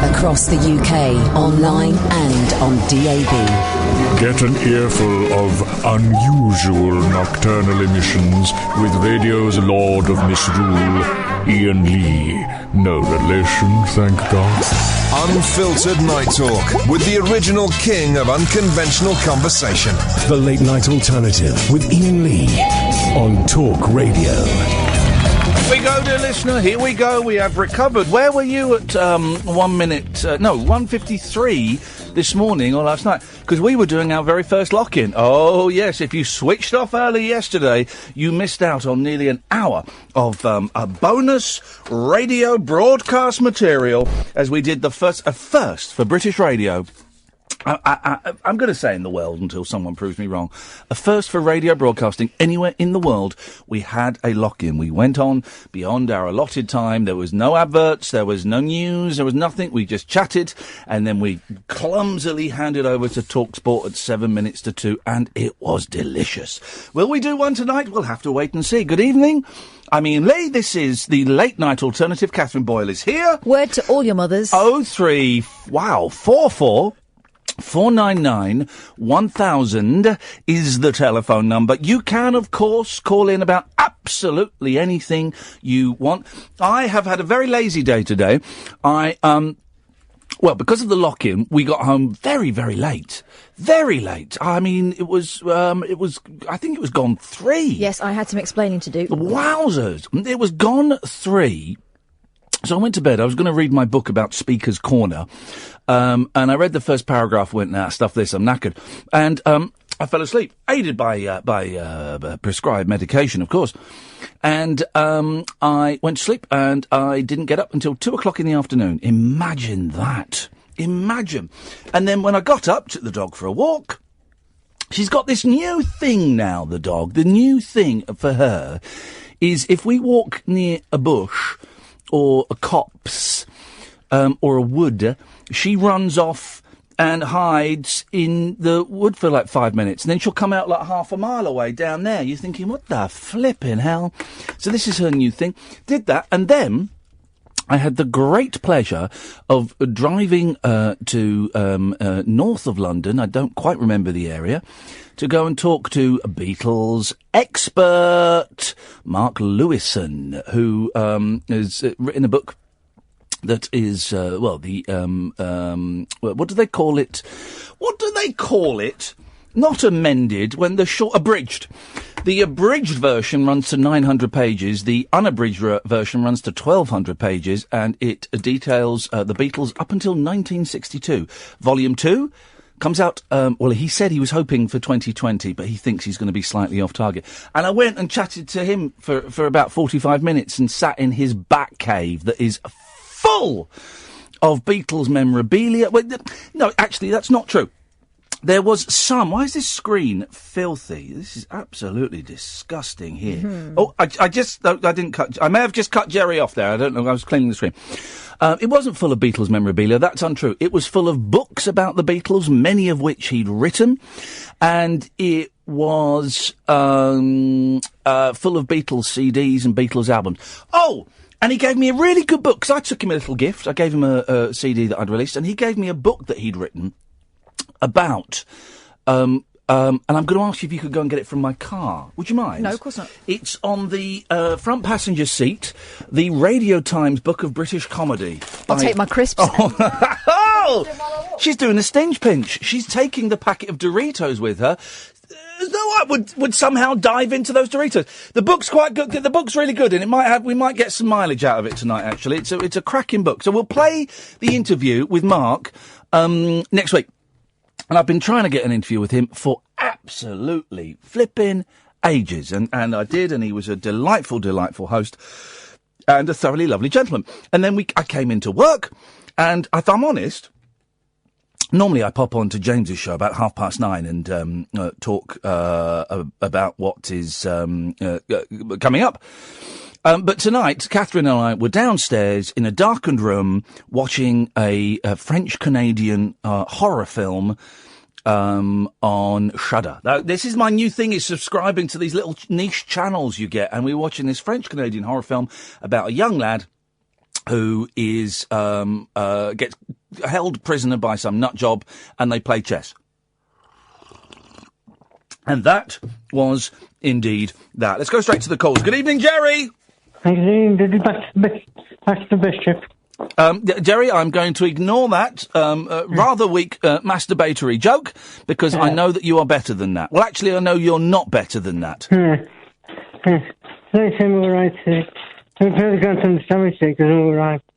Across the UK, online and on DAB. Get an earful of unusual nocturnal emissions with radio's Lord of Misrule, Iain Lee. No relation, thank God. Unfiltered Night Talk with the original king of unconventional conversation. The Late Night Alternative with Iain Lee on Talk Radio. Here we go, dear listener. Here we go. We have recovered. Where were you at 1:53 this morning or last night? Because we were doing our very first lock-in. Oh, yes. If you switched off early yesterday, you missed out on nearly an hour of a bonus radio broadcast material as we did a first for British radio. I'm going to say in the world until someone proves me wrong. A first for radio broadcasting anywhere in the world. We had a lock-in. We went on beyond our allotted time. There was no adverts. There was no news. There was nothing. We just chatted. And then we clumsily handed over to TalkSport at 7 minutes to 2. And it was delicious. Will we do one tonight? We'll have to wait and see. Good evening. I'm Iain Lee. This is the Late Night Alternative. Catherine Boyle is here. Word to all your mothers. 44 499 1000 is the telephone number. You can, of course, call in about absolutely anything you want. I have had a very lazy day today. Well, because of the lock-in, we got home very, very late. Very late. I mean, I think it was gone 3. Yes, I had some explaining to do. Wowzers. It was gone 3. So I went to bed. I was going to read my book about Speaker's Corner. And I read the first paragraph, went, stuff this, I'm knackered. And I fell asleep, aided by prescribed medication, of course. And I went to sleep, and I didn't get up until 2 o'clock in the afternoon. Imagine that. Imagine. And then when I got up, took the dog for a walk. She's got this new thing now, the dog. The new thing for her is if we walk near a bush or a copse or a wood, she runs off and hides in the wood for like 5 minutes, and then she'll come out like half a mile away down there. You're thinking, what the flipping hell? So this is her new thing. Did that, and then I had the great pleasure of driving to north of London. I don't quite remember the area. To go and talk to a Beatles expert, Mark Lewison, who has written a book that is, what do they call it? What do they call it? Not amended, when the abridged. The abridged version runs to 900 pages. The unabridged version runs to 1,200 pages, and it details the Beatles up until 1962. Volume 2 comes out, he said he was hoping for 2020, but he thinks he's going to be slightly off target. And I went and chatted to him for about 45 minutes and sat in his back cave that is full of Beatles memorabilia. Well, no, actually, that's not true. There was some. Why is this screen filthy? This is absolutely disgusting here. Mm-hmm. Oh, I didn't cut. I may have just cut Jerry off there. I don't know. I was cleaning the screen. It wasn't full of Beatles memorabilia. That's untrue. It was full of books about the Beatles, many of which he'd written, and it was full of Beatles CDs and Beatles albums. Oh. And he gave me a really good book, because I took him a little gift. I gave him a CD that I'd released, and he gave me a book that he'd written about, and I'm going to ask you if you could go and get it from my car. Would you mind? No, of course not. It's on the front passenger seat, the Radio Times Book of British Comedy. I'll take my crisps. Oh, she's doing a stinge pinch. She's taking the packet of Doritos with her. As though I would somehow dive into those Doritos. The book's quite good. The book's really good, and we might get some mileage out of it tonight. Actually, it's a cracking book. So we'll play the interview with Mark next week. And I've been trying to get an interview with him for absolutely flipping ages, and I did, and he was a delightful host and a thoroughly lovely gentleman. And then I came into work, and if I'm honest. Normally I pop on to James's show about 9:30 and talk about what is coming up. But tonight, Catherine and I were downstairs in a darkened room watching a French-Canadian horror film on Shudder. Now, this is my new thing, is subscribing to these little niche channels you get, and we're watching this French-Canadian horror film about a young lad who is gets held prisoner by some nut job, and they play chess. And that was indeed that. Let's go straight to the calls. Good evening, Jerry. Back to the bishop. Jerry, I'm going to ignore that rather weak masturbatory joke, because I know that you are better than that. Well, actually, I know you're not better than that.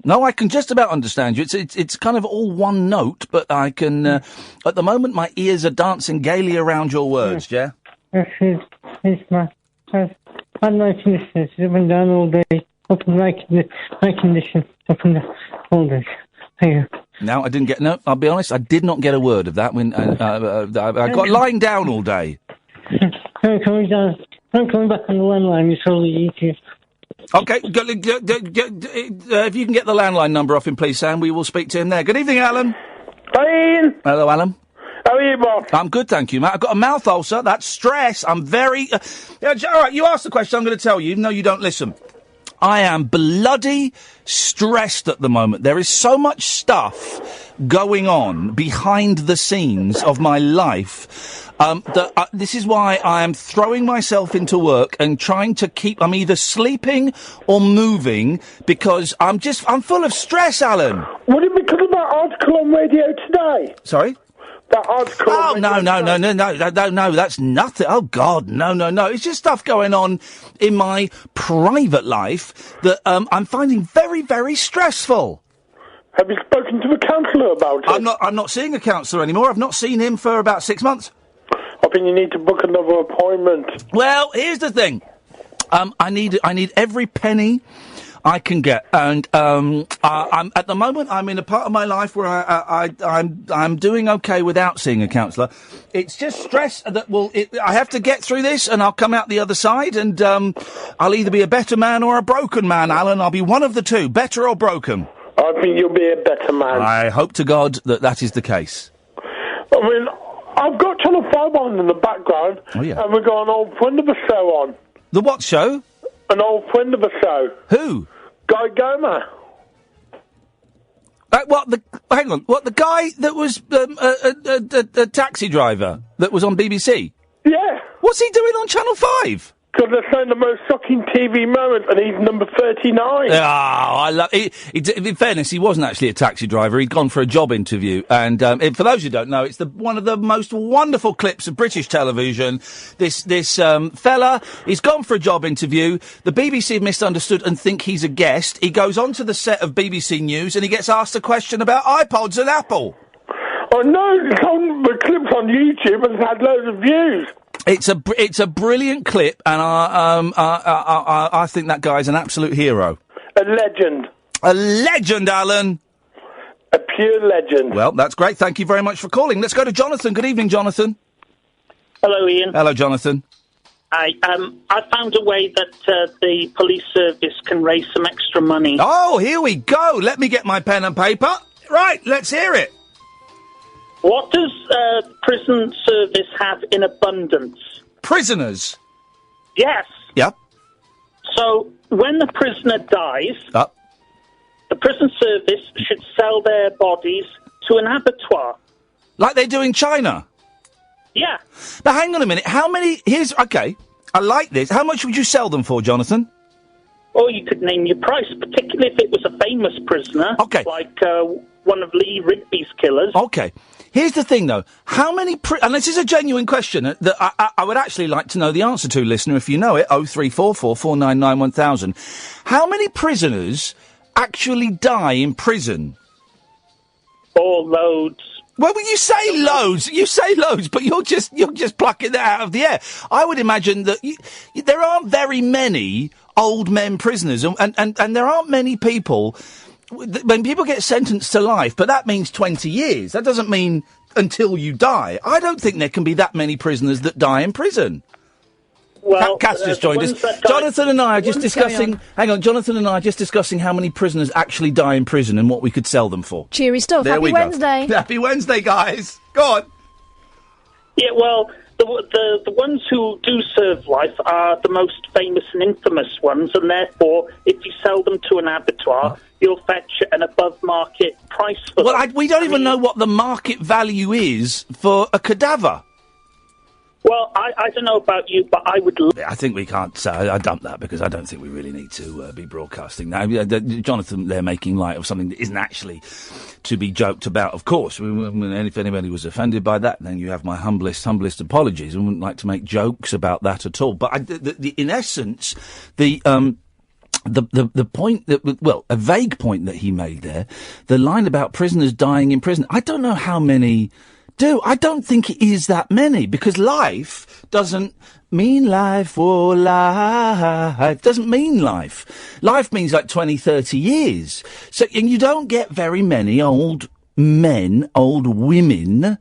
No, I can just about understand you. It's kind of all one note, but I can... at the moment, my ears are dancing gaily around your words, yeah? It's my likeness up and down all day, up and my condition, up and down all day. Thank you. No, I didn't get... No, I'll be honest, I did not get a word of that when I got lying down all day. I'm coming back on the landline, it's all easier. OK, if you can get the landline number off him, please, Sam, we will speak to him there. Good evening, Alan. Hi, Ian. Hello, Alan. How are you, Bob? I'm good, thank you, Matt. I've got a mouth ulcer. That's stress. I'm very... all right, you asked the question, I'm going to tell you, even though you don't listen. I am bloody stressed at the moment. There is so much stuff going on behind the scenes of my life that this is why I am throwing myself into work and trying to keep... I'm either sleeping or moving because I'm full of stress, Alan. Would it be because of that article on Radio Today? Sorry? That article on Radio Today? No, that's nothing. Oh, God, no. It's just stuff going on in my private life that I'm finding very, very stressful. Have you spoken to a counsellor about it? I'm not seeing a counsellor anymore. I've not seen him for about 6 months. I think you need to book another appointment. Well, here's the thing. I need every penny I can get, and I'm at the moment I'm in a part of my life where I'm doing okay without seeing a counsellor. It's just stress that I have to get through this, and I'll come out the other side, and I'll either be a better man or a broken man, Alan. I'll be one of the two, better or broken. I think you'll be a better man. I hope to God that is the case. I mean, I've got Channel 5 on in the background, and we've got an old friend of the show on. The what show? An old friend of the show. Who? Guy Goma. Hang on. What, the guy that was a taxi driver that was on BBC? Yeah. What's he doing on Channel 5? Because they're saying the most shocking TV moment, and he's number 39. I love. In fairness, he wasn't actually a taxi driver. He'd gone for a job interview, and for those who don't know, it's one of the most wonderful clips of British television. This fella, he's gone for a job interview. The BBC have misunderstood and think he's a guest. He goes onto the set of BBC News, and he gets asked a question about iPods and Apple. Oh no! The clip's on YouTube and it's had loads of views. It's a brilliant clip, and I think that guy's an absolute hero. A legend. A legend, Alan. A pure legend. Well, that's great. Thank you very much for calling. Let's go to Jonathan. Good evening, Jonathan. Hello, Ian. Hello, Jonathan. I found a way that the police service can raise some extra money. Oh, here we go. Let me get my pen and paper. Right, let's hear it. What does prison service have in abundance? Prisoners? Yes. Yep. So, when the prisoner dies, the prison service should sell their bodies to an abattoir. Like they do in China? Yeah. Now, hang on a minute. How many... Okay, I like this. How much would you sell them for, Jonathan? Or you could name your price, particularly if it was a famous prisoner. Okay. Like one of Lee Rigby's killers. Okay. Here's the thing, though. How many... and this is a genuine question that I would actually like to know the answer to, listener, if you know it. 0344 499 1000. How many prisoners actually die in prison? Oh, loads. Well, you say loads, but you're just plucking that out of the air. I would imagine that there aren't very many old men prisoners, and there aren't many people... When people get sentenced to life, but that means 20 years. That doesn't mean until you die. I don't think there can be that many prisoners that die in prison. Well, Cass just joined us. Jonathan and I are just discussing... Hang on, Jonathan and I are just discussing how many prisoners actually die in prison and what we could sell them for. Cheery stuff. Happy Wednesday. Happy Wednesday, guys. Go on. Yeah, well, the ones who do serve life are the most famous and infamous ones, and therefore, if you sell them to an abattoir, you'll fetch an above-market price for them. We don't even know what the market value is for a cadaver. Well, I don't know about you, but I would... I think we can't say... I dump that because I don't think we really need to be broadcasting now. Jonathan, they're making light of something that isn't actually to be joked about, of course. If anybody was offended by that, then you have my humblest apologies. I wouldn't like to make jokes about that at all. But in essence, the point that... Well, a vague point that he made there, the line about prisoners dying in prison. I don't know how many... I don't think it is that many, because life doesn't mean life or life. Doesn't mean life. Life means like 20, 30 years. So, and you don't get very many old men, old women,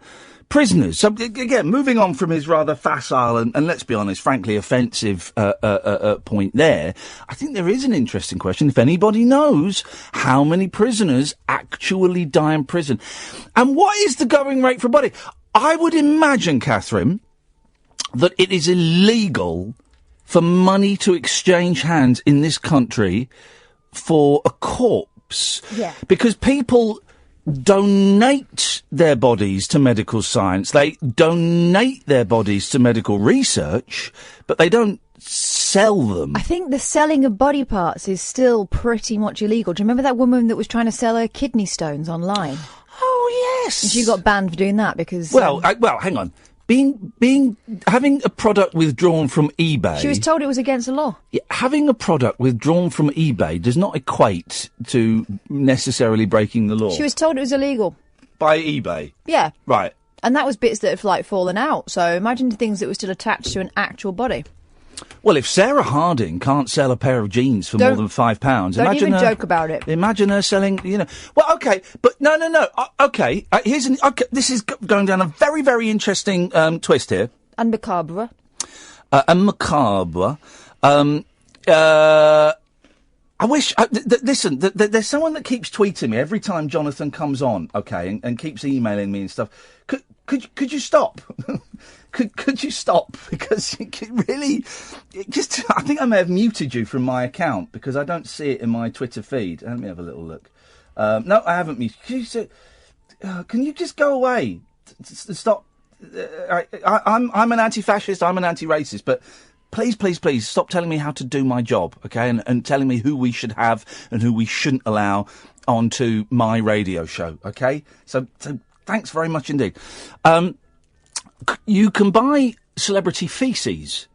prisoners. So, again, moving on from his rather facile and let's be honest, frankly offensive point there, I think there is an interesting question. If anybody knows how many prisoners actually die in prison, and what is the going rate for a body? I would imagine, Catherine, that it is illegal for money to exchange hands in this country for a corpse. Yeah. Because people donate their bodies to medical science. They donate their bodies to medical research, but they don't sell them. I think the selling of body parts is still pretty much illegal. Do you remember that woman that was trying to sell her kidney stones online? Oh, yes. And she got banned for doing that because... Well, hang on. Having a product withdrawn from eBay... She was told it was against the law. Yeah, having a product withdrawn from eBay does not equate to necessarily breaking the law. She was told it was illegal. By eBay? Yeah. Right. And that was bits that have, like, fallen out. So imagine the things that were still attached to an actual body. Well, if Sarah Harding can't sell a pair of jeans for more than £5, don't imagine even her, joke about it. Imagine her selling, Well, okay, but no. Okay, this is going down a very, very interesting twist here. And macabre. And macabre. I wish. Listen, there's someone that keeps tweeting me every time Jonathan comes on, okay, and keeps emailing me and stuff. Could you stop? Could you stop? Because really, I think I may have muted you from my account because I don't see it in my Twitter feed. Let me have a little look. No, I haven't muted. Can you just go away? Stop. I'm an anti-fascist. I'm an anti-racist, but. Please, stop telling me how to do my job, okay? And telling me who we should have and who we shouldn't allow onto my radio show, okay? So thanks very much indeed. You can buy celebrity feces.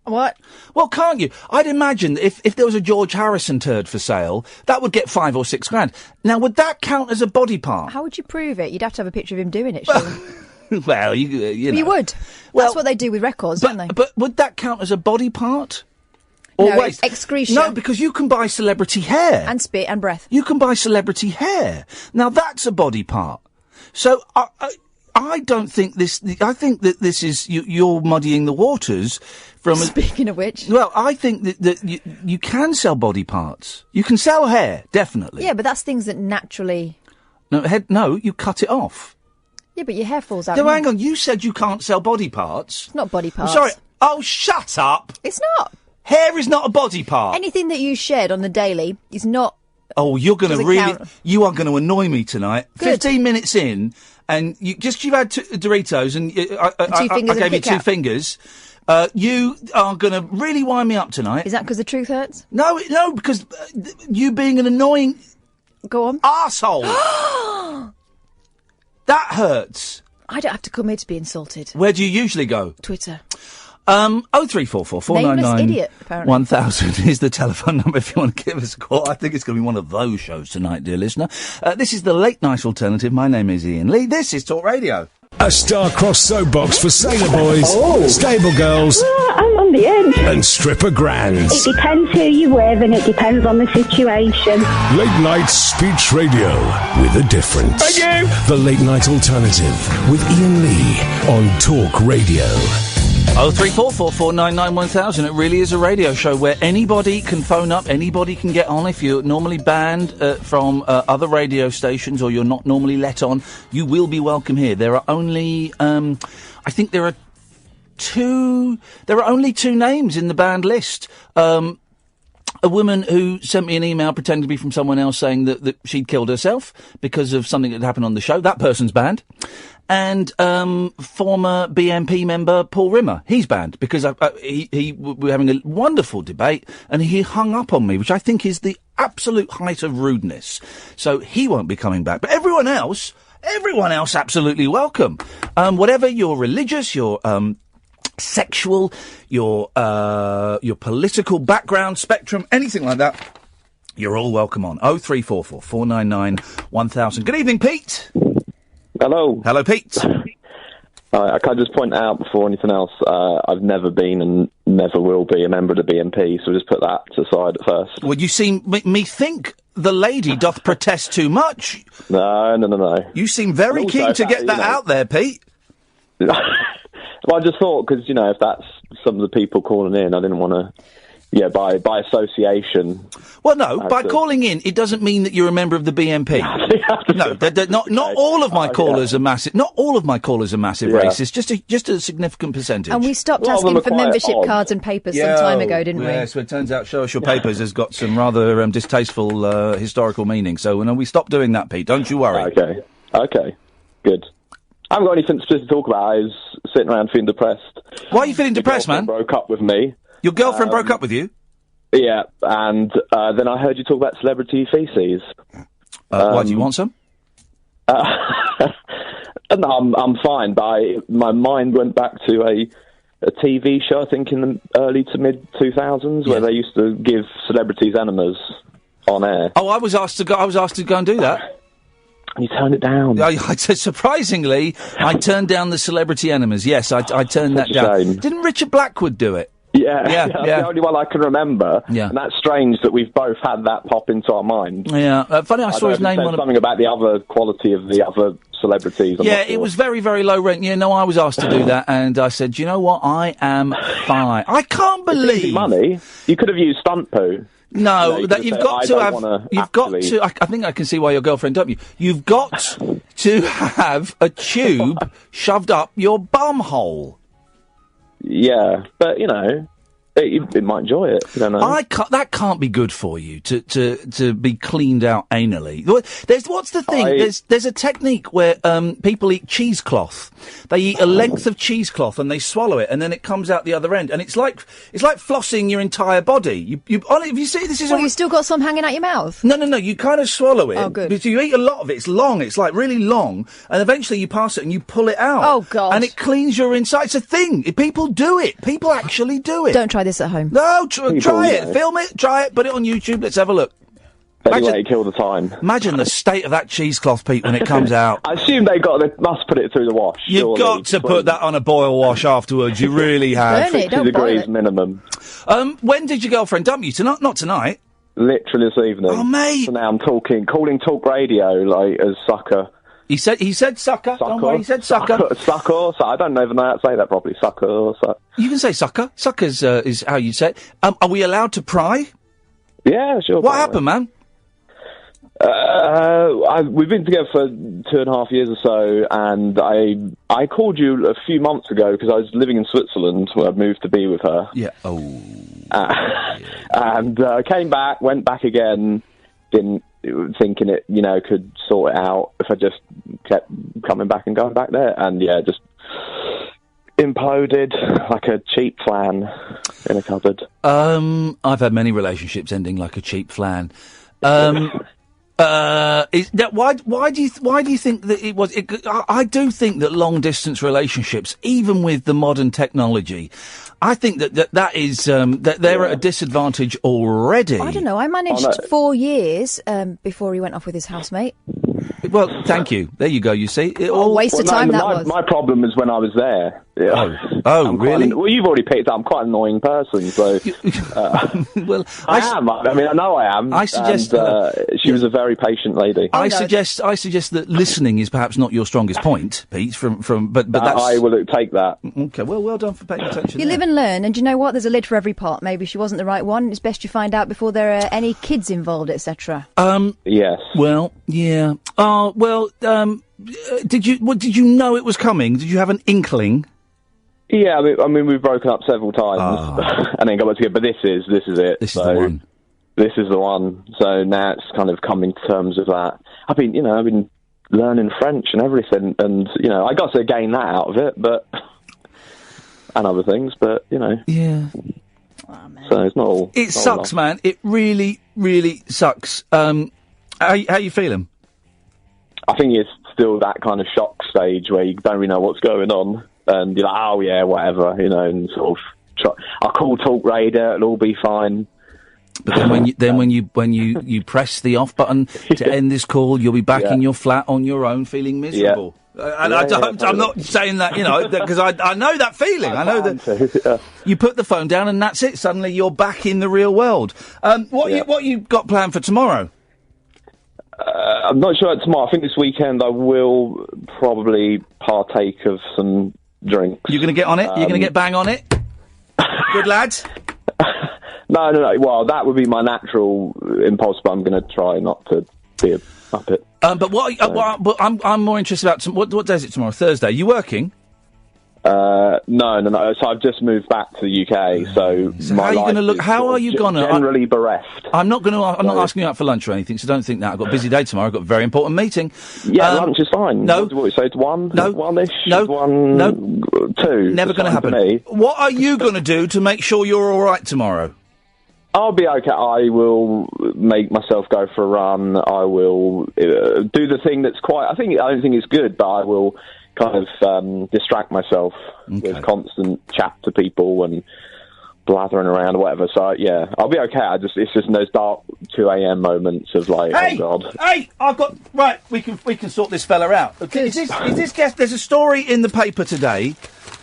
What? Well, can't you? I'd imagine if there was a George Harrison turd for sale, that would get $5 or $6 Now, would that count as a body part? How would you prove it? You'd have to have a picture of him doing it, surely. Well, you know. You would. Well, that's what they do with records, don't they? But would that count as a body part? Or no, waste? Excretion. No, because you can buy celebrity hair. And spit and breath. You can buy celebrity hair. Now, that's a body part. So, I don't think this... I think that this is... You're muddying the waters from... Speaking of which... Well, I think that you can sell body parts. You can sell hair, definitely. Yeah, but that's things that naturally... No, you cut it off. Yeah, but your hair falls out. No, hang on. You said you can't sell body parts. It's not body parts. I'm sorry. Oh, shut up. It's not. Hair is not a body part. Anything that you shed on the daily is not... Oh, you're going to really... Count. You are going to annoy me tonight. Good. 15 minutes in, and you've had Doritos, and I gave you 2 fingers. You are going to really wind me up tonight. Is that because the truth hurts? No, because you being an annoying... Go on. Arsehole. That hurts. I don't have to come here to be insulted. Where do you usually go? Twitter. 0344 499 Nameless idiot, apparently. 1000 is the telephone number if you want to give us a call. I think it's going to be one of those shows tonight, dear listener. This is the Late Night Alternative. My name is Iain Lee. This is Talk Radio. A star-crossed soapbox for sailor boys, stable girls, I'm on the end. and stripper grands. It depends who you're with and it depends on the situation. Late night speech radio with a difference. Thank you. The Late Night Alternative with Iain Lee on Talk Radio. 0344 499 1000. It really is a radio show where anybody can phone up, anybody can get on. If you're normally banned from other radio stations or you're not normally let on, you will be welcome here. There are only, I think there are only two names in the banned list. A woman who sent me an email pretending to be from someone else saying that she'd killed herself because of something that had happened on the show. That person's banned. And former BNP member Paul Rimmer, he's banned because we were having a wonderful debate and he hung up on me, which I think is the absolute height of rudeness. So he won't be coming back. But everyone else absolutely welcome. Whatever your religious, your sexual, your political background, spectrum, anything like that, you're all welcome on 0344 499 1000. Good evening, Pete. Hello. Hello, Pete. I can just point out before anything else, I've never been and never will be a member of the BNP, so just put that aside at first. Well, you seem, me think the lady doth protest too much. No. You seem very keen to get that out there, Pete. Well, I just thought, because, if that's some of the people calling in, I didn't want to... Yeah, by association. Well, no, by calling in, it doesn't mean that you're a member of the BNP. No, not all of my callers are massive. Not all of my callers are massive racists. Just a significant percentage. And we stopped asking for membership cards and papers some time ago, didn't we? Yes, well, it turns out "Show Us Your Papers" has got some rather distasteful historical meaning. So, we stopped doing that, Pete. Don't you worry. Okay, good. I haven't got anything specific to talk about. I was sitting around feeling depressed. Why are you feeling depressed, man? Broke up with me. Your girlfriend broke up with you? Yeah, and then I heard you talk about celebrity feces. Why, do you want some? No, I'm fine, but my mind went back to a TV show, I think in the early to mid-2000s, where they used to give celebrities enemas on air. Oh, I was asked to go and do that. And you turned it down. Surprisingly, I turned down the celebrity enemas. Yes, I turned that down. Shame. Didn't Richard Blackwood do it? Yeah. That's the only one I can remember. Yeah. And that's strange that we've both had that pop into our mind. Yeah. Funny, I saw his name on something about the other quality of the other celebrities. It was very, very low rent. Yeah, no, I was asked to do that, and I said, you know what? I am fine. I can't believe... It's easy money. You could have used stunt poo. No, you've got to. I think I can see why your girlfriend dumped you. You've got to have a tube shoved up your bum hole. Yeah, but it might enjoy it. You don't know. That can't be good for you to be cleaned out anally. What's the thing? There's a technique where people eat cheesecloth. They eat a length of cheesecloth and they swallow it, and then it comes out the other end, and it's like flossing your entire body. If you see this is. Well, you still got some hanging out your mouth. No. You kind of swallow it. Oh, good. Because you eat a lot of it. It's long. It's like really long, and eventually you pass it and you pull it out. Oh God! And it cleans your inside. It's a thing. People do it. People actually do it. Don't try this at home. No, try it. Film it, try it, put it on YouTube. Let's have a look. Anyway, kill the time. Imagine the state of that cheesecloth, Pete, when it comes out. I assume they must put it through the wash. You've got to put that on a boil wash afterwards. You really have. 50 degrees minimum. When did your girlfriend dump you? Not tonight. Literally this evening. Oh, mate. So now I'm calling talk radio as sucker. He said sucker. Don't worry, he said sucker. Sucker. I don't even know how to say that properly. Sucker. You can say sucker. Sucker is how you say it. Are we allowed to pry? Yeah, sure. What happened, man? We've been together for 2.5 years or so, and I called you a few months ago because I was living in Switzerland where I moved to be with her. Yeah. Oh. And came back, went back again, thinking it, could sort it out if I just kept coming back and going back there, and just imploded like a cheap flan in a cupboard. I've had many relationships ending like a cheap flan. Why do you think that it was? I do think that long distance relationships, even with the modern technology, I think that is that they're at a disadvantage already. I don't know. I managed 4 years before he went off with his housemate. Well, thank you. There you go. You see, waste of time that was. My problem is when I was there. Oh, really? Well, you've already picked up. I'm quite an annoying person, so. Well, I am. I mean, I know I am. I suggest she was a very patient lady. I suggest that listening is perhaps not your strongest point, Pete. But that's. I will take that. Okay. Well done for paying attention. You live and learn, and you know what? There's a lid for every pot. Maybe she wasn't the right one. It's best you find out before there are any kids involved, etc. Yes. Well, yeah. Did you know it was coming? Did you have an inkling? Yeah, I mean, we've broken up several times and then got back together. But this is it. This is the one. This is the one. So now it's kind of coming to terms with that. I've been learning French and everything, and I got to gain that out of it, but and other things, but Yeah. Oh, man. So it's not all. It sucks, man. It really, really sucks. How you feeling? I think it's still that kind of shock stage where you don't really know what's going on, and you're like, oh yeah, whatever, and sort of I'll call talk radio, it'll all be fine. But then when you press the off button to end this call, you'll be back in your flat on your own, feeling miserable. And I'm not saying that, because I know that feeling. I know that you put the phone down and that's it. Suddenly you're back in the real world. What you got planned for tomorrow? I'm not sure about tomorrow. I think this weekend I will probably partake of some drinks. You're going to get on it? You're going to get bang on it? Good lad? No. Well, that would be my natural impulse, but I'm going to try not to be a puppet. But I'm more interested about what day is it tomorrow? Thursday. Are you working? No. So I've just moved back to the UK. So how are you going to look? How are you going to? Generally bereft. I'm not not asking you out for lunch or anything. So don't think that. I've got a busy day tomorrow. I've got a very important meeting. Yeah, lunch is fine. No. What, so it's one? No. One-ish? No. One? No. Two? Never going to happen. What are you going to do to make sure you're all right tomorrow? I'll be okay. I will make myself go for a run. I will do the thing that's I don't think it's good, but I will kind of distract myself with constant chat to people and blathering around or whatever. So yeah, I'll be okay. It's just in those dark 2 a.m. moments of like, hey, oh god. Hey, I've got right. We can sort this fella out. Okay, is this guest? There's a story in the paper today,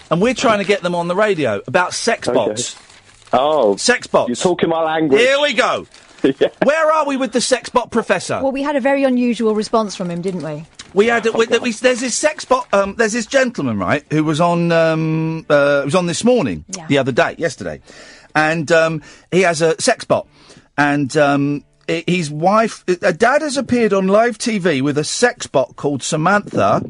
and we're trying to get them on the radio about sex bots. Oh, sex bots. You're talking my language. Here we go. Yeah. Where are we with the sex bot professor? Well, we had a very unusual response from him, didn't we? We had there's this sex bot. There's this gentleman, right, who was on this morning, yesterday, and he has a sex bot, and his wife, a dad has appeared on live TV with a sex bot called Samantha,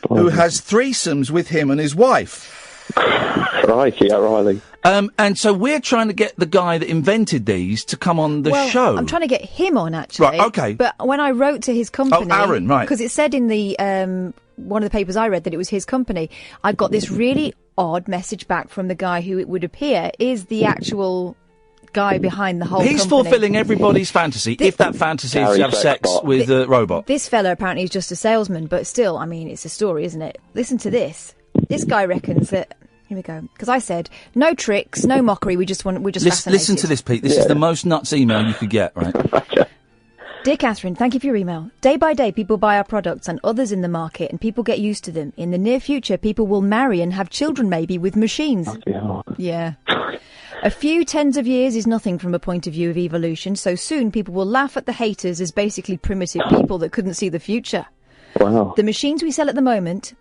who has threesomes with him and his wife. Crikey, O'Reilly. And so we're trying to get the guy that invented these to come on the show. I'm trying to get him on, actually. Right, okay. But when I wrote to his company... Oh, Aaron, right. Because it said in the one of the papers I read that it was his company, I got this really odd message back from the guy who it would appear is the actual guy behind the whole company. He's fulfilling everybody's fantasy, if that fantasy is to have sex with a robot. This fella apparently is just a salesman, but still, I mean, it's a story, isn't it? Listen to this. This guy reckons that... Here we go. Because I said, no tricks, no mockery, we're just fascinated. Listen to this, Pete. This is the most nuts email you could get, right? Dear Catherine, thank you for your email. Day by day, people buy our products and others in the market, and people get used to them. In the near future, people will marry and have children, maybe, with machines. Yeah. A few tens of years is nothing from a point of view of evolution, so soon people will laugh at the haters as basically primitive people that couldn't see the future. Wow. The machines we sell at the moment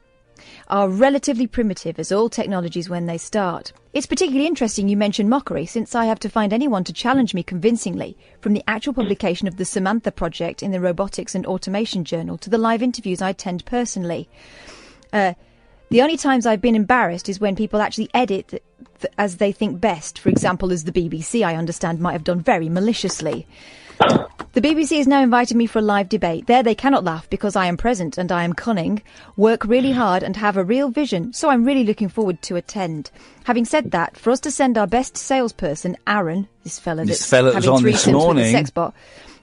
are relatively primitive as all technologies when they start. It's particularly interesting you mention mockery, since I have to find anyone to challenge me convincingly, from the actual publication of the Samantha project in the Robotics and Automation Journal to the live interviews I attend personally. The only times I've been embarrassed is when people actually edit as they think best. For example, as the BBC, I understand, might have done very maliciously. The BBC has now invited me for a live debate. There they cannot laugh because I am present and I am cunning, work really hard and have a real vision, so I'm really looking forward to attend. Having said that, for us to send our best salesperson, Aaron, this fella that's having on three this sims morning, with a sex bot,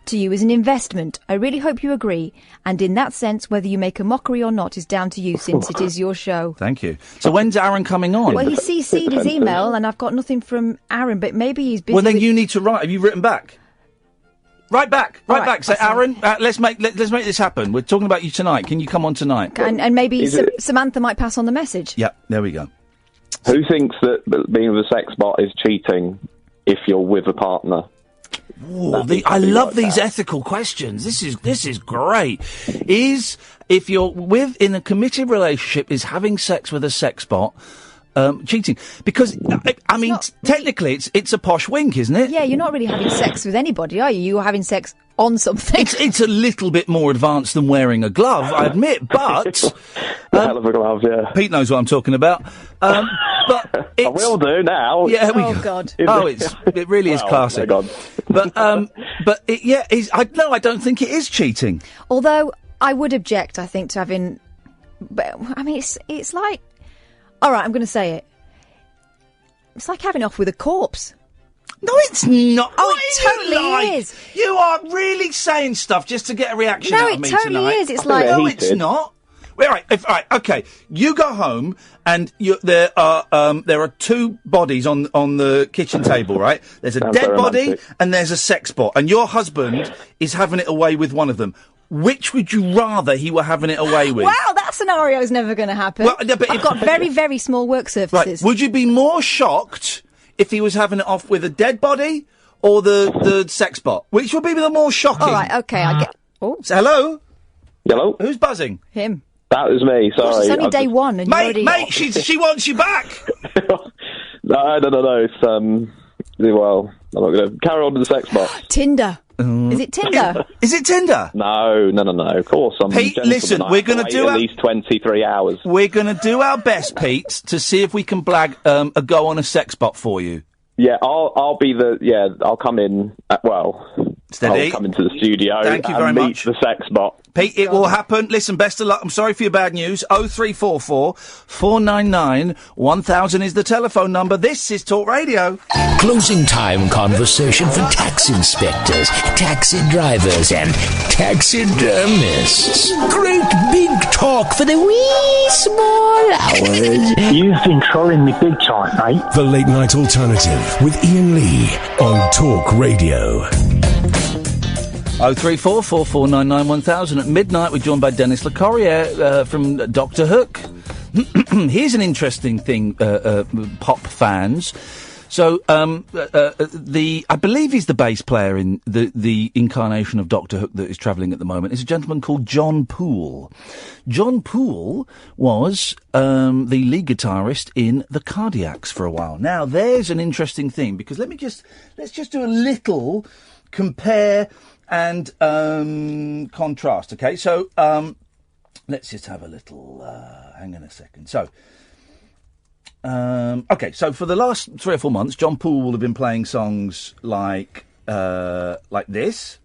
to you is an investment. I really hope you agree, and in that sense, whether you make a mockery or not is down to you, since it is your show. Thank you. So when's Aaron coming on? Well, he CC'd his email, and I've got nothing from Aaron, but maybe he's busy. Well, then you need to write. Have you written back? Right back. Say, Aaron, let's make this happen. We're talking about you tonight. Can you come on tonight? And maybe Samantha might pass on the message. Yeah, there we go. Who thinks that being with a sex bot is cheating if you're with a partner? Ooh, I love these ethical questions. This is great. If you're in a committed relationship, is having sex with a sex bot cheating? Because I mean, technically, it's a posh wink, isn't it? Yeah, you're not really having sex with anybody, are you? You're having sex on something. It's a little bit more advanced than wearing a glove, I admit, but... a hell of a glove, yeah. Pete knows what I'm talking about. But it's... I will do now. Yeah, God. It really is classy. Oh, my God. But I don't think it is cheating. Although I would object, I think, to having... But, I mean, it's like... All right, I'm going to say it. It's like having off with a corpse. No, it's not. It totally is. You are really saying stuff just to get a reaction out of me tonight. No, it totally is. It's like... No, it's not. All right, okay. You go home and there are two bodies on the kitchen table, right? There's a dead body and there's a sex bot, and your husband is having it away with one of them. Which would you rather he were having it away with? Wow, that scenario is never going to happen. Well, no, but I've got very, very small work surfaces. Right. Would you be more shocked if he was having it off with a dead body or the sex bot? Which would be the more shocking? All right, okay, I get... Oh. So, hello? Hello? Who's buzzing? Him. That was me, sorry. It's only day one and Mate, she wants you back! No, it's, well, I'm not going to carry on with the sex bot. Tinder. Is it Tinder? Is it Tinder? No. Of course, I'm Pete, listen, we're going to do at least 23 hours. We're going to do our best, Pete, to see if we can blag a go on a sex bot for you. Yeah, I'll be I'll come in. Steady. I'll come into the studio. Thank you very much. Meet the sex bot. Pete, it will happen. Listen, best of luck. I'm sorry for your bad news. 0344 499 1000 is the telephone number. This is Talk Radio. Closing time conversation for tax inspectors, taxi drivers, and taxidermists. Great big talk for the wee small hours. You've been trolling me big time, mate. The Late Night Alternative with Iain Lee on Talk Radio. 0344 499 1000. At midnight, we're joined by Dennis Le Corriere from Doctor Hook. Here's an interesting thing, pop fans. So, I believe he's the bass player in the incarnation of Doctor Hook that is travelling at the moment. It's a gentleman called John Poole. John Poole was the lead guitarist in the Cardiacs for a while. Now, there's an interesting thing, because let's just do a little compare and contrast, okay? So, let's just have a little... hang on a second. So, okay, so for the last 3 or 4 months, John Poole will have been playing songs like this.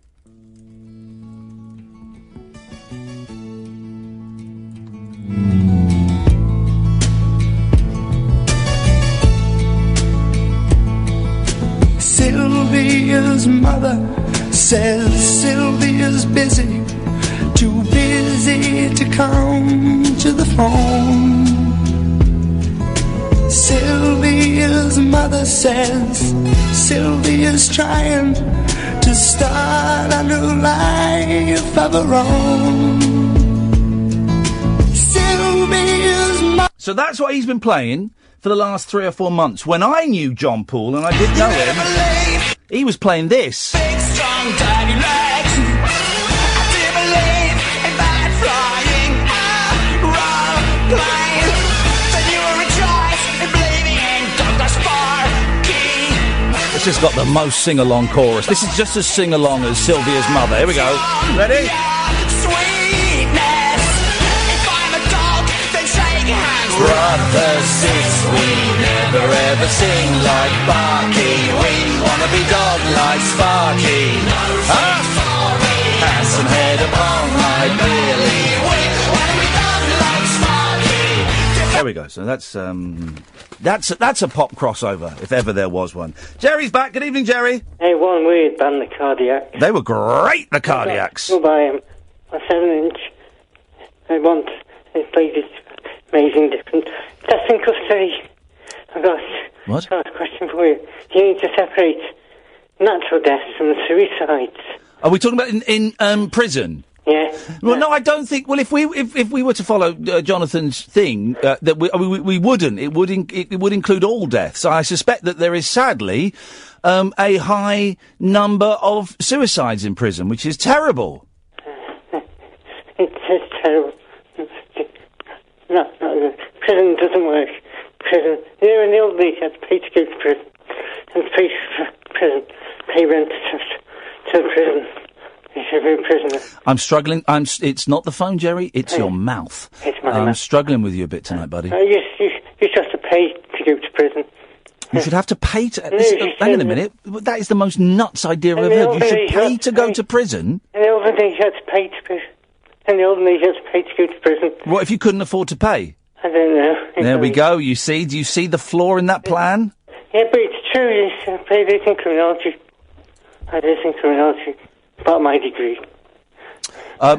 Sylvia's mother says Sylvia's busy, too busy to come to the phone. Sylvia's mother says Sylvia's trying to start a new life of her own. Sylvia's mother... So that's what he's been playing for the last 3 or 4 months. When I knew John Poole, and I didn't know him, he was playing this. Big, strong, tiny legs. I do believe in that flying aeroplane. Then you will rejoice in believing in Dr. Sparky. It's just got the most sing-along chorus. This is just as sing-along as Sylvia's mother. Here we go. Ready? Sweetness. If I'm a dog, then shake hands. Brothers, since we never ever sing like Barky, we wanna be dog-like Sparky. Handsome head upon my billy. We wanna be dog-like Sparky. There we go. So that's a pop crossover, if ever there was one. Jerry's back. Good evening, Jerry. Hey, one weird band, the Cardiacs. They were great, the Cardiacs. We'll buy him a 7-inch. I want. They play this amazing different. Testing custody. I've got a question for you. You need to separate natural deaths from suicides. Are we talking about in prison? Yeah. Well, no, I don't think. Well, if we were to follow Jonathan's thing, that we wouldn't. It would include all deaths. I suspect that there is sadly a high number of suicides in prison, which is terrible. It's terrible. No, prison doesn't work. Prison. You know, in the old days, you had to pay to go to prison. And pay for prison. Pay rent to the prison. prisoner. I'm struggling. It's not the phone, Jerry. It's your mouth. It's my I'm mouth. struggling with you a bit tonight, buddy. You just have to pay to go to prison. You should have to pay to... No, hang on a minute. That is the most nuts idea I've ever heard. You should pay to go to prison? In the olden days, you had to pay to prison. In the olden days, you had to pay to go to prison. What if you couldn't afford to pay? I don't know. There we go. You see? Do you see the flaw in that plan? Yeah, but it's true. I pay this in criminology. I do this in criminology. About my degree.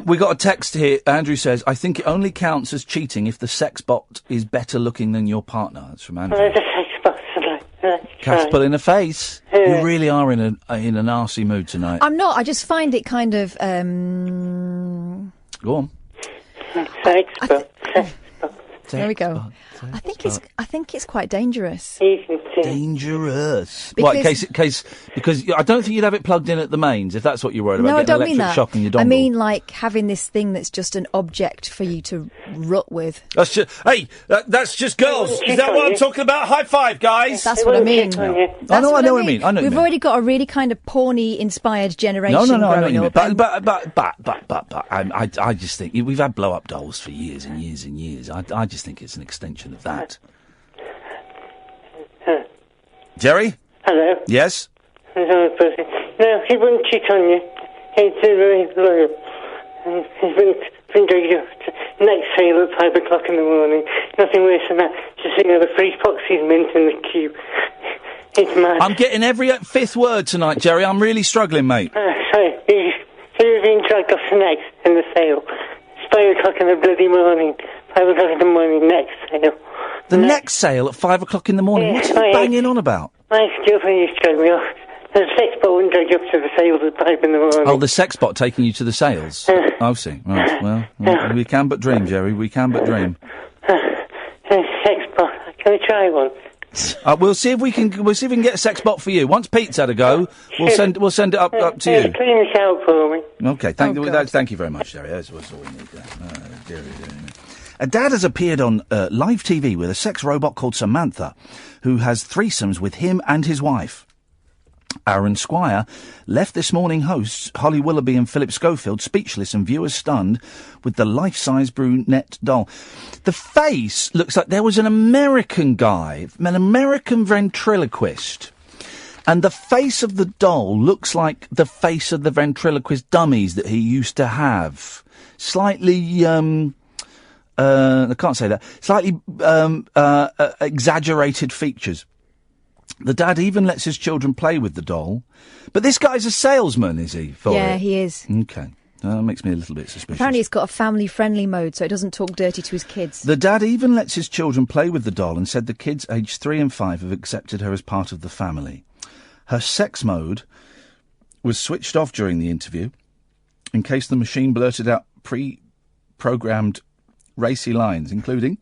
We got a text here. Andrew says, I think it only counts as cheating if the sex bot is better looking than your partner. That's from Andrew. The sex box. Caspel in the face. You really are in an arsey mood tonight. I'm not. I just find it kind of... Go on. Sex box. There we go. I think it's quite dangerous. Dangerous. Because- Because I don't think you'd have it plugged in at the mains, if that's what you're worried about. No, I getting don't an mean electric that. shock in your dongle. I mean, like, having this thing that's just an object for you to rut with. That's just, that's just girls. Is that what I'm talking about? High five, guys. That's what I mean. I know what I mean. We've already got a really kind of porny-inspired generation No, I know growing what you up. mean. But I just think we've had blow-up dolls for years and years and years. I just think it's an extension of that. Jerry? Hello? Yes? No, he wouldn't cheat on you. He's very loyal. He's been dragged up to next sale at 5 o'clock in the morning. Nothing worse than that. Just seeing the free Foxy's mint in the queue. It's mad. I'm getting every fifth word tonight, Jerry. I'm really struggling, mate. Sorry, you're being dragged off the next in the sale. It's 5 o'clock in the bloody morning. 5 o'clock in the morning, next sale. The next sale at 5 o'clock in the morning? What are you banging on about? My girlfriend used to drag me off. The sex bot wouldn't drag you up to the sales at 5 in the morning. Oh, the sex bot taking you to the sales? I see. Right, well, we can but dream, Jerry. We can but dream. Sex bot. Can I try one? We'll see if we can get a sex bot for you. Once Pete's had a go, we'll send it up to you. Clean this out for me. Okay, thank you very much, Jerry. That's all we need there. A dad has appeared on live TV with a sex robot called Samantha, who has threesomes with him and his wife. Aaron Squire left this morning hosts Holly Willoughby and Philip Schofield speechless and viewers stunned with the life-size brunette doll. The face looks like there was an American guy, an American ventriloquist, and the face of the doll looks like the face of the ventriloquist dummies that he used to have. Slightly, I can't say that. Slightly exaggerated features. The dad even lets his children play with the doll. But this guy's a salesman, is he? Yeah, he is. Okay. That makes me a little bit suspicious. Apparently it's got a family-friendly mode, so it doesn't talk dirty to his kids. The dad even lets his children play with the doll and said the kids aged 3 and 5 have accepted her as part of the family. Her sex mode was switched off during the interview in case the machine blurted out pre-programmed racy lines, including,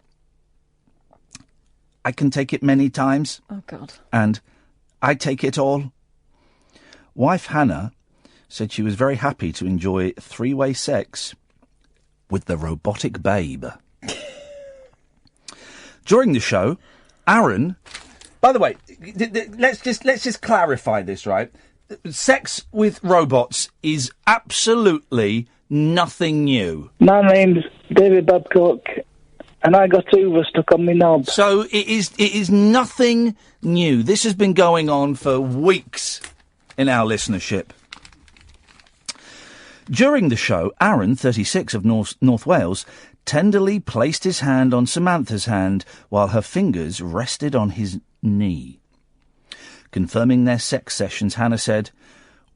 I can take it many times. Oh, God. And I take it all. Wife Hannah said she was very happy to enjoy three-way sex with the robotic babe. During the show, Aaron... By the way, let's just clarify this, right? Sex with robots is absolutely nothing new. My name's David Babcock, and I got Hoover stuck on my knob. So it is nothing new. This has been going on for weeks in our listenership. During the show, Aaron, 36, of North Wales, tenderly placed his hand on Samantha's hand while her fingers rested on his knee. Confirming their sex sessions, Hannah said,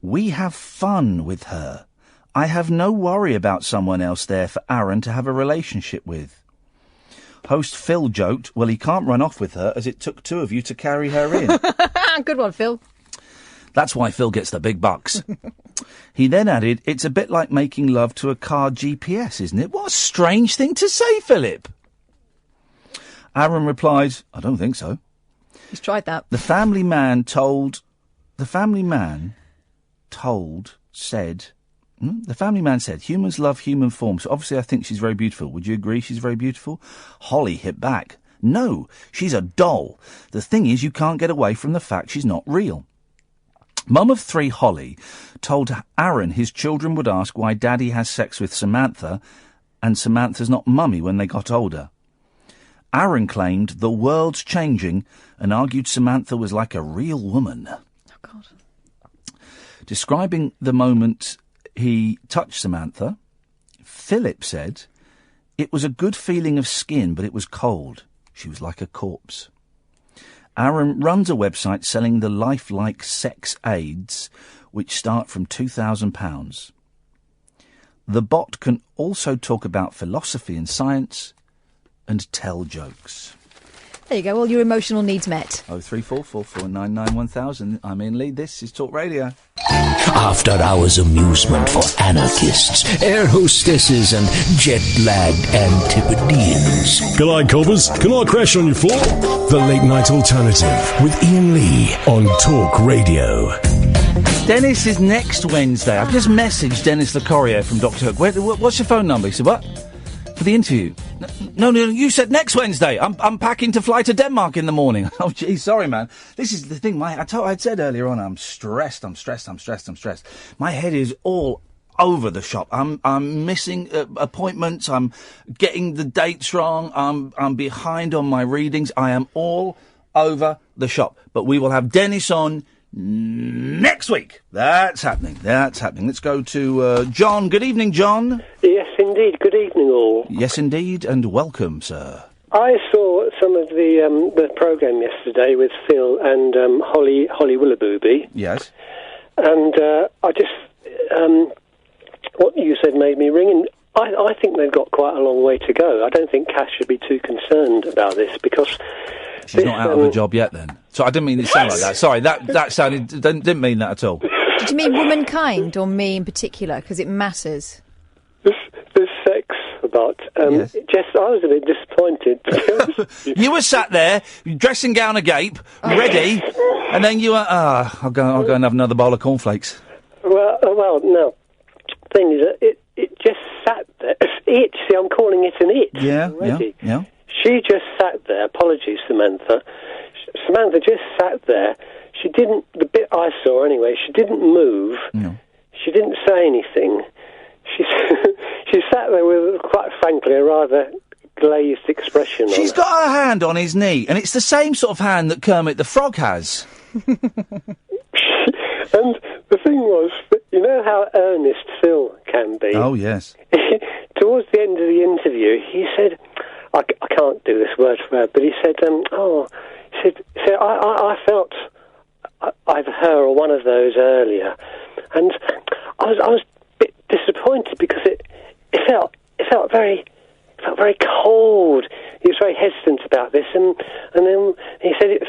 "We have fun with her. I have no worry about someone else there for Aaron to have a relationship with." Host Phil joked, "Well, he can't run off with her as it took 2 of you to carry her in." Good one, Phil. That's why Phil gets the big bucks. He then added, "It's a bit like making love to a car GPS, isn't it?" What a strange thing to say, Philip. Aaron replied, "I don't think so." He's tried that. The family man said, "Humans love human forms. So obviously I think she's very beautiful. Would you agree she's very beautiful?" Holly hit back, "No, she's a doll. The thing is, you can't get away from the fact she's not real." Mum of 3, Holly, told Aaron his children would ask why Daddy has sex with Samantha and Samantha's not Mummy when they got older. Aaron claimed the world's changing and argued Samantha was like a real woman. Oh, God. Describing the moment he touched Samantha, Philip said, "It was a good feeling of skin, but it was cold. She was like a corpse." Aaron runs a website selling the lifelike sex aids, which start from £2,000. The bot can also talk about philosophy and science and tell jokes. There you go, all your emotional needs met. 03444991000. I'm Iain Lee. This is Talk Radio. After hours amusement for anarchists, air hostesses and jet-lagged Antipodeans. G'day, coppers. Can I crash on your floor? The Late Night Alternative with Iain Lee on Talk Radio. Dennis is next Wednesday. I've just messaged Dennis Le Corrier from Dr. Hook. What's your phone number? He said, what? For the interview? No, you said next Wednesday. I'm packing to fly to Denmark in the morning. Oh, gee, sorry, man. This is the thing. I'd said earlier on, I'm stressed. My head is all over the shop. I'm missing appointments. I'm getting the dates wrong. I'm behind on my readings. I am all over the shop. But we will have Dennis on next week. That's happening. Let's go to John. Good evening, John. Yes, indeed. Good evening, all. Yes, indeed, and welcome, sir. I saw some of the programme yesterday with Phil and Holly Willoughby. Yes. And I just what you said made me ring. And I think they've got quite a long way to go. I don't think Cass should be too concerned about this because she's not out of a job yet. Then, so I didn't mean it to sound like that. Sorry, that sounded didn't mean that at all. Did you mean womankind or me in particular? Because it matters. There's sex about. Yes. Just, I was a bit disappointed. You were sat there, dressing gown agape, ready, and then you were, I'll go and have another bowl of cornflakes. Well, no. Thing is, it just sat there. It. See, I'm calling it an it. Yeah. She just sat there. Apologies, Samantha. Samantha just sat there. She didn't. The bit I saw anyway. She didn't move. No. She didn't say anything. She sat there with, quite frankly, a rather glazed expression. She's got her hand on his knee, and it's the same sort of hand that Kermit the Frog has. And the thing was, you know how earnest Phil can be? Oh, yes. Towards the end of the interview, he said, I can't do this word for word, but he said, I felt either her or one of those earlier. And I was a bit disappointed because it felt very cold. He was very hesitant about this, and then he said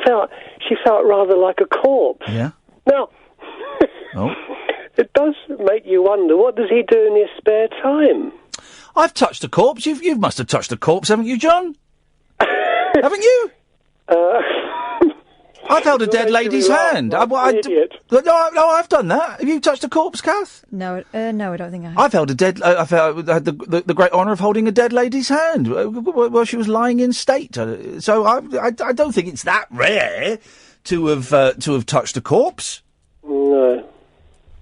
she felt rather like a corpse. Yeah. Now, oh. It does make you wonder, what does he do in his spare time? I've touched a corpse. You must have touched a corpse, haven't you, John? Haven't you? I've held a dead lady's hand. No, I've done that. Have you touched a corpse, Kath? No, I don't think I have. I've held I had the great honour of holding a dead lady's hand while she was lying in state. So I don't think it's that rare to have touched a corpse. No.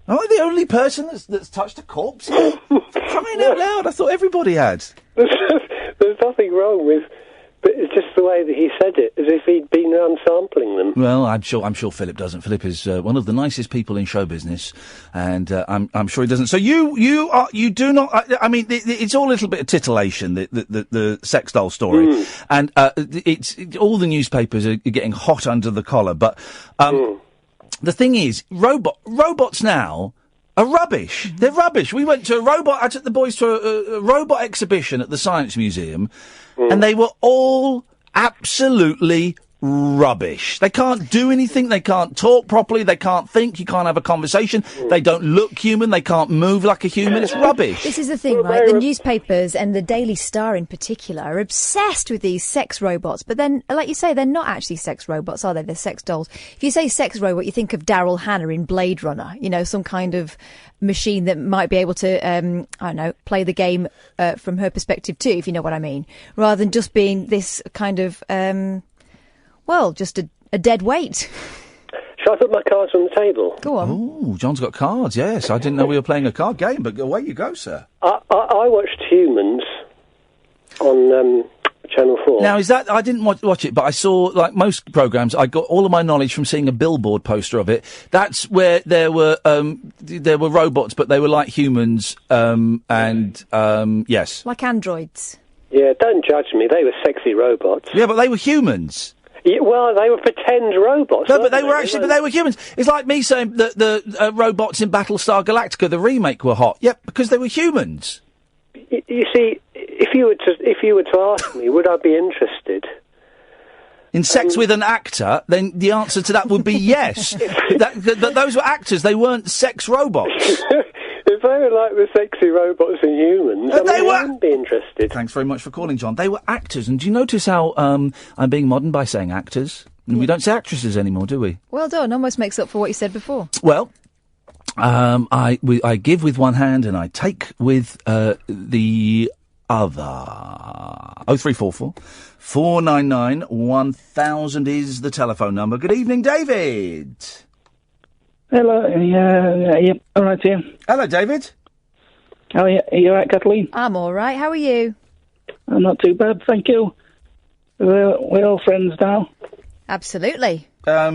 Am I the only person that's touched a corpse here? Crying out loud! I thought everybody had. There's nothing wrong with. But it's just the way that he said it, as if he'd been around sampling them. Well, I'm sure Philip doesn't. Philip is one of the nicest people in show business, and I'm sure he doesn't. So you do not. I mean, it's all a little bit of titillation, the sex doll story, and it's all the newspapers are getting hot under the collar. But the thing is, robots now are rubbish. They're rubbish. We went to I took the boys to a robot exhibition at the Science Museum. And they were all absolutely rubbish. They can't do anything. They can't talk properly. They can't think. You can't have a conversation. They don't look human. They can't move like a human. It's rubbish. This is the thing, right? The newspapers and the Daily Star in particular are obsessed with these sex robots. But then, like you say, they're not actually sex robots, are they? They're sex dolls. If you say sex robot, you think of Daryl Hannah in Blade Runner. You know, some kind of machine that might be able to, I don't know, play the game from her perspective too, if you know what I mean. Rather than just being this kind of, just a dead weight. Shall I put my cards on the table? Go on. Oh, John's got cards, yes. I didn't know we were playing a card game, but away you go, sir. I watched Humans on Channel 4. Now, is that... I didn't watch it, but I saw, like most programmes, I got all of my knowledge from seeing a billboard poster of it. That's where there were robots, but they were like humans, yes. Like androids. Yeah, don't judge me. They were sexy robots. Yeah, but they were humans. Yeah, well, they were pretend robots. No, but they were they were humans. It's like me saying that the robots in Battlestar Galactica, the remake, were hot. Yep, because they were humans. You see, if you were to ask me, would I be interested in sex with an actor? Then the answer to that would be yes. that those were actors. They weren't sex robots. If they were like the sexy robots and humans, I wouldn't be interested. Thanks very much for calling, John. They were actors, and do you notice how I'm being modern by saying actors? We don't say actresses anymore, do we? Well done. Almost makes up for what you said before. Well, I give with one hand and I take with the other. 0344 499 1000 is the telephone number. Good evening, David. Hello, yeah, all right, Ian. Hello, David. How are you? Are you all right, Kathleen? I'm all right. How are you? I'm not too bad, thank you. We're all friends now. Absolutely. Yeah,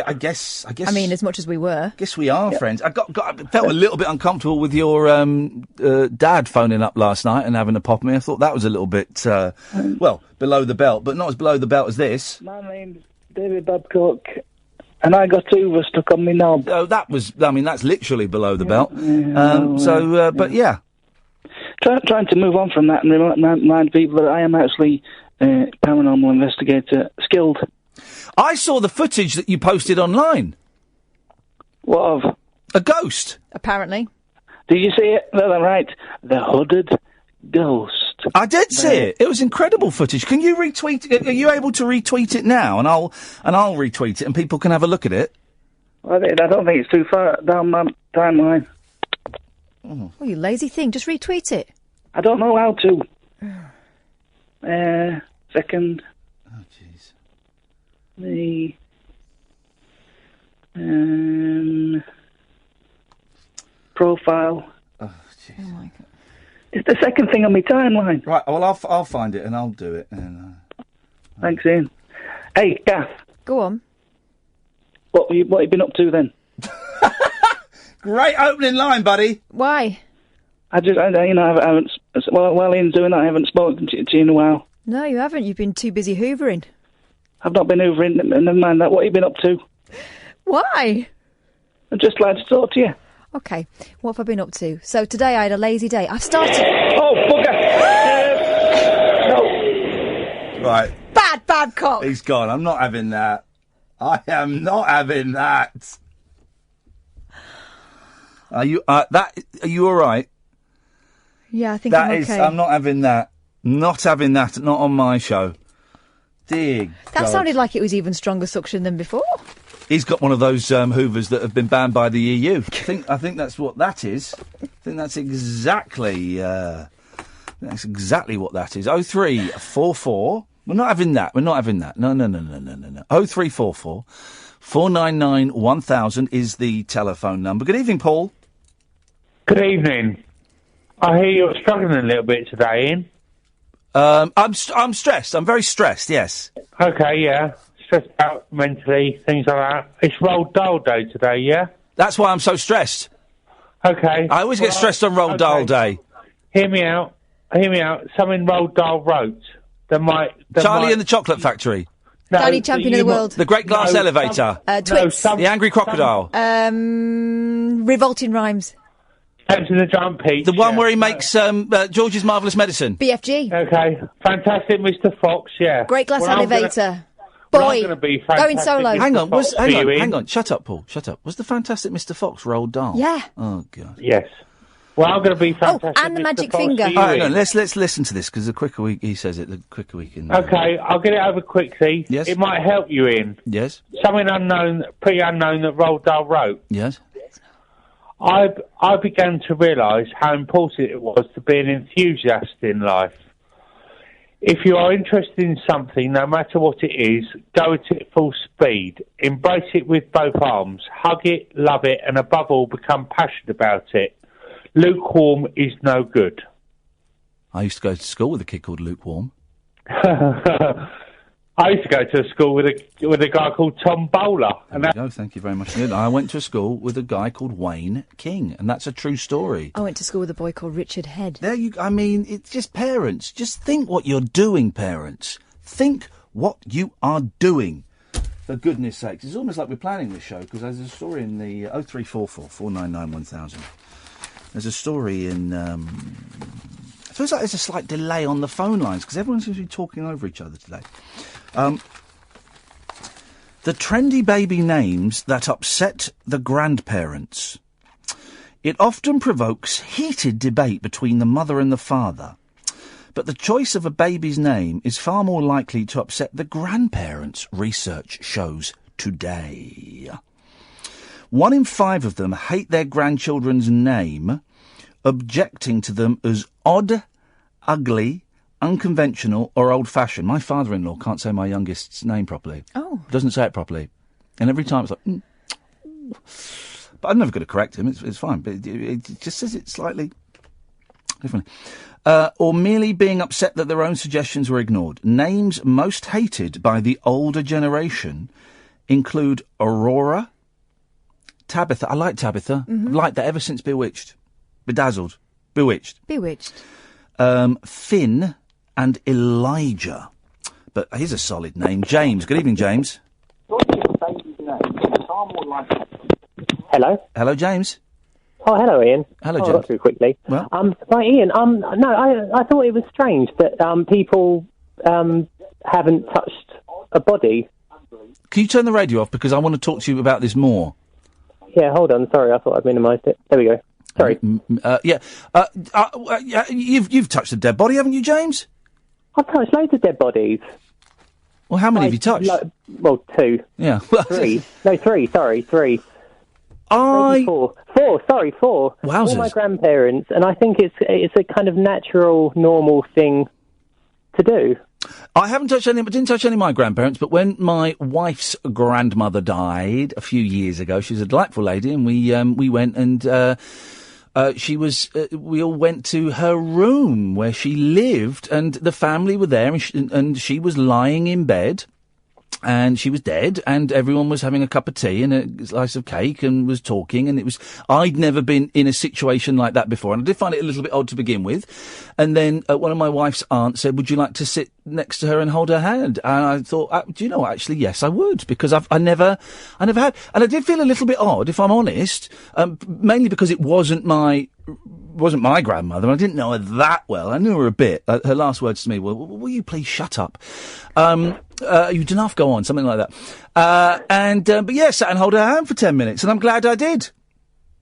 I guess. I mean, as much as we were. Guess we are friends. I felt a little bit uncomfortable with your dad phoning up last night and having a pop at me. I thought that was a little bit, below the belt, but not as below the belt as this. My name's David Babcock, and I got Hoover stuck on me knob. Oh, that's literally below the belt. Yeah, but yeah. Trying to move on from that and remind people that I am actually paranormal investigator, skilled. I saw the footage that you posted online. What of? A ghost. Apparently. Did you see it? No, right. The hooded ghost. I did see it. It was incredible footage. Can you retweet it? Are you able to retweet it now? And I'll retweet it and people can have a look at it. I don't think it's too far down my timeline. Oh, you lazy thing. Just retweet it. I don't know how to. Second. Oh, jeez. The profile. Oh, jeez. Oh, my God. It's the second thing on my timeline. Right, well, I'll find it and I'll do it. Thanks, Ian. Hey, Gaff. Go on. What have you been up to then? Great opening line, buddy. Why? I haven't. While Ian's doing that, I haven't spoken to you in a while. No, you haven't. You've been too busy hoovering. I've not been hoovering. Never mind that. What have you been up to? Why? I'd just like to talk to you. Okay. What have I been up to? So today I had a lazy day. I've started... Oh, bugger! No. Right. Bad Babcock! He's gone. I'm not having that. I am not having that. Are you all right? Yeah, I think I'm okay. I'm not having that. Not having that. Not on my show. Dear That God. sounded like it was even stronger suction than before. He's got one of those Hoovers that have been banned by the EU. I think that's what that is. I think that's exactly what that is. 0344. We're not having that. No. 0344 499 1000 is the telephone number. Good evening, Paul. Good evening. I hear you're struggling a little bit today, Ian. I'm stressed. I'm very stressed, yes. Okay, yeah. Stressed out mentally, things like that. It's Roald Dahl Day today, yeah? That's why I'm so stressed. Okay. I always get stressed on Roald Dahl Day. Hear me out. Something Roald Dahl wrote. Charlie and the Chocolate Factory. No, Danny Champion of the World. The Great Glass Elevator. Twits. The Angry Crocodile. Revolting Rhymes. Captain the Giant Peach. The one where he makes George's Marvellous Medicine. BFG. Okay. Fantastic Mr. Fox, yeah. Great Glass Elevator. Boy. Going solo. Hang on. Shut up, Paul. Shut up. Was the Fantastic Mr. Fox Roald Dahl? Yeah. Oh, God. Yes. Well, I'm going to be fantastic. Oh, and the Magic Finger. Hang on, let's listen to this, because the quicker he says it, the quicker we can... Okay, I'll get it over quickly. Yes. It might help you, Ian. Yes. Something pretty unknown that Roald Dahl wrote. Yes. I began to realise how important it was to be an enthusiast in life. if you are interested in something, no matter what it is, go at it full speed. Embrace it with both arms. Hug it, love it, and above all, become passionate about it. Lukewarm is no good. I used to go to school with a kid called Lukewarm. I used to go to a school with a guy called Tom Bowler. There we go, thank you very much. I went to a school with a guy called Wayne King, and that's a true story. I went to school with a boy called Richard Head. I mean, it's just parents. Just think what you're doing, parents. Think what you are doing. For goodness sakes. It's almost like we're planning this show, because there's a story in the 0344 499 1000. There's a story in... it feels like there's a slight delay on the phone lines, because everyone seems to be talking over each other today. The trendy baby names that upset the grandparents. It often provokes heated debate between the mother and the father. But the choice of a baby's name is far more likely to upset the grandparents, research shows today. 1 in 5 of them hate their grandchildren's name, objecting to them as odd, ugly, unconventional or old-fashioned. My father-in-law can't say my youngest's name properly. Oh. Doesn't say it properly. And every time it's like... But I'm never going to correct him. It's fine. But it just says it slightly differently. Or merely being upset that their own suggestions were ignored. Names most hated by the older generation include Aurora, Tabitha. I like Tabitha. Mm-hmm. I've liked that ever since Bewitched. Bedazzled. Bewitched. Finn and Elijah. But here's a solid name. James. Good evening, James. Hello? Hello, James. Oh, hello, Ian. Hello, I James. got through quickly. Well? Right, Ian, I thought it was strange that people haven't touched a body. Can you turn the radio off, because I want to talk to you about this more? Yeah, hold on. Sorry, I thought I'd minimised it. There we go. Sorry. You've touched a dead body, haven't you, James? I've touched loads of dead bodies. Well, how many have you touched? 2. Yeah. 3. No, 3. Sorry, 3. Maybe 4. 4. Sorry, 4. Wowzers. All my grandparents, and I think it's a kind of natural, normal thing to do. I didn't touch any of my grandparents, but when my wife's grandmother died a few years ago, she was a delightful lady, and we went and we all went to her room where she lived, and the family were there, and she was lying in bed. And she was dead, and everyone was having a cup of tea and a slice of cake and was talking, and I'd never been in a situation like that before, and I did find it a little bit odd to begin with. And then one of my wife's aunts said, would you like to sit next to her and hold her hand? And I thought, do you know what, actually, yes, I would, because I never had, and I did feel a little bit odd, if I'm honest, mainly because it wasn't my grandmother. I didn't know her that well. I knew her a bit. Her last words to me were, will you please shut up? You didn't have to go on, something like that. But yeah, sat and hold her hand for 10 minutes, and I'm glad I did.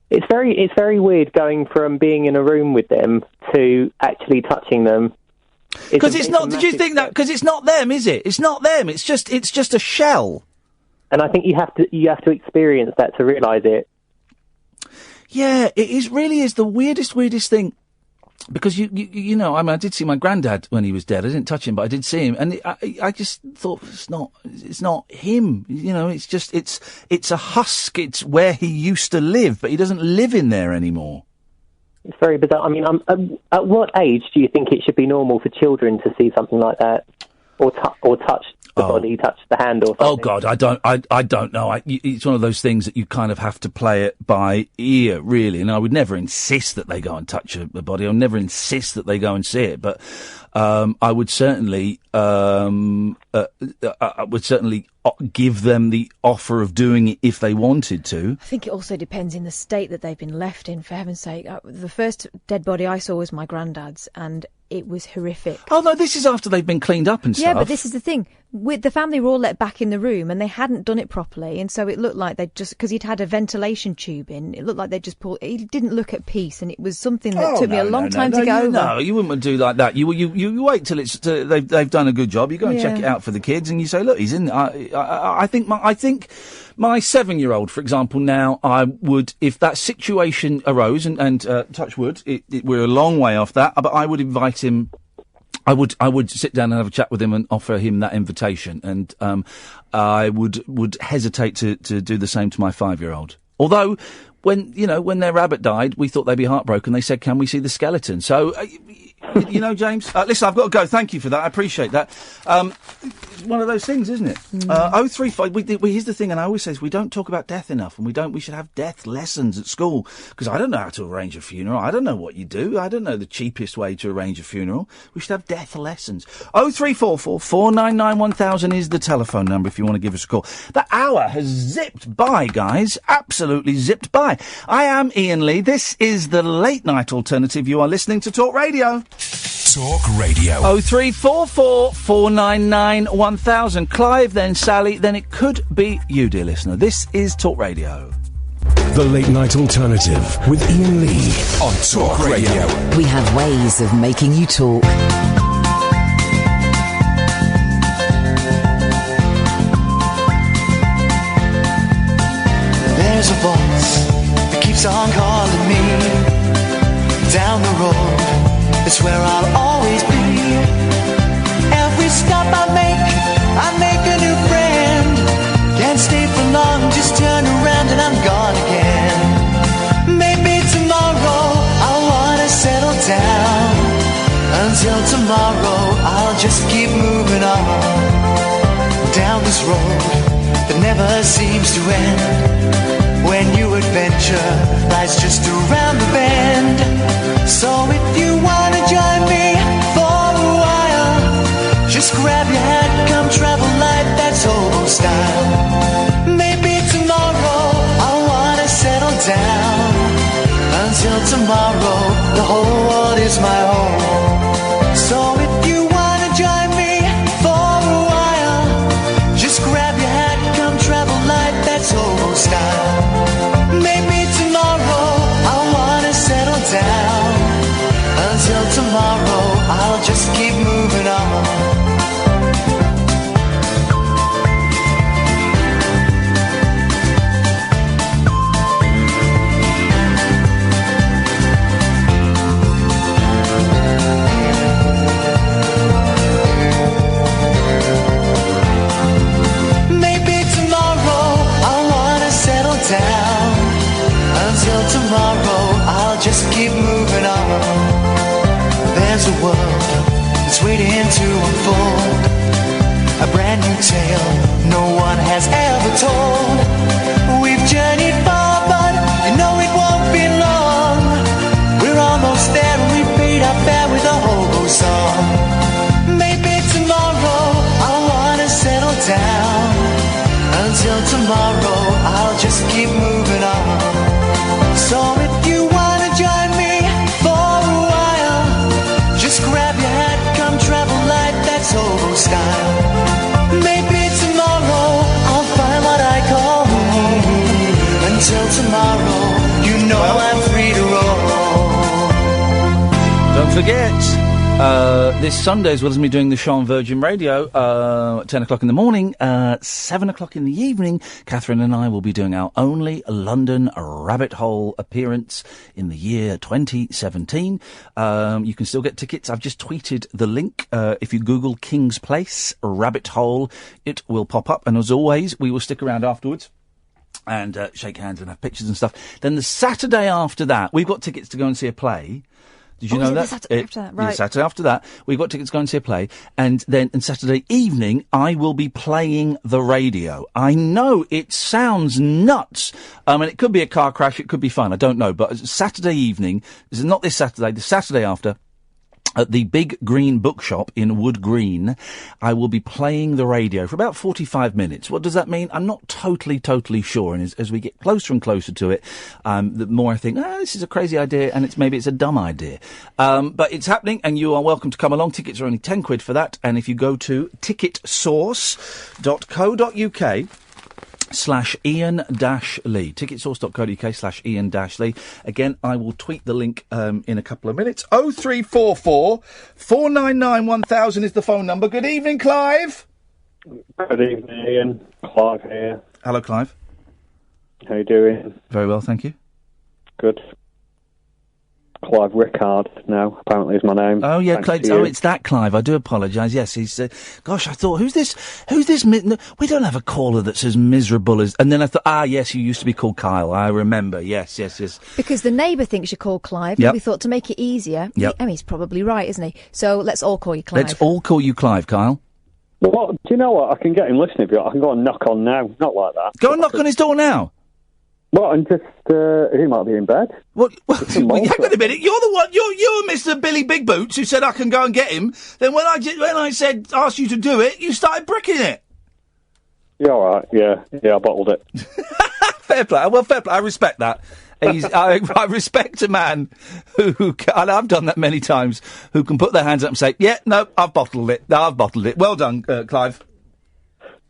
It's very weird going from being in a room with them to actually touching them. Because it's not, did you think that? Because it's not them, is it? It's not them. It's just a shell. And I think you have to experience that to realise it. Yeah, it really is the weirdest thing. Because you know, I mean, I did see my granddad when he was dead. I didn't touch him, but I did see him, and I just thought it's not him. You know, it's a husk. It's where he used to live, but he doesn't live in there anymore. It's very bizarre. I mean, at what age do you think it should be normal for children to see something like that, or touch the body, touch the hand, or something? Oh God, I don't know. It's one of those things that you kind of have to play it by ear, really. And I would never insist that they go and touch a body. I would never insist that they go and see it. But I would certainly give them the offer of doing it if they wanted to. I think it also depends in the state that they've been left in, for heaven's sake. The first dead body I saw was my granddad's, and it was horrific. Oh, no, this is after they've been cleaned up and stuff. Yeah, but this is the thing. The family were all let back in the room, and they hadn't done it properly, and so it looked like they'd just... Because he'd had a ventilation tube in, it looked like they'd just pulled... He didn't look at peace, and it was something that took me a long time to go over. No, you wouldn't do like that. You wait till they've done a good job. You go and check it out for the kids, and you say, look, he's in... I think my 7-year-old, for example, now, I would, if that situation arose, and touch wood, we're a long way off that, but I would invite him I would sit down and have a chat with him and offer him that invitation, and I would hesitate to do the same to my 5-year-old. Although, when their rabbit died, we thought they'd be heartbroken. They said, "Can we see the skeleton?" So, James, listen, I've got to go. Thank you for that. I appreciate that. It's one of those things, isn't it? 035. Here's the thing, and I always say we don't talk about death enough, and we should have death lessons at school, because I don't know how to arrange a funeral. I don't know what you do. I don't know the cheapest way to arrange a funeral. We should have death lessons. 0344 499 1000 is the telephone number if you want to give us a call. The hour has zipped by, guys. Absolutely zipped by. I am Iain Lee. This is the Late Night Alternative. You are listening to Talk Radio. Talk Radio. 0344 499 1000. Clive, then Sally, then it could be you, dear listener. This is Talk Radio. The Late Night Alternative with Iain Lee on Talk Radio. We have ways of making you talk. There's a voice that keeps on calling me down the road. It's where I'll always be. Every stop I make a new friend. Can't stay for long, just turn around and I'm gone again. Maybe tomorrow I'll wanna settle down. Until tomorrow I'll just keep moving on. Down this road that never seems to end. When new adventure lies just around the bend. So if you wanna join me for a while, just grab your hat, come travel light, that's old style. Maybe tomorrow I'll wanna settle down. Until tomorrow, the whole world is my home. So if you wanna join me for a while, just grab your hat, come travel light, that's old style. Maybe tomorrow I'll wanna settle down. Until tomorrow I'll just keep moving on. Maybe tomorrow I'll wanna settle down. Until tomorrow I'll just keep moving on. There's a world that's waiting to unfold, a brand new tale no one has ever told. We've journeyed far, but you know it won't be long. We're almost there and we paid our fare with a hobo song. Maybe tomorrow I'll wanna settle down. Until tomorrow I'll just keep moving on. So if you wanna join me for a while, just grab your hat, come travel light, that's old style. Maybe tomorrow I'll find what I call home. Until tomorrow, you know I'm free to roll. Don't forget, this Sunday, as well as me doing the show on Virgin Radio, at 10 o'clock in the morning, 7 o'clock in the evening, Catherine and I will be doing our only London rabbit hole appearance in the year 2017. You can still get tickets. I've just tweeted the link. If you Google King's Place rabbit hole, it will pop up. And as always, we will stick around afterwards and shake hands and have pictures and stuff. Then the Saturday after that, we've got tickets to go and see a play. Did you know that? Saturday after that, right. Yeah, Saturday after that, we've got tickets to go and see a play, and then on Saturday evening, I will be playing the radio. I know it sounds nuts. And it could be a car crash, it could be fun, I don't know, but Saturday evening, this is not this Saturday, the Saturday after, at the Big Green Bookshop in Wood Green, I will be playing the radio for about 45 minutes. What does that mean? I'm not totally sure. And as we get closer and closer to it, the more I think, this is a crazy idea, and maybe it's a dumb idea. But it's happening, and you are welcome to come along. Tickets are only £10 for that. And if you go to ticketsource.co.uk, /Iain-Lee. Ticketsource.co.uk /Iain-Lee. Again, I will tweet the link in a couple of minutes. 0344 499 1000 is the phone number. Good evening, Clive. Good evening, Iain. Clive here. Hello, Clive. How you doing? Very well, thank you. Good. Clive Rickard now, apparently is my name. Oh, yeah, Thanks Clive. to Oh, you. it's that Clive. I do apologise. Yes, he's... gosh, I thought, who's this... No, we don't have a caller that's as miserable as... And then I thought, yes, you used to be called Kyle. I remember. Yes. Because the neighbour thinks you're called Clive, Yep. and we thought to make it easier... Yep. He's probably right, isn't he? So let's all call you Clive. Let's all call you Clive, Kyle. Well, do you know what? I can get him listening if you want. I can go and knock on now. Not like that. Go and knock on his door now. Well, and just, he might be in bed. Well, hang on a minute. You're the one. You're Mr. Billy Big Boots who said I can go and get him. Then when I asked you to do it, you started bricking it. Yeah, all right. Yeah, I bottled it. Fair play. Well, fair play. I respect that. I respect a man who and I've done that many times, who can put their hands up and say, "Yeah, no, I've bottled it. No, I've bottled it." Well done, Clive.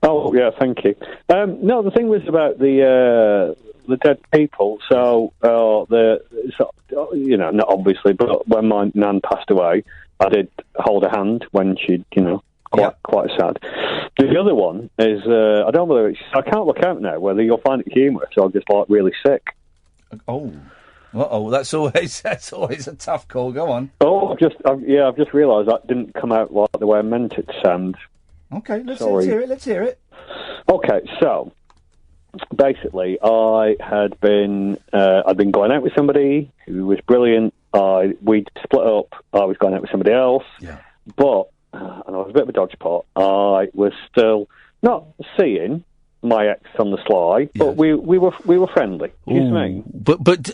Oh, yeah, thank you. No, the thing was about the dead people. So, not obviously, but when my nan passed away, I did hold her hand when she'd, quite sad. The other one is, I don't know whether I can't look out now whether you'll find it humorous or just like really sick. Oh. That's always a tough call. Go on. Oh, I've just realised that didn't come out like the way I meant it to sound. Okay, let's hear it. Okay, so basically, I'd been going out with somebody who was brilliant. We'd split up. I was going out with somebody else. Yeah. But and I was a bit of a dodgepot. I was still not seeing my ex on the sly, but we were friendly. Do you know what I mean?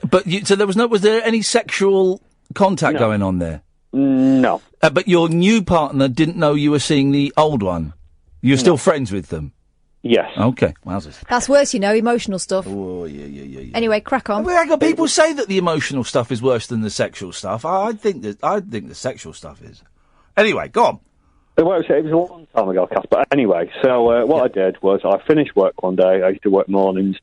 But so was there any sexual contact going on there? No. But your new partner didn't know you were seeing the old one. You're still friends with them. Yes. Okay. Wowzers. That's worse, emotional stuff. Oh, yeah. Anyway, crack on. People say that the emotional stuff is worse than the sexual stuff. I think the sexual stuff is. Anyway, go on. Well, it was a long time ago, Cass. But anyway, so what I did was I finished work one day. I used to work mornings,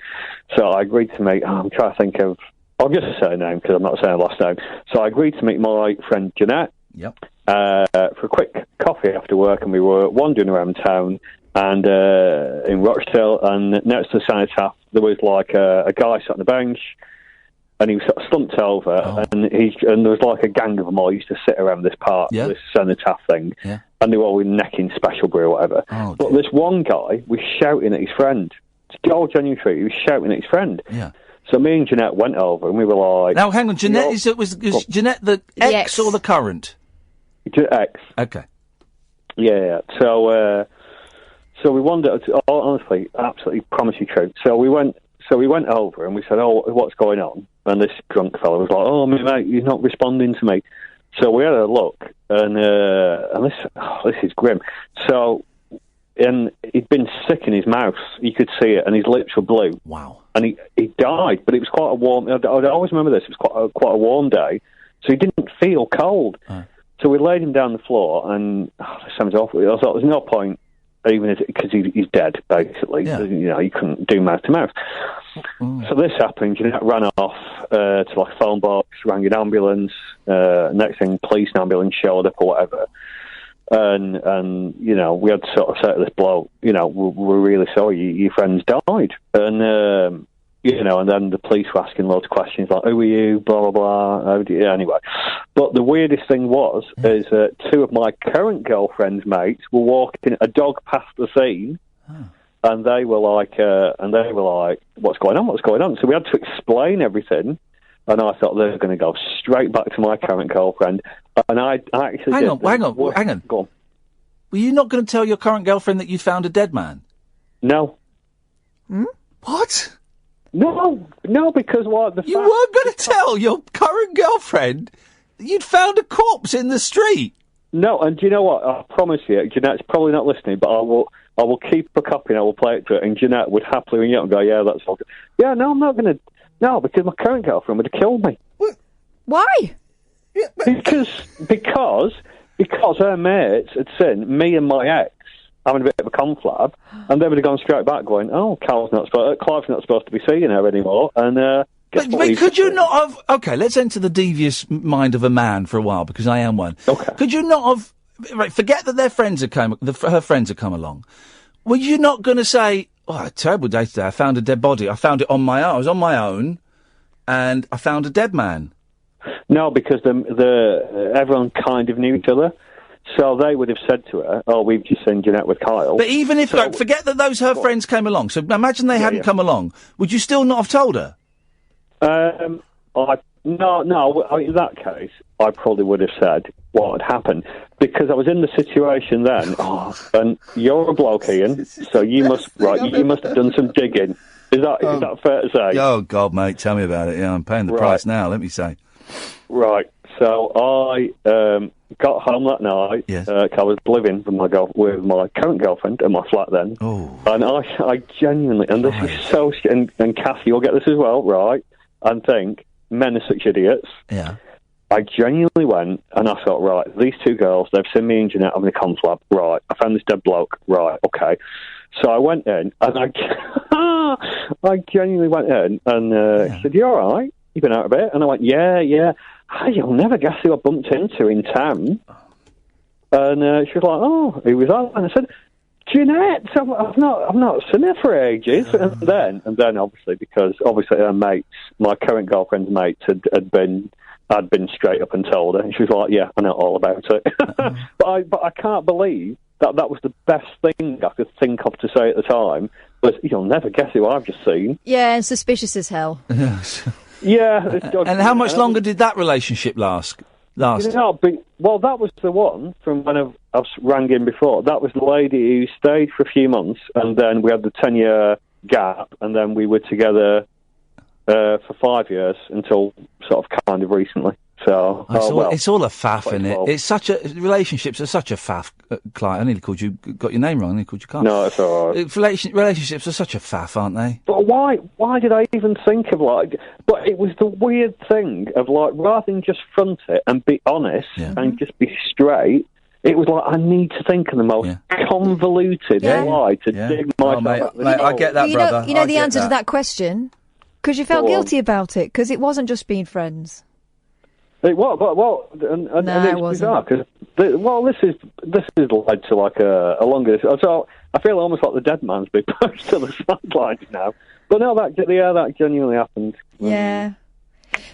so I agreed to meet. I'm trying to think of. I'll just say her name because I'm not saying her last name. So I agreed to meet my friend Jeanette. Yep. For a quick coffee after work, and we were wandering around town and in Rochdale, and next to the cenotaph there was like a guy sat on the bench, and he was sort of slumped over, and there was like a gang of them all used to sit around this part, this cenotaph thing, and they were all necking special brew or whatever. But this one guy was shouting at his friend. It's all genuine truth. He was shouting at his friend. Yeah. So me and Jeanette went over, and we were like... Now, hang on, Jeanette, was Jeanette the ex or the current? Ex. Okay. Yeah. So we wondered. Honestly, absolutely promise you truth. So we went over and we said, "Oh, what's going on?" And this drunk fellow was like, "Oh, mate, he's not responding to me." So we had a look, and this is grim. So, and he'd been sick in his mouth. You could see it, and his lips were blue. Wow. And he died, but it was quite a warm. I always remember this. It was quite a warm day, so he didn't feel cold. So we laid him down on the floor, and this sounds awful. I thought there's no point, even because he's dead, basically. Yeah. You couldn't do mouth to mouth. So this happened. Jeanette ran off to like a phone box, rang an ambulance. Next thing, police and ambulance showed up or whatever. And we had to sort of say to this bloke, we're really sorry, your friend's died. And and then the police were asking loads of questions like, who are you, blah, blah, blah. Anyway. But the weirdest thing is that two of my current girlfriend's mates were walking a dog past the scene, and they were like, what's going on? So we had to explain everything, and I thought they were going to go straight back to my current girlfriend, and I actually Hang on. Go on. Were you not going to tell your current girlfriend that you found a dead man? No. What? No, because what? You weren't going to tell your current girlfriend that you'd found a corpse in the street? No, and do you know what? I promise you, Jeanette's probably not listening, but I will keep a copy and I will play it to her, and Jeanette would happily ring you up and go, yeah, that's all good. Yeah, no, I'm not going to... No, because my current girlfriend would have killed me. Why? Because her mates had seen me and my ex having a bit of a conflab, and they would have gone straight back going, oh, Clive's not supposed to be seeing her anymore, and... But could you not have... Okay, let's enter the devious mind of a man for a while, because I am one. Okay. Could you not have... Right, forget that her friends have come along. Were you not going to say, oh, a terrible day today, I found a dead body. I found it on my own. I was on my own, and I found a dead man. No, because everyone kind of knew each other. So they would have said to her, "Oh, we've just seen Jeanette with Kyle." But even if, forget that those her friends came along. So imagine they hadn't come along. Would you still not have told her? No. In that case, I probably would have said what had happened because I was in the situation then. And you're a bloke, Ian, so you must have done some digging. Is that fair to say? Oh God, mate, tell me about it. Yeah, I'm paying the price now. Let me say. Right. So I got home that night. Yes. I was living with my current girlfriend in my flat then. Oh. And I genuinely, and this is so, and Kathy, you'll get this as well, right? And think men are such idiots. Yeah. I genuinely went and I thought, right, these two girls, they've seen me and Jeanette having a conflab. Right. I found this dead bloke. Right. Okay. So I went in and I genuinely went in and she said, "You all right? You been out a bit?" And I went, yeah. You'll never guess who I bumped into in town. And she was like, "Oh, who was that?" And I said, "Jeanette. I've not seen her for ages." And then obviously, because her mates, my current girlfriend's mates, had been straight up and told her, and she was like, "Yeah, I know all about it." But I can't believe that was the best thing I could think of to say at the time. Was, "You'll never guess who I've just seen." Yeah, and suspicious as hell. Yeah. And how much longer did that relationship last? Well, that was the one from when I rang in before. That was the lady who stayed for a few months, and then we had the 10-year gap, and then we were together for 5 years until sort of kind of recently. So it's all a faff, isn't it? It's such a relationships are such a faff. Clive, I nearly got your name wrong. I nearly called you Carl. No, it's all right. Relationships are such a faff, aren't they? But why did I even think of But it was the weird thing of rather than just front it and be honest and just be straight. It was like, I need to think of the most convoluted lie to dig myself out. Mate, I get that, brother. You know the answer to that question because you felt guilty about it because it wasn't just being friends. It was, and it's bizarre because this is led to a longer. So I feel almost like the dead man's been pushed to the sidelines now. But no, that genuinely happened. Yeah,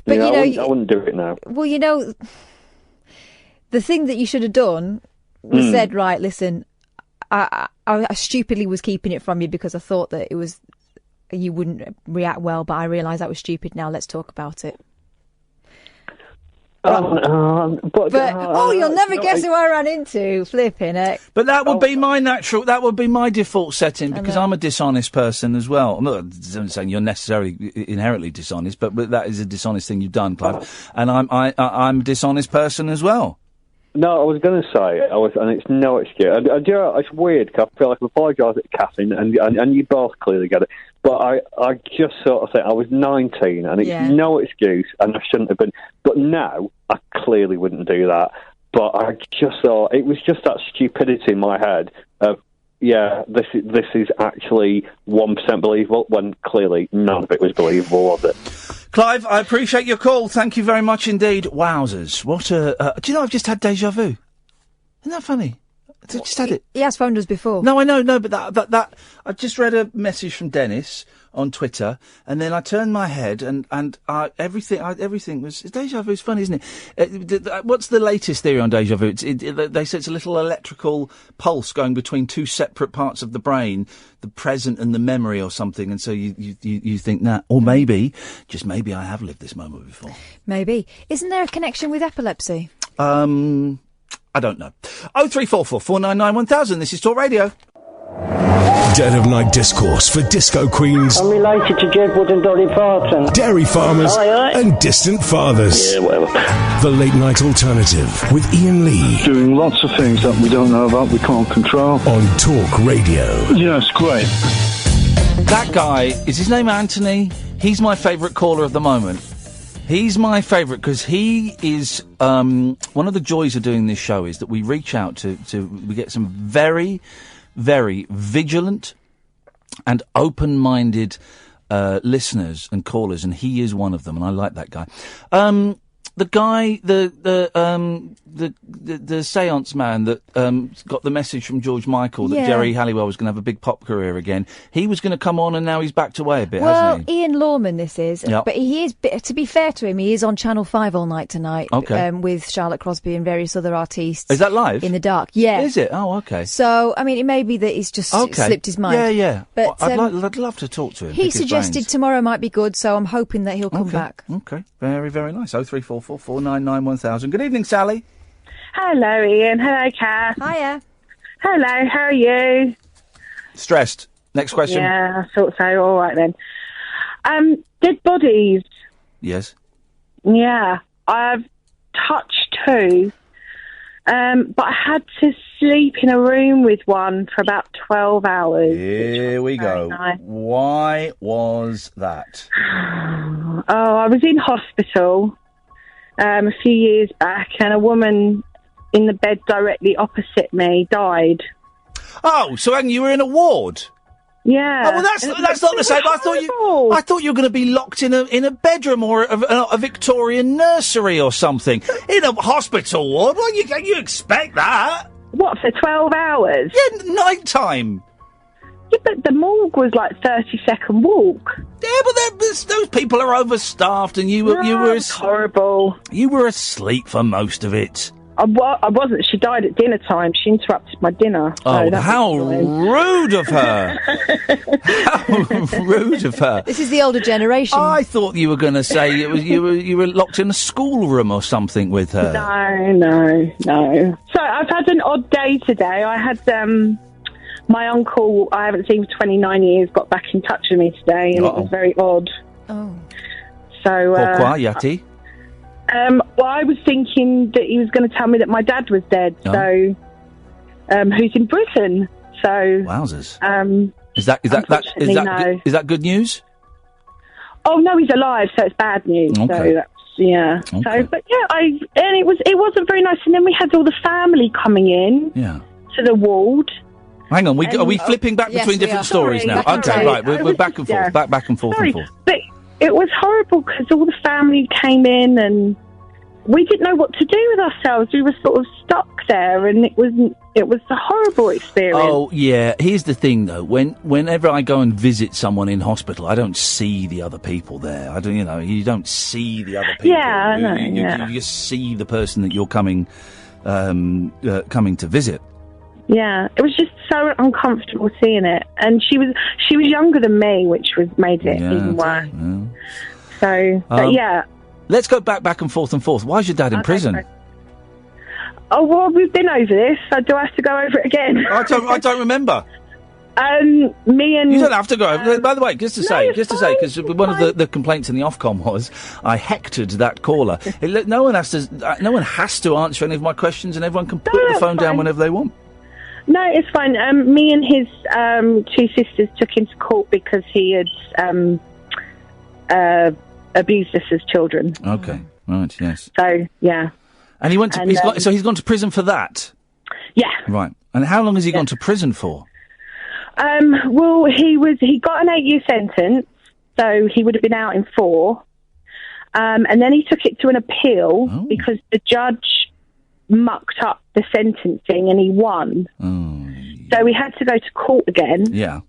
but I wouldn't do it now. Well, the thing that you should have done was said, right, listen, I stupidly was keeping it from you because I thought that you wouldn't react well, but I realise that was stupid. Now let's talk about it. You'll never guess who I ran into. Flipping it. But that would be my default setting because I'm a dishonest person as well. I'm not saying you're necessarily inherently dishonest, but that is a dishonest thing you've done, Clive. And I'm a dishonest person as well. No, I was going to say, and it's no excuse. It's weird, because I feel like I've apologised to Catherine, and you both clearly get it. But I just sort of think I was 19, and it's no excuse, and I shouldn't have been. But now, I clearly wouldn't do that. But I just thought, it was just that stupidity in my head of, this is actually 1% believable, when clearly none of it was believable, was it? Clive, I appreciate your call. Thank you very much indeed. Wowzers. What a... do you know I've just had déjà vu? Isn't that funny? I just had it. He has phoned us before. No, I know, but that I just read a message from Dennis on Twitter, and then I turned my head, and everything was... Déjà vu is funny, isn't it? What's the latest theory on déjà vu? They say it's a little electrical pulse going between two separate parts of the brain, the present and the memory or something, and so you think that. Or maybe, just maybe, I have lived this moment before. Maybe. Isn't there a connection with epilepsy? I don't know. 0344 499 1000. This is Talk Radio. Dead of Night Discourse for disco queens. I'm related to Jedward and Dolly Parton. Dairy farmers and distant fathers. Yeah, whatever. The Late Night Alternative with Iain Lee. Doing lots of things that we don't know about, we can't control. On Talk Radio. Yeah, it's great. That guy, is his name Anthony? He's my favourite caller of the moment. He's my favourite because he is, one of the joys of doing this show is that we reach out we get some very, very vigilant and open-minded listeners and callers, and he is one of them, and I like that guy. The guy, the seance man that got the message from George Michael that Jerry Halliwell was going to have a big pop career again. He was going to come on, and now he's backed away a bit, hasn't he? Ian Lawman, this is. Yep. But he is. To be fair to him, he is on Channel 5 all night tonight. Okay. With Charlotte Crosby and various other artists. Is that live? In the dark. Yeah. Is it? Oh, okay. So, I mean, it may be that he's just slipped his mind. Yeah. But I'd love to talk to him. He suggested tomorrow might be good, so I'm hoping that he'll come back. Okay. Very, very nice. 0344 499 1000. Good evening, Sally. Hello, Ian. Hello, Kath. Hiya. Hello, how are you? Stressed. Next question. Yeah, I thought so. All right, then. Dead bodies. Yes. Yeah, I've touched two, but I had to sleep in a room with one for about 12 hours. Here we go. Nice. Why was that? Oh, I was in hospital a few years back, and a woman in the bed directly opposite me died. Oh, so you were in a ward? Yeah. Oh, well, that's not the same. I thought you were going to be locked in a bedroom or a Victorian nursery or something in a hospital ward. Well, you expect that? What, for 12 hours? Yeah, night time. Yeah, but the morgue was like 30-second walk. Yeah, but those people are overstaffed, and you were horrible. You were asleep for most of it. I wasn't. She died at dinner time. She interrupted my dinner. Oh, how rude of her! How rude of her! This is the older generation. I thought you were going to say you were locked in a schoolroom or something with her. No. So I've had an odd day today. I had my uncle, I haven't seen for 29 years, got back in touch with me today, and it was very odd. Oh. So. Pourquoi, Yati? Well, I was thinking that he was going to tell me that my dad was dead. Oh. So, who's in prison? So, wowzers. Is that good news? Oh no, he's alive, so it's bad news. Okay. So that's Okay. So, but yeah, it wasn't very nice. And then we had all the family coming in. Yeah. To the ward. Hang on, are we flipping back between different stories now? Okay, right, we're back and forth, back and forth and forth. But it was horrible because all the family came in and we didn't know what to do with ourselves. We were sort of stuck there, and it was a horrible experience. Oh yeah, here's the thing though. Whenever I go and visit someone in hospital, I don't see the other people there. You don't see the other people. Yeah, I know. You just see the person that you're coming to visit. Yeah, it was just so uncomfortable seeing it, and she was younger than me, which made it even worse. Yeah. So, but yeah. Let's go back and forth. Why is your dad in prison? Oh well, we've been over this. So do I have to go over it again? I don't remember. Me and you don't have to go over. By the way, just to say, because one of the complaints in the Ofcom was I hectored that caller. No one has to answer any of my questions, and everyone can put the phone down whenever they want. No, it's fine. Me and his two sisters took him to court because he had abused us as children. Okay, right, yes. So yeah, and he went to. He's gone to prison for that. Yeah. Right. And how long has he gone to prison for? Well, he got an 8-year sentence, so he would have been out in 4. And then he took it to an appeal because the judge mucked up the sentencing and he won. So we had to go to court again. Yeah.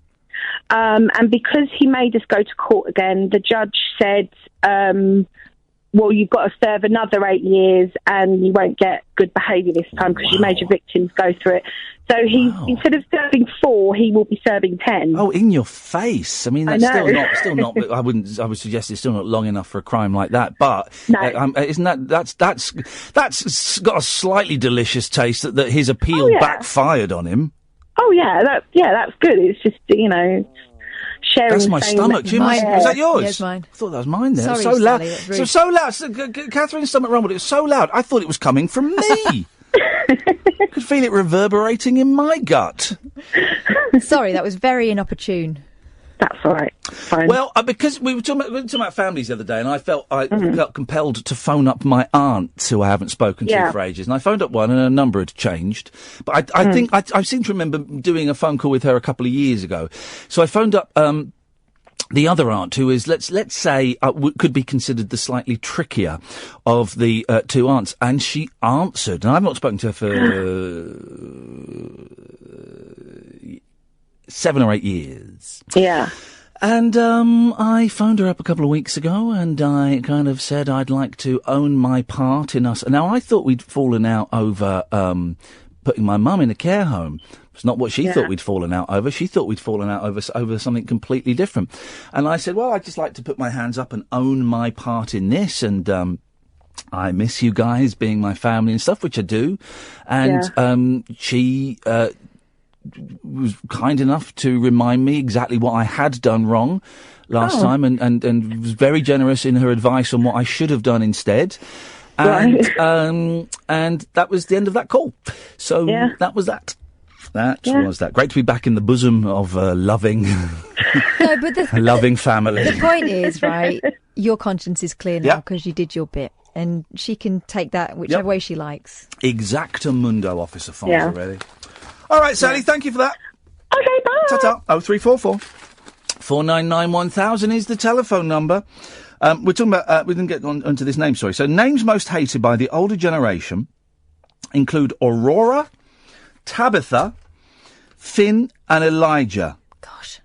And because he made us go to court again, the judge said, well, you've got to serve another 8 years and you won't get good behaviour this time because you made your victims go through it. So instead of serving 4, he will be serving 10. Oh, in your face! I mean, that's still not. I would suggest it's still not long enough for a crime like that. But isn't that's got a slightly delicious taste that his appeal backfired on him. Oh yeah, that's good. It's just sharing. That's my stomach. Was that yours? Yes, mine. I thought that was mine. There, sorry, so loud. Sally, So loud. Catherine's stomach rumbled. It was so loud. I thought it was coming from me. I could feel it reverberating in my gut. Sorry, that was very inopportune. That's all right. Fine. Well, because we were talking about families the other day, and I felt compelled to phone up my aunt, who I haven't spoken to for ages. And I phoned up one, and her number had changed. But I think I seem to remember doing a phone call with her a couple of years ago. So I phoned up the other aunt, who is, let's say, could be considered the slightly trickier of the two aunts, and she answered. And I've not spoken to her for 7 or 8 years. Yeah. And I phoned her up a couple of weeks ago, and I kind of said I'd like to own my part in us. Now, I thought we'd fallen out over putting my mum in a care home. It's not what she thought we'd fallen out over. She thought we'd fallen out over something completely different. And I said, well, I'd just like to put my hands up and own my part in this. And I miss you guys being my family and stuff, which I do. And she was kind enough to remind me exactly what I had done wrong last time, and was very generous in her advice on what I should have done instead. And and that was the end of that call. So that was that. That was that. Great to be back in the bosom of a loving, loving family. The point is, right, your conscience is clear now because you did your bit, and she can take that whichever way she likes. Exactamundo, Officer Fonz already. All right, Sally, thank you for that. Okay, bye. Ta-ta. 0344 499 1000 is the telephone number. We're talking about, we didn't get onto this name, sorry. So names most hated by the older generation include Aurora, Tabitha, Finn and Elijah. Gosh,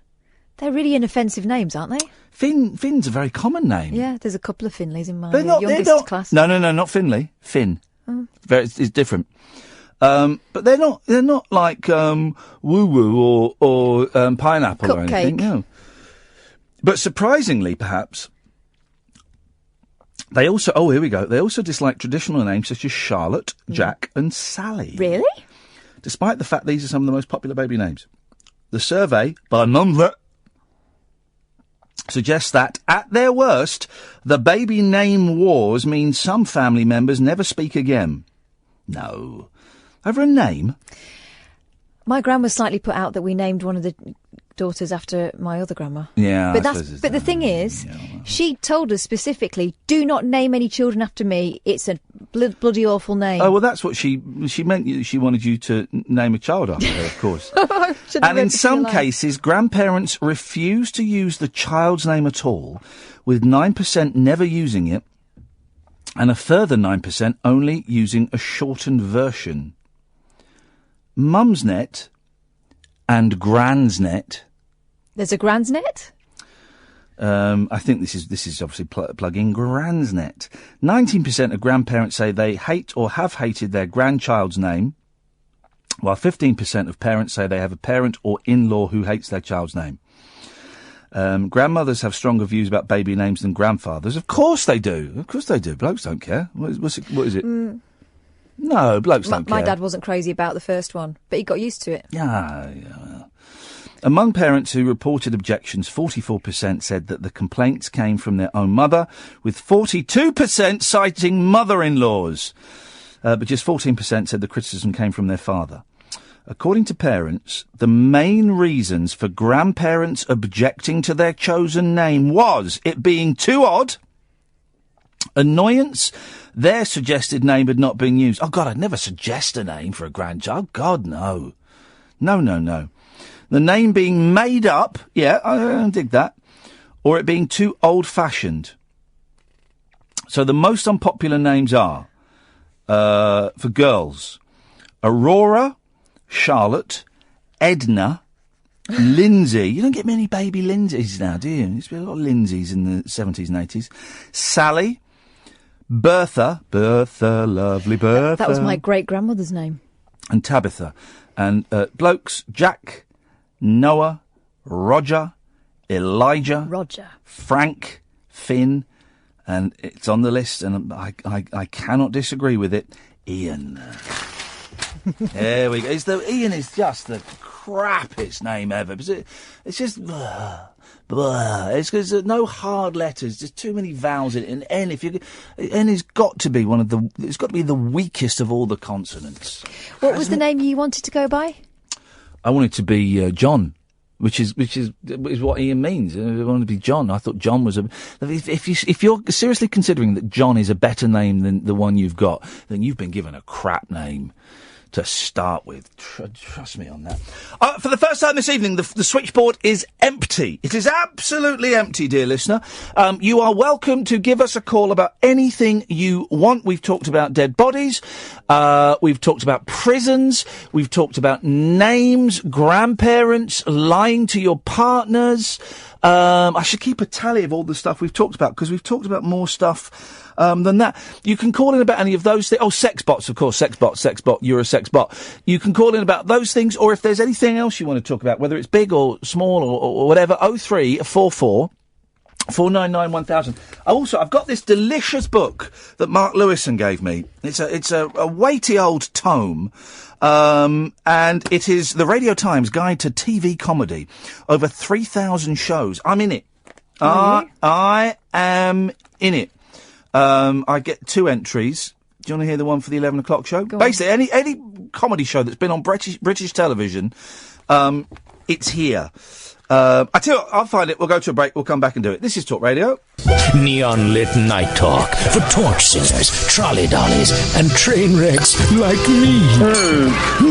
they're really inoffensive names, aren't they? Finn's a very common name. Yeah, there's a couple of Finleys in my youngest class. No, not Finley. Finn. Oh. It's different. But they're not like woo woo or pineapple Cupcake. or anything. No. But surprisingly, perhaps, they also here we go. They also dislike traditional names such as Charlotte, Jack, and Sally. Really? Despite the fact these are some of the most popular baby names. The survey by Mumlet suggests that, at their worst, the baby name wars mean some family members never speak again. No. Over a name? My gran was slightly put out that we named one of the daughters after my other grandma. Yeah, but the thing is, she told us specifically, do not name any children after me. It's a bloody awful name. Oh, well, that's what she meant. She wanted you to name a child after her, of course. And in some cases, grandparents refuse to use the child's name at all, with 9% never using it, and a further 9% only using a shortened version. Mumsnet and Gransnet. There's a Gransnet? I think this is obviously plugging Gransnet. 19% of grandparents say they hate or have hated their grandchild's name, while 15% of parents say they have a parent or in-law who hates their child's name. Grandmothers have stronger views about baby names than grandfathers. Of course they do. Of course they do. Blokes don't care. What is it? No, blokes don't care. My dad wasn't crazy about the first one, but he got used to it. Yeah. Among parents who reported objections, 44% said that the complaints came from their own mother, with 42% citing mother-in-laws. But just 14% said the criticism came from their father. According to parents, the main reasons for grandparents objecting to their chosen name was it being too odd, annoyance, their suggested name had not been used. Oh, God, I'd never suggest a name for a grandchild. God, no. No. The name being made up, I dig that, or it being too old-fashioned. So the most unpopular names are, for girls, Aurora, Charlotte, Edna, Lindsay. You don't get many baby Lindsays now, do you? There's been a lot of Lindsays in the 70s and 80s. Sally, Bertha, lovely Bertha. That was my great-grandmother's name. And Tabitha. And blokes, Jack, Noah, Roger, Elijah, Frank, Finn, and it's on the list, and I cannot disagree with it, Iain. There we go. Iain is just the crappiest name ever. It's just blah. It's because no hard letters, just too many vowels in it. And N has got to be it's got to be the weakest of all the consonants. What was the name you wanted to go by? I wanted to be John, which is what Iain means. I wanted to be John. I thought John was if you're seriously considering that John is a better name than the one you've got, then you've been given a crap name. to start with. Trust me on that. For the first time this evening, the switchboard is empty. It is absolutely empty, dear listener. You are welcome to give us a call about anything you want. We've talked about dead bodies. We've talked about prisons. We've talked about names, grandparents, lying to your partners. I should keep a tally of all the stuff we've talked about, because we've talked about more stuff than that. You can call in about any of those things. Oh, sex bots, of course. Sex bot, you're a sex bot. You can call in about those things, or if there's anything else you want to talk about, whether it's big or small or whatever, 0344 499 1000. Also, I've got this delicious book that Mark Lewison gave me. It's a weighty old tome. And it is the Radio Times Guide to TV Comedy. Over 3,000 shows. I'm in it. I am in it. I get 2 entries. Do you want to hear the one for the 11 o'clock show? Basically, any comedy show that's been on British television, it's here. I tell you what, I'll find it. We'll go to a break. We'll come back and do it. This is Talk Radio. Neon lit night talk for torch singers, trolley dollies, and train wrecks like me.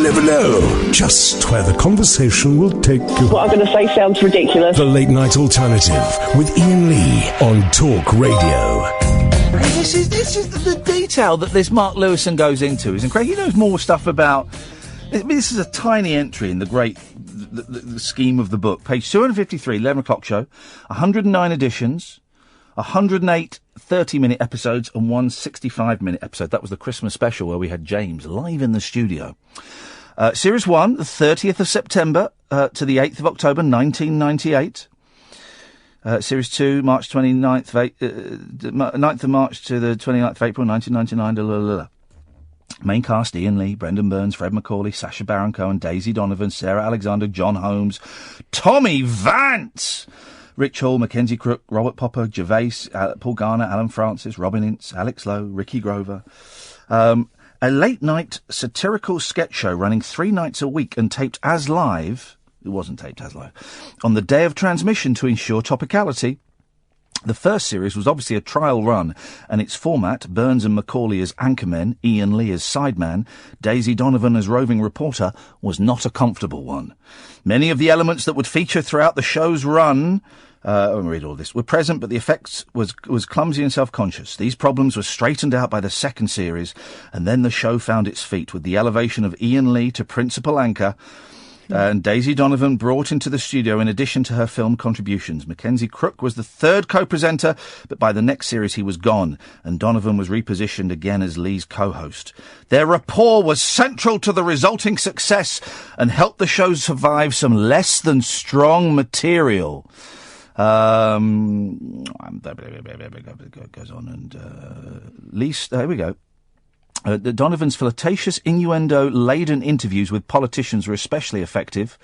Never know just where the conversation will take you. What I'm going to say sounds ridiculous. The Late Night Alternative with Iain Lee on Talk Radio. This is the detail that this Mark Lewison goes into is incredible. He knows more stuff about. I mean, this is a tiny entry in the great the scheme of the book. Page 253, 11 o'clock show, 109 editions, 108 30-minute episodes and 1 65-minute episode. That was the Christmas special where we had James live in the studio. Series 1, the 30th of September to the 8th of October, 1998. Series 2, March 29th, 9th of March to the 29th of April, 1999. Main cast: Iain Lee, Brendan Burns, Fred Macaulay, Sacha Baron Cohen, Daisy Donovan, Sarah Alexander, John Holmes, Tommy Vance, Rich Hall, Mackenzie Crook, Robert Popper, Gervais, Paul Garner, Alan Francis, Robin Ince, Alex Lowe, Ricky Grover. A late-night satirical sketch show running 3 nights a week and taped as live. It wasn't taped as live. On the day of transmission to ensure topicality. The first series was obviously a trial run, and its format, Burns and Macaulay as anchormen, Iain Lee as sideman, Daisy Donovan as roving reporter, was not a comfortable one. Many of the elements that would feature throughout the show's run, I won't read all this, were present, but the effects was clumsy and self-conscious. These problems were straightened out by the second series, and then the show found its feet with the elevation of Iain Lee to principal anchor, and Daisy Donovan brought into the studio in addition to her film contributions. Mackenzie Crook was the third co-presenter, but by the next series he was gone, and Donovan was repositioned again as Lee's co-host. Their rapport was central to the resulting success and helped the show survive some less than strong material. Goes on and here we go. Donovan's flirtatious, innuendo-laden interviews with politicians were especially effective.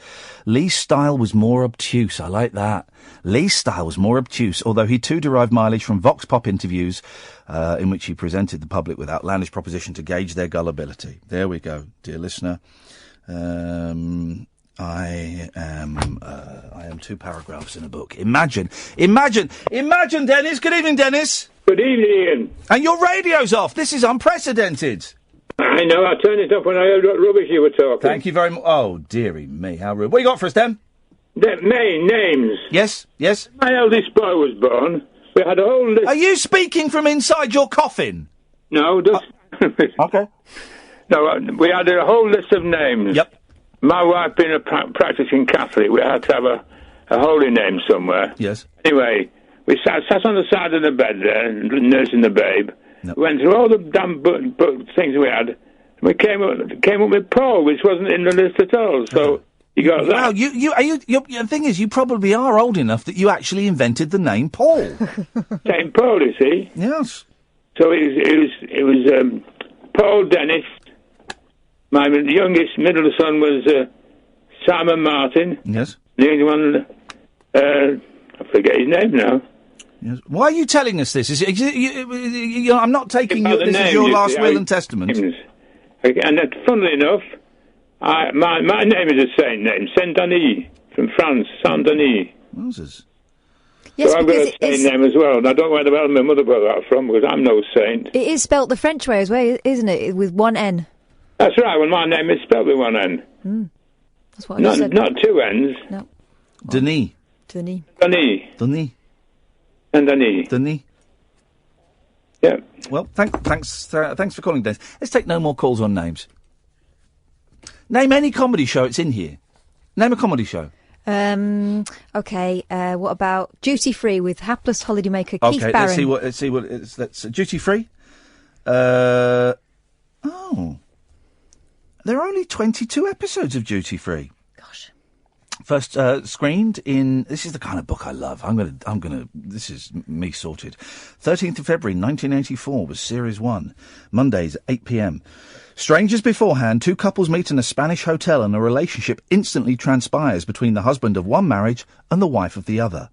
Lee's style was more obtuse. I like that. Lee's style was more obtuse, although he too derived mileage from Vox Pop interviews, in which he presented the public with outlandish proposition to gauge their gullibility. There we go, dear listener. I am 2 paragraphs in a book. Imagine, Dennis. Good evening, Dennis. Good evening, Ian. And your radio's off. This is unprecedented. I know. I turned it off when I heard what rubbish you were talking. Thank you very much. Oh, dearie me, how rude. What you got for us, Dan? Names. Yes. My eldest boy was born. We had a whole list. Are you speaking from inside your coffin? No, just... Okay. No, we had a whole list of names. Yep. My wife being a practicing Catholic, we had to have a holy name somewhere. Yes. Anyway, we sat on the side of the bed there, nursing the babe. Nope. We went through all the damn things we had. And we came up with Paul, which wasn't in the list at all. So you got that. Wow, the thing is, you probably are old enough that you actually invented the name Paul. St. Paul, you see. Yes. So it was Paul Dennis. My youngest middle son was Simon Martin. Yes. The other one, I forget his name now. Yes. Why are you telling us this? I'm not taking this as your last will and testament. And funnily enough, my name is a saint name, Saint Denis, from France, Saint Denis. Moses. Yes, so I've got a saint name as well, and I don't know where the hell my mother got that from, because I'm no saint. It is spelt the French way as well, isn't it? With one N. That's right. Well, my name is spelled with one N. That's what I just said. Not two N's. No. Denis. Denis. And Denis. Denis. Yeah. Well, thanks for calling, Dennis. Let's take no more calls on names. Name any comedy show it's in here. Name a comedy show. Okay. What about Duty Free with hapless holidaymaker Keith Barron? Let's see what it's. Duty Free. There are only 22 episodes of Duty Free. Gosh. First screened in. This is the kind of book I love. I'm gonna. This is me sorted. 13th of February 1984 was Series 1. Mondays at 8 p.m. Strangers beforehand, two couples meet in a Spanish hotel and a relationship instantly transpires between the husband of one marriage and the wife of the other.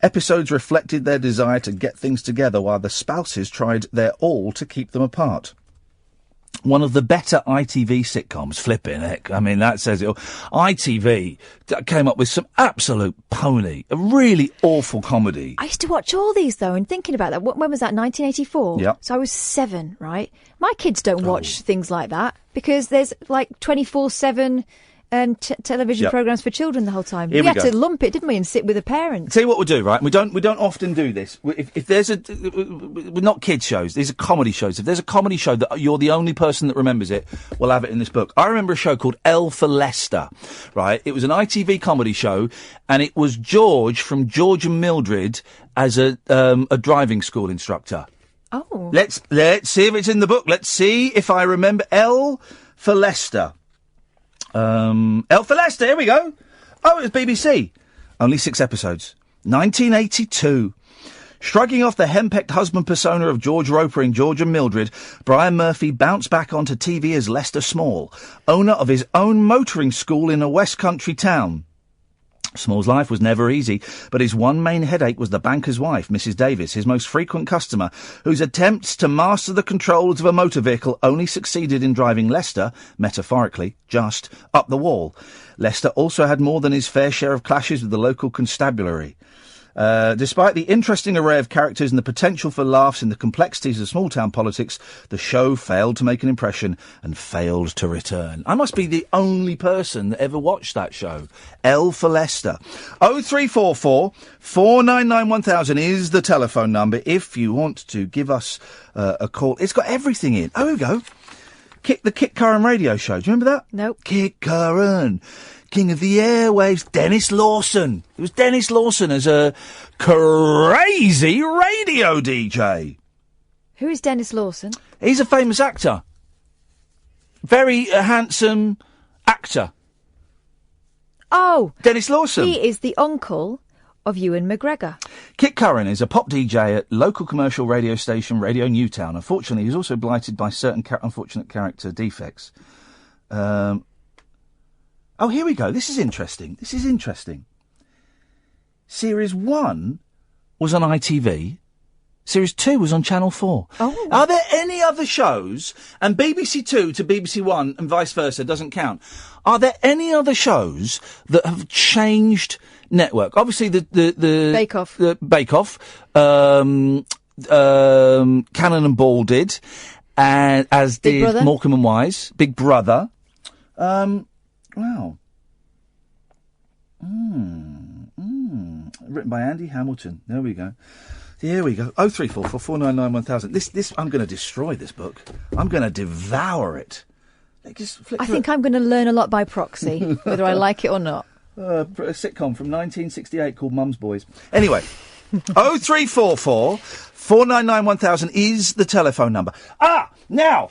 Episodes reflected their desire to get things together while the spouses tried their all to keep them apart. One of the better ITV sitcoms, flipping heck. I mean, that says it all. ITV came up with some absolute pony, a really awful comedy. I used to watch all these, though, and thinking about that, when was that, 1984? Yeah. So I was 7, right? My kids don't watch things like that because there's like 24/7 television programmes for children the whole time. We had to lump it, didn't we, and sit with the parents. Tell you what we'll do, right? We don't often do this. If there's we're not kids shows. These are comedy shows. If there's a comedy show that you're the only person that remembers it, we'll have it in this book. I remember a show called L for Leicester, right? It was an ITV comedy show, and it was George from George and Mildred as a driving school instructor. Oh. Let's see if it's in the book. Let's see if I remember. L for Leicester. L for Leicester, here we go. Oh, it was BBC. Only 6 episodes. 1982. Shrugging off the henpecked husband persona of George Roper in George and Mildred, Brian Murphy bounced back onto TV as Lester Small, owner of his own motoring school in a West Country town. Small's life was never easy, but his one main headache was the banker's wife, Mrs. Davis, his most frequent customer, whose attempts to master the controls of a motor vehicle only succeeded in driving Lester, metaphorically, just up the wall. Lester also had more than his fair share of clashes with the local constabulary. Despite the interesting array of characters and the potential for laughs in the complexities of small-town politics, the show failed to make an impression and failed to return. I must be the only person that ever watched that show. L for Leicester. 0344 499 1000 is the telephone number if you want to give us a call. It's got everything in. Oh, here we go. The Kit Curran radio show. Do you remember that? Nope. Kit Curran. King of the airwaves, Dennis Lawson. It was Dennis Lawson as a crazy radio DJ. Who is Dennis Lawson? He's a famous actor. Very handsome actor. Oh. Dennis Lawson. He is the uncle of Ewan McGregor. Kit Curran is a pop DJ at local commercial radio station Radio Newtown. Unfortunately, he's also blighted by certain unfortunate character defects. Oh, here we go. This is interesting. Series 1 was on ITV. Series 2 was on Channel 4. Oh. Are there any other shows, and BBC 2 to BBC 1 and vice versa doesn't count, are there any other shows that have changed network? Obviously the Bake Off. The Bake Off, Cannon and Ball did, and as Big did Brother. Morecambe and Wise, Big Brother. Wow. Written by Andy Hamilton. There we go. 0344 499 1000. This, I'm going to destroy this book. I'm going to devour it. I think I'm going to learn a lot by proxy, whether I like it or not. A sitcom from 1968 called Mum's Boys. Anyway, 0344 499 1000 is the telephone number. Now,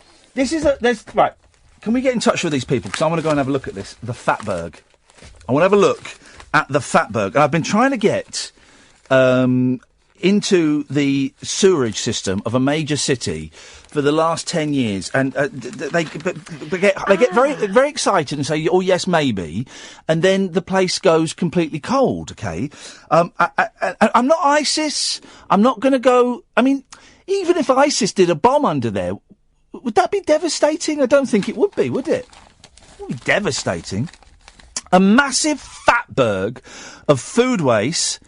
right. Can we get in touch with these people? Because I want to go and have a look at this. The Fatberg. I want to have a look at the Fatberg. And I've been trying to get into the sewerage system of a major city for the last 10 years. And they get very, very excited and say, oh, yes, maybe. And then the place goes completely cold, OK? I'm not ISIS. I'm not going to go... I mean, even if ISIS did a bomb under there, would that be devastating? I don't think it would be, would it? It would be devastating. A massive fatberg of food waste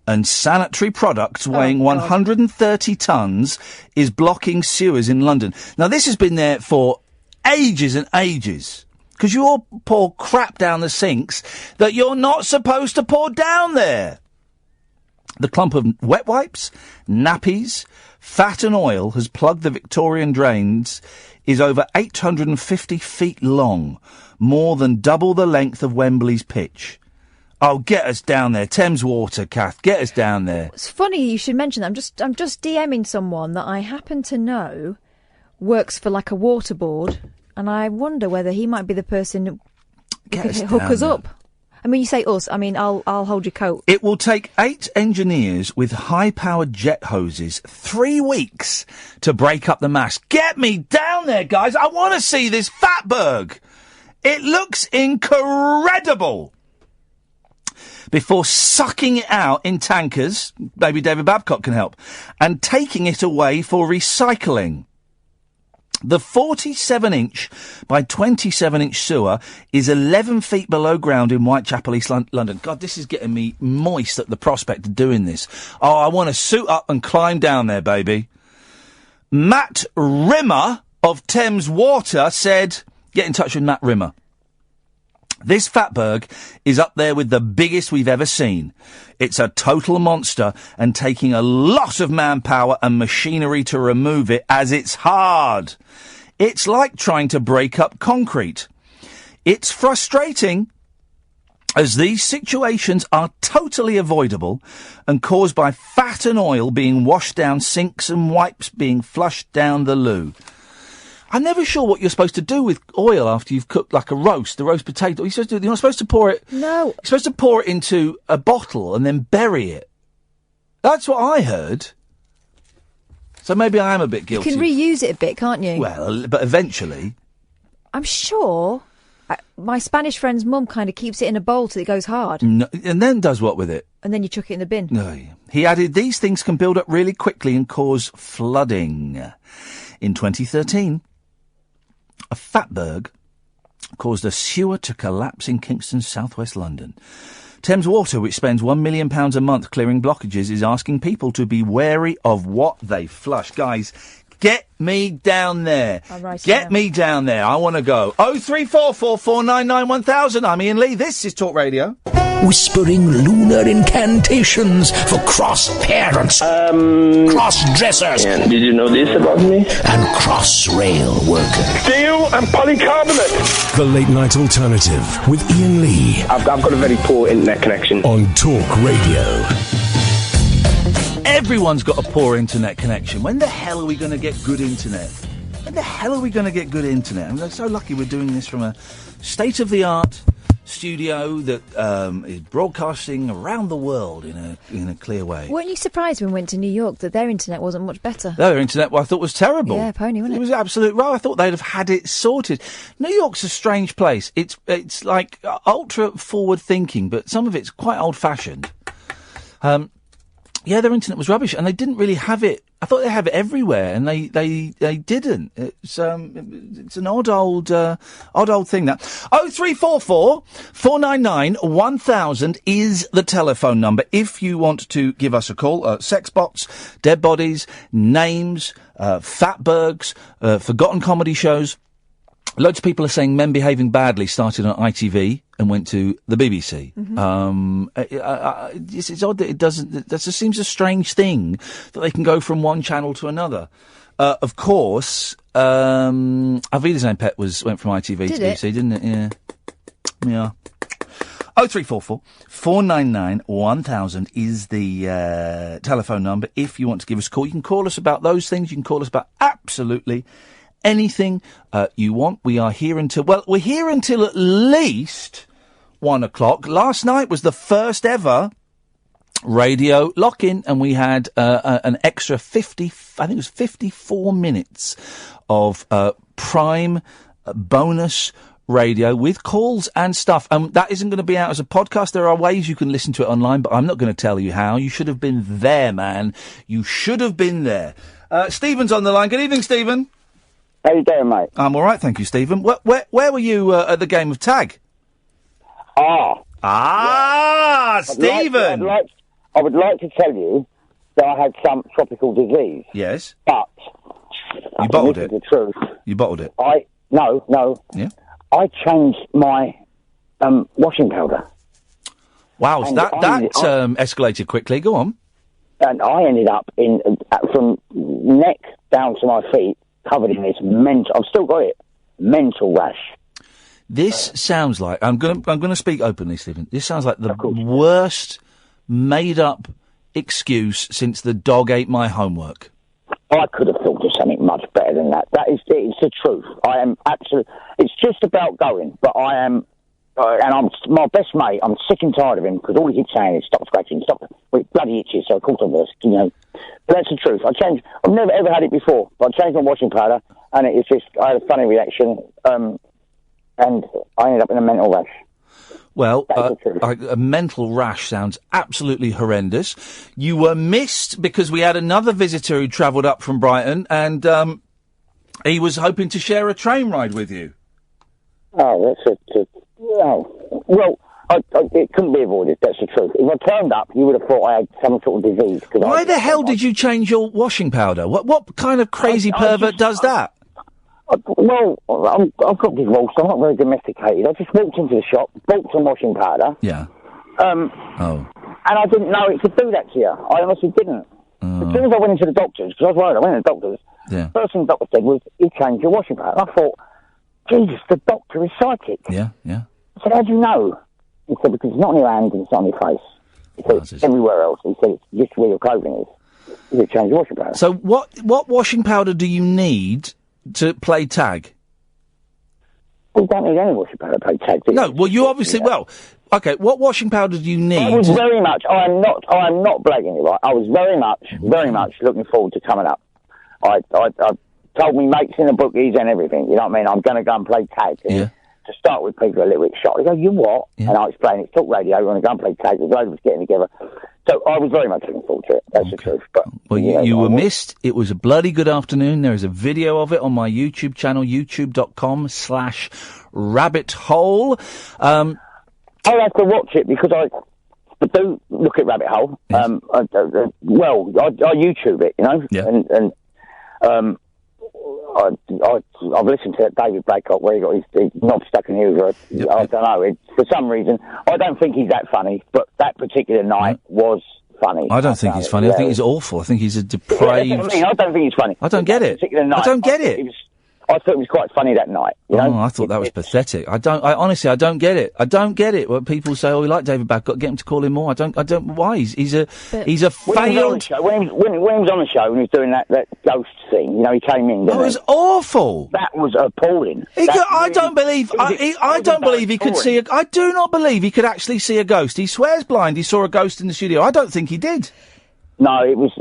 and sanitary products weighing 130 tonnes is blocking sewers in London. Now, this has been there for ages and ages. Because you all pour crap down the sinks that you're not supposed to pour down there. The clump of wet wipes, nappies, fat and oil has plugged the Victorian drains is over 850 feet long, more than double the length of Wembley's pitch. Oh, get us down there. Thames Water, Kath, get us down there. It's funny you should mention that. I'm just DMing someone that I happen to know works for like a water board, and I wonder whether he might be the person who could hook us up. I mean, you say us. I mean, I'll hold your coat. It will take 8 engineers with high-powered jet hoses 3 weeks to break up the mass. Get me down there, guys. I want to see this fatberg. It looks incredible. Before sucking it out in tankers, maybe David Babcock can help, and taking it away for recycling. The 47-inch by 27-inch sewer is 11 feet below ground in Whitechapel, East London. God, this is getting me moist at the prospect of doing this. Oh, I want to suit up and climb down there, baby. Matt Rimmer of Thames Water said, get in touch with Matt Rimmer. This fatberg is up there with the biggest we've ever seen. It's a total monster and taking a lot of manpower and machinery to remove it, as it's hard. It's like trying to break up concrete. It's frustrating, as these situations are totally avoidable and caused by fat and oil being washed down sinks and wipes being flushed down the loo. I'm never sure what you're supposed to do with oil after you've cooked like the roast potato. You're not supposed to pour it. No. You're supposed to pour it into a bottle and then bury it. That's what I heard. So maybe I am a bit guilty. You can reuse it a bit, can't you? Well, but eventually. I'm sure my Spanish friend's mum kind of keeps it in a bowl till it goes hard. No, and then does what with it? And then you chuck it in the bin. No. He added, these things can build up really quickly and cause flooding. In 2013... a fatberg caused a sewer to collapse in Kingston, southwest London. Thames Water, which spends £1 million a month clearing blockages, is asking people to be wary of what they flush. Guys, get me down there. Get me down there. I want to go. 0344 499 1000. I'm Iain Lee. This is Talk Radio. Whispering lunar incantations for cross-parents, cross-dressers. Did you know this about me? And cross-rail workers. Steel and polycarbonate. The Late Night Alternative with Iain Lee. I've got a very poor internet connection. On Talk Radio. Everyone's got a poor internet connection. When the hell are we going to get good internet? When the hell are we going to get good internet? I'm so lucky we're doing this from a state-of-the-art studio that is broadcasting around the world in a clear way. Weren't you surprised when we went to New York that their internet wasn't much better? Their internet, I thought, was terrible. Yeah, pony, wasn't it? It was absolute right. I thought they'd have had it sorted. New York's a strange place. It's like ultra forward thinking, but some of it's quite old fashioned. Yeah, their internet was rubbish, and they didn't really have it. I thought they have it everywhere, and they didn't. It's an odd old thing, that. 0344 499 1000 is the telephone number if you want to give us a call. Sex bots, dead bodies, names, fatbergs, forgotten comedy shows. Loads of people are saying Men Behaving Badly started on ITV and went to the BBC. Mm-hmm. It's odd that it doesn't. That just seems a strange thing that they can go from one channel to another. Of course, Avida's Own Pet went from ITV to BBC, didn't it? Yeah. Yeah. 0344 499 1000 is the telephone number if you want to give us a call. You can call us about those things. You can call us about absolutely anything you want. We are here until, we're here until at least 1 o'clock. Last night was the first ever radio lock-in, and we had an extra 54 minutes of prime bonus radio with calls and stuff. That isn't going to be out as a podcast. There are ways you can listen to it online, but I'm not going to tell you how. You should have been there, man. You should have been there. Stephen's on the line. Good evening, Stephen. How you doing, mate? I'm all right, thank you, Stephen. Where were you at the game of tag? Stephen! I would like to tell you that I had some tropical disease. Yes. But you bottled it. The truth. You bottled it. I No. Yeah. I changed my washing powder. Wow, And that I escalated quickly. Go on. And I ended up from neck down to my feet covered in this mental. I've still got it. Mental rash. This sounds like I'm gonna speak openly, Stephen. This sounds like the worst made-up excuse since the dog ate my homework. I could have thought of something much better than that. It's the truth. I am absolutely. It's just about going, but I am. And I'm my best mate. I'm sick and tired of him because all he keeps saying is stop scratching, stop. Well, it bloody itches, so of course I'm But that's the truth. I've never ever had it before, but I changed my washing powder, and it was just I had a funny reaction, and I ended up in a mental rash. Well, a mental rash sounds absolutely horrendous. You were missed because we had another visitor who travelled up from Brighton, and he was hoping to share a train ride with you. Oh, well, it couldn't be avoided, that's the truth. If I turned up, you would have thought I had some sort of disease. Why the hell did you change your washing powder? What kind of crazy pervert does that? Well, I've got divorced, I'm not very domesticated. I just walked into the shop, bought some washing powder. Yeah. And I didn't know it could do that to you. I honestly didn't. As soon as I went into the doctor's, because I was worried, I went to the doctor's, the first thing the doctor said was, you changed your washing powder. And I thought, Jesus, the doctor is psychic. Yeah. I said, how do you know? He said, because it's not on your hands and it's not on your face. He said, it's everywhere else. He said, it's just where your clothing is. He said, change your washing powder. So what washing powder do you need to play tag? Well, you don't need any washing powder to play tag, do you? No, well, you obviously, okay, what washing powder do you need? I was very much, I am not blagging it, right? I was very much looking forward to coming up. I told me mates in the bookies and everything, you know what I mean? I'm going to go and play tag. And to start with, people are a little bit shocked. They go, you what? And I explain, it's talk radio, we're going to go and play tag, there's loads of us getting together. So I was very much looking forward to it, that's the truth. But well, you were missed. It was a bloody good afternoon. There is a video of it on my YouTube channel, youtube.com/rabbithole. I'll have to watch it because I do look at Rabbit Hole. I YouTube it, you know, and I've listened to David Babcock where he got his knob stuck in his ear. I don't know. For some reason, I don't think he's that funny, but that particular night was funny. I don't think he's funny. I think he's awful. I think he's a depraved. That's what I mean. I don't think he's funny. I don't get it. I don't get it. I thought it was quite funny that night. You know? I thought that was pathetic. I honestly don't get it. I don't get it. When people say, "Oh, we like David Babcock, get him to call him more." I don't. Why? He's a failed. When he was on the show and he was doing that ghost thing, you know, he came in. It was awful. That was appalling. I don't believe he could see. I do not believe he could actually see a ghost. He swears blind. He saw a ghost in the studio. I don't think he did. No, it was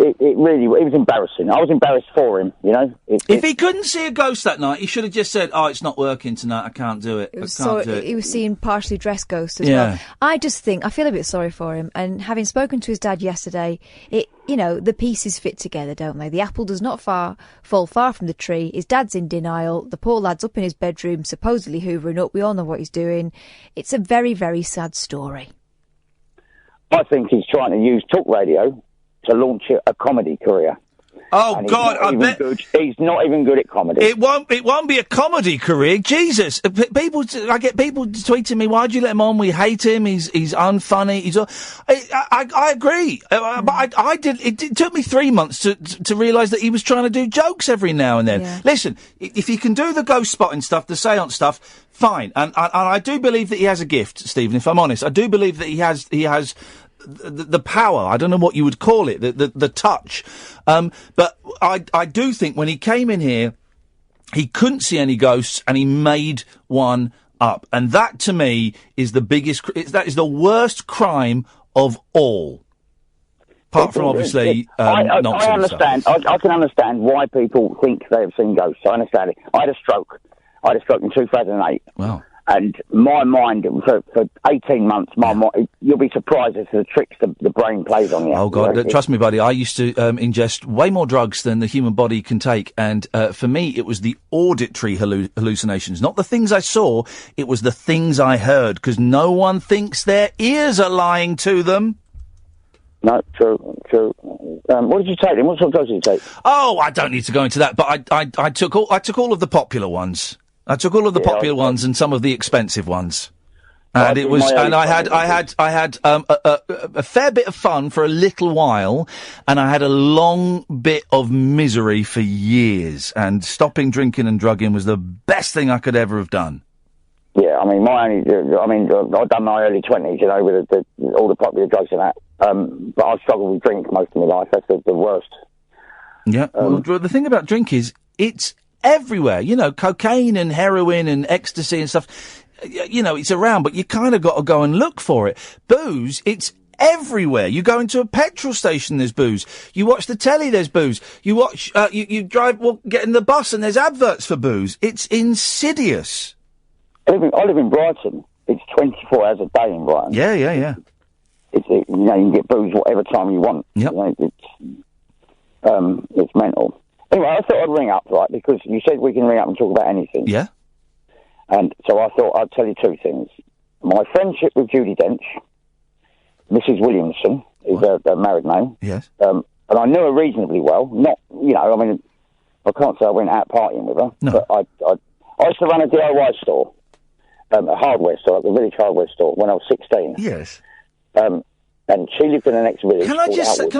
embarrassing. I was embarrassed for him, you know. If he couldn't see a ghost that night, he should have just said, "Oh, it's not working tonight. I can't do it." He was seeing partially dressed ghosts as well. I feel a bit sorry for him. And having spoken to his dad yesterday, the pieces fit together, don't they? The apple does not fall far from the tree. His dad's in denial. The poor lad's up in his bedroom, supposedly hoovering up. We all know what he's doing. It's a very, very sad story. I think he's trying to use talk radio to launch a comedy career. Oh God! I bet he's not even good at comedy. It won't be a comedy career. Jesus! I get people tweeting me, "Why'd you let him on? We hate him. He's unfunny. I agree, but I did. It took me 3 months to realise that he was trying to do jokes every now and then. Yeah. Listen, if he can do the ghost spotting stuff, the seance stuff, fine. And I do believe that he has a gift, Stephen. If I'm honest, I do believe that he has. The power, I don't know what you would call it, the touch. But I do think when he came in here, he couldn't see any ghosts and he made one up. And that to me is that is the worst crime of all. Apart from obviously, I understand. I can understand why people think they have seen ghosts. I understand it. I had a stroke in 2008. Wow. And my mind, for 18 months, you'll be surprised as to the tricks the brain plays on you. Oh, God, trust me, buddy, I used to ingest way more drugs than the human body can take. And for me, it was the auditory hallucinations. Not the things I saw, it was the things I heard, because no one thinks their ears are lying to them. No, true. What did you take then? What sort of drugs did you take? Oh, I don't need to go into that, but I took all of the popular ones. I took all of the popular ones and some of the expensive ones. And it was, and I had a fair bit of fun for a little while, and I had a long bit of misery for years. And stopping drinking and drugging was the best thing I could ever have done. Yeah, I mean, I've done my early 20s, with all the popular drugs and that. But I struggled with drink most of my life. That's the worst. Yeah. Well, the thing about drink is it's everywhere. Cocaine and heroin and ecstasy and stuff. It's around, but you kind of got to go and look for it. Booze, it's everywhere. You go into a petrol station, there's booze. You watch the telly, there's booze. You watch, you drive, get in the bus, and there's adverts for booze. It's insidious. I live in Brighton. It's 24 hours a day in Brighton. Yeah. You can get booze whatever time you want. Yep. It's mental. Anyway, I thought I'd ring up, right, because you said we can ring up and talk about anything. Yeah. And so I thought I'd tell you two things. My friendship with Judi Dench, Mrs. Williamson, is a married name. Yes. And I knew her reasonably well. Not, I can't say I went out partying with her. No. But I used to run a DIY store, a hardware store, like a village hardware store, when I was 16. Yes. And she lived in the next village. Can I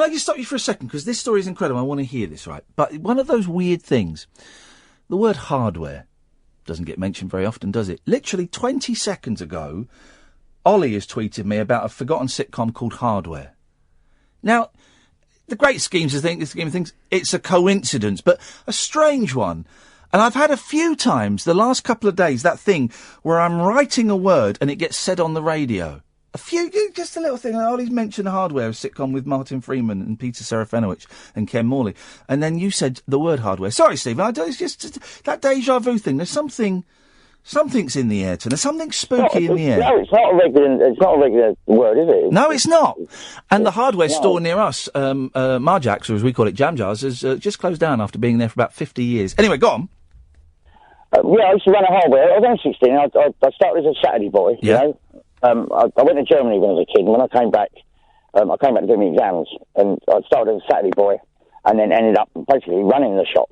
just stop you for a second? Because this story is incredible. I want to hear this, right? But one of those weird things, the word hardware doesn't get mentioned very often, does it? Literally 20 seconds ago, Ollie has tweeted me about a forgotten sitcom called Hardware. Now, the great scheme of things, it's a coincidence, but a strange one. And I've had a few times, the last couple of days, that thing where I'm writing a word and it gets said on the radio. Just a little thing. Ollie's mentioned Hardware, a sitcom with Martin Freeman and Peter Serafinowicz and Ken Morley. And then you said the word hardware. Sorry, Stephen, it's just that deja vu thing. There's something's in the air tonight. There's something spooky in the air. No, it's not a regular word, is it? No, it's not. And the hardware store near us, Marjack's, or as we call it, Jam Jars, has just closed down after being there for about 50 years. Anyway, go on. I used to run a hardware. I was only 16. I started as a Saturday boy, I went to Germany when I was a kid, and when I came back to do my exams, and I started as a Saturday boy, and then ended up basically running the shop,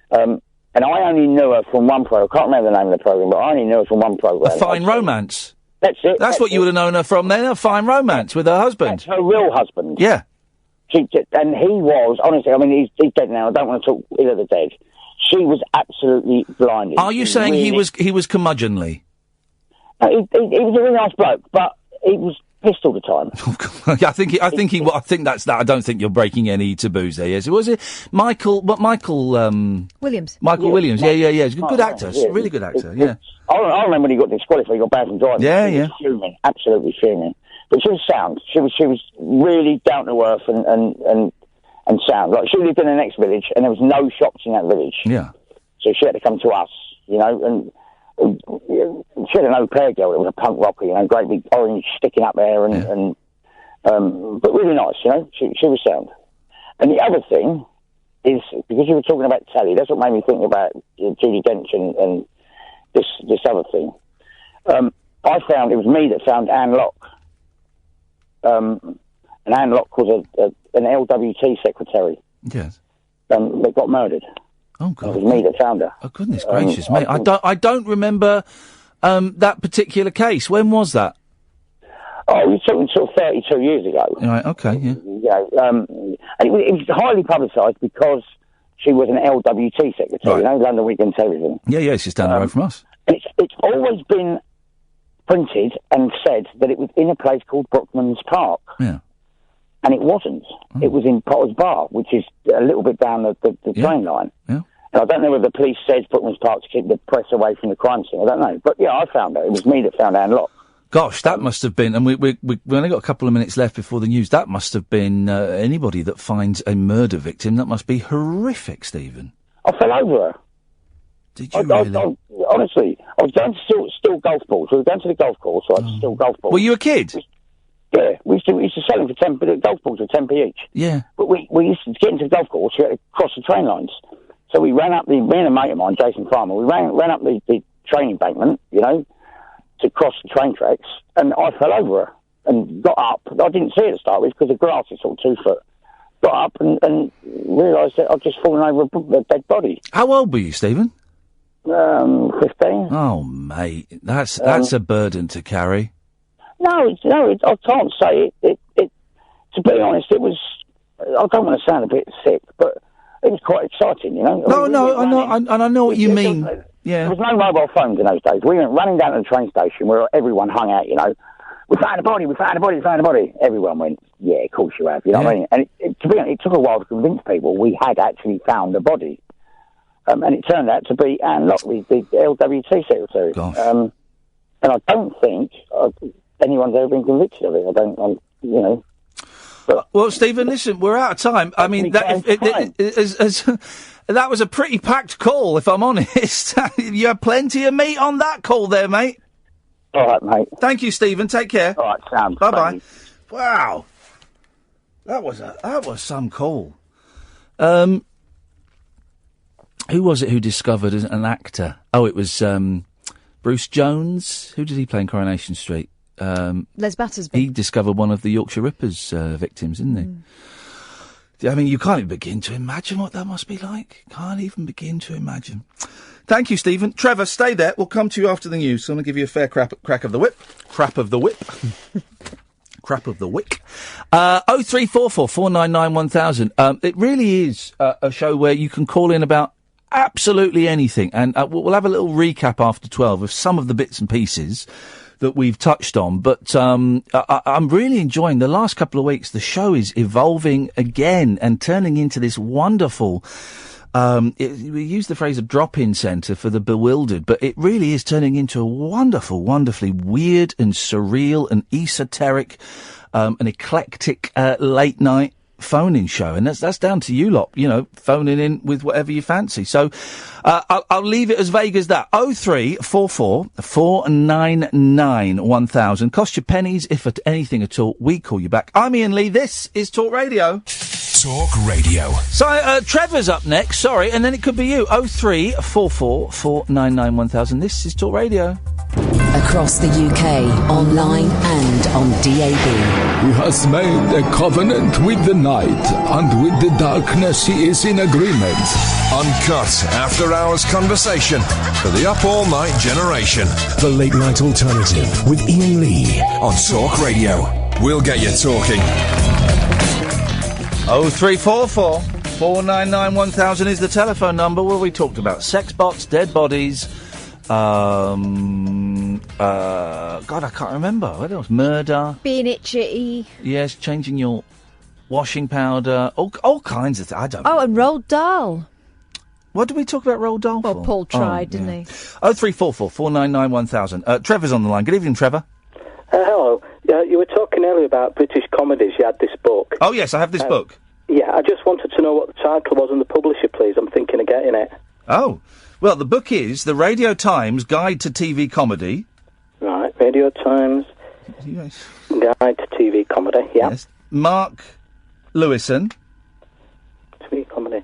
And I only knew her from one program. I can't remember the name of the program, but I only knew her from one program. A Fine Romance. That's it. That's what you would have known her from then, A Fine Romance with her husband. That's her real husband. Yeah. And he was, honestly, he's dead now. I don't want to talk ill of the dead. She was absolutely blinded. Are you saying he was curmudgeonly? He was a really nice bloke, but he was pissed all the time. I think that's that. I don't think you're breaking any taboos there. Yes, was it Michael? What Michael? Williams. Michael Williams. Yeah. He's a good actor. Really good actor. Yeah. I remember when he got disqualified. He got banned from driving. Yeah. Was fuming, absolutely fuming. But she was sound. She was really down to earth and sound. Like, she lived in the next village, and there was no shops in that village. Yeah. So she had to come to us, and. She had an au pair girl that was a punk rocker, great big orange sticking up there, but really nice, She was sound. And the other thing is, because you were talking about telly, that's what made me think about Judi Dench and this other thing. I found it was me that found Anne Locke. And Anne Locke was an LWT secretary. Yes. That got murdered. Oh, God. It was me that found her. Oh, goodness gracious, mate. I don't remember that particular case. When was that? Oh, we're talking sort of 32 years ago. Right, okay, yeah. And it was highly publicised because she was an LWT secretary, London Weekend Television. Yeah, it's just down the road from us. And it's always been printed and said that it was in a place called Brookman's Park. Yeah. And it wasn't. Oh. It was in Potter's Bar, which is a little bit down the train line. Yeah. And I don't know whether the police says Brookman's Park to keep the press away from the crime scene. I don't know. But, I found her. It was me that found Anne Locke. Gosh, that must have been, and we only got a couple of minutes left before the news, that must have been anybody that finds a murder victim. That must be horrific, Stephen. I fell over her. Did you really? Honestly, I was going to steal golf balls. We were going to the golf course, so I had to steal golf balls. Were you a kid? Yeah, we used to sell them for 10p. The golf balls were 10p each. Yeah. But we used to get into the golf course. We had to cross the train lines. So we ran up me and a mate of mine, Jason Farmer, we ran up the train embankment, to cross the train tracks, and I fell over her and got up. I didn't see it to start with because the grass is sort of 2 foot. Got up and realised that I'd just fallen over a dead body. How old were you, Stephen? 15. Oh, mate, that's a burden to carry. No, I can't say it. To be honest, it was. I don't want to sound a bit sick, but it was quite exciting, you know. I know what you mean. Yeah. There was no mobile phones in those days. We went running down to the train station where everyone hung out, you know. We found a body, we found a body, we found a body. Everyone went, yeah, of course you have, you know what I mean? And to be honest, it took a while to convince people we had actually found a body. And it turned out to be Anne Lockley, the LWT secretary. And I don't think anyone's ever been convicted of it. You know. Well, Stephen, listen, we're out of time. I mean, that was a pretty packed call, if I'm honest. You had plenty of meat on that call there, mate. All right, mate. Thank you, Stephen. Take care. All right, Sam. Bye-bye. Wow. That was some call. Who was it who discovered an actor? Oh, it was Bruce Jones. Who did he play in Coronation Street? Les Battersby. He discovered one of the Yorkshire Ripper's victims, didn't he? I mean, you can't even begin to imagine what that must be like. Can't even begin to imagine. Thank you, Stephen. Trevor, stay there. We'll come to you after the news. So I'm going to give you a fair crack of the whip. Crap of the whip. Crap of the wick. 0344 499 1000. It really is a show where you can call in about absolutely anything. And we'll have a little recap after 12 of some of the bits and pieces that we've touched on. But I'm really enjoying the last couple of weeks. The show is evolving again and turning into this wonderful... we use the phrase a drop-in centre for the bewildered, but it really is turning into a wonderful, wonderfully weird and surreal and esoteric, and eclectic, late-night phone-in show. And that's down to you lot, you know, phoning in with whatever you fancy. So, I'll leave it as vague as that. 0344 499 1000. Cost you pennies, if at anything at all. We call you back. I'm Iain Lee. This is Talk Radio. Talk Radio. So, Trevor's up next, sorry, and then it could be you. 0344 499 1000. This is Talk Radio. Across the UK, online and on DAB. He has made a covenant with the night, and with the darkness he is in agreement. Uncut, after-hours conversation for the up-all-night generation. The Late Night Alternative with Iain Lee on Talk Radio. We'll get you talking. 0344 499 1000 is the telephone number. Where we talked about sex bots, dead bodies, God, I can't remember. What else? Murder. Being itchy. Yes, changing your washing powder. All kinds of things. I don't know. Oh, and Roald Dahl. What did we talk about Roald Dahl for? Well, Paul tried, didn't he? 0344 499 1000. Trevor's on the line. Good evening, Trevor. Hello. You were talking earlier about British comedies. You had this book. Oh, yes, I have this book. Yeah, I just wanted to know what the title was and the publisher, please. I'm thinking of getting it. Oh. Well, the book is The Radio Times Guide to TV Comedy. Right, Radio Times Yes. Guide to TV Comedy, yeah. Yes. Mark Lewison. TV Comedy.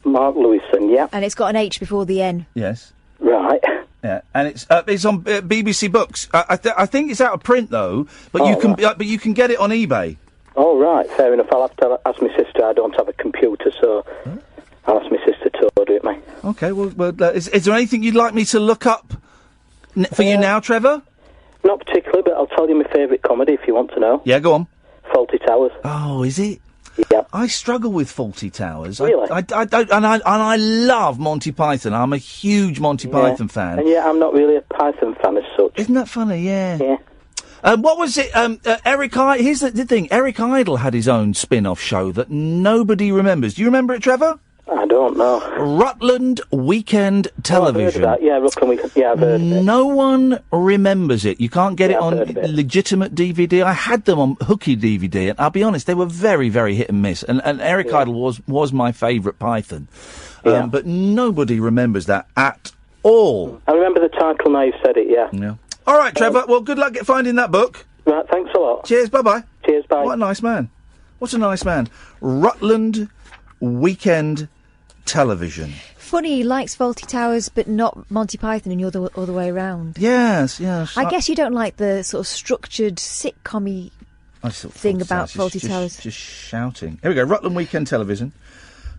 Mark Lewison, yeah. And it's got an H before the N. Yes. Right. Yeah, and it's on BBC Books. I think it's out of print though, but you can get it on eBay. Oh right, fair enough. I'll have to ask my sister. I don't have a computer, so I'll ask my sister to order it, mate. Okay. Well, is there anything you'd like me to look up for you now, Trevor? Not particularly, but I'll tell you my favourite comedy if you want to know. Yeah, go on. Fawlty Towers. Oh, is it? Yeah. I struggle with Fawlty Towers. Really? I don't, and I love Monty Python. I'm a huge Monty Python fan. And yeah, I'm not really a Python fan as such. Isn't that funny? Yeah. Yeah. What was it? Here's the thing. Eric Idle had his own spin-off show that nobody remembers. Do you remember it, Trevor? I don't know. Rutland Weekend Television. Oh, I've heard of that. Yeah, Rutland Weekend. Yeah, I've heard of it. No one remembers it. You can't get it on legitimate DVD. I had them on hooky DVD, and I'll be honest, they were very, very hit and miss. And Eric Idle was my favourite Python. But nobody remembers that at all. I remember the title now you've said it, Yeah. All right, Trevor. Well, good luck finding that book. Right, thanks a lot. Cheers, bye-bye. Cheers, bye. What a nice man. What a nice man. Rutland Weekend Television. Funny, he likes Fawlty Towers, but not Monty Python, and you're the other way around. Yes. I guess you don't like the sort of structured sitcom-y thing about Fawlty Towers. Just shouting. Here we go. Rutland Weekend Television.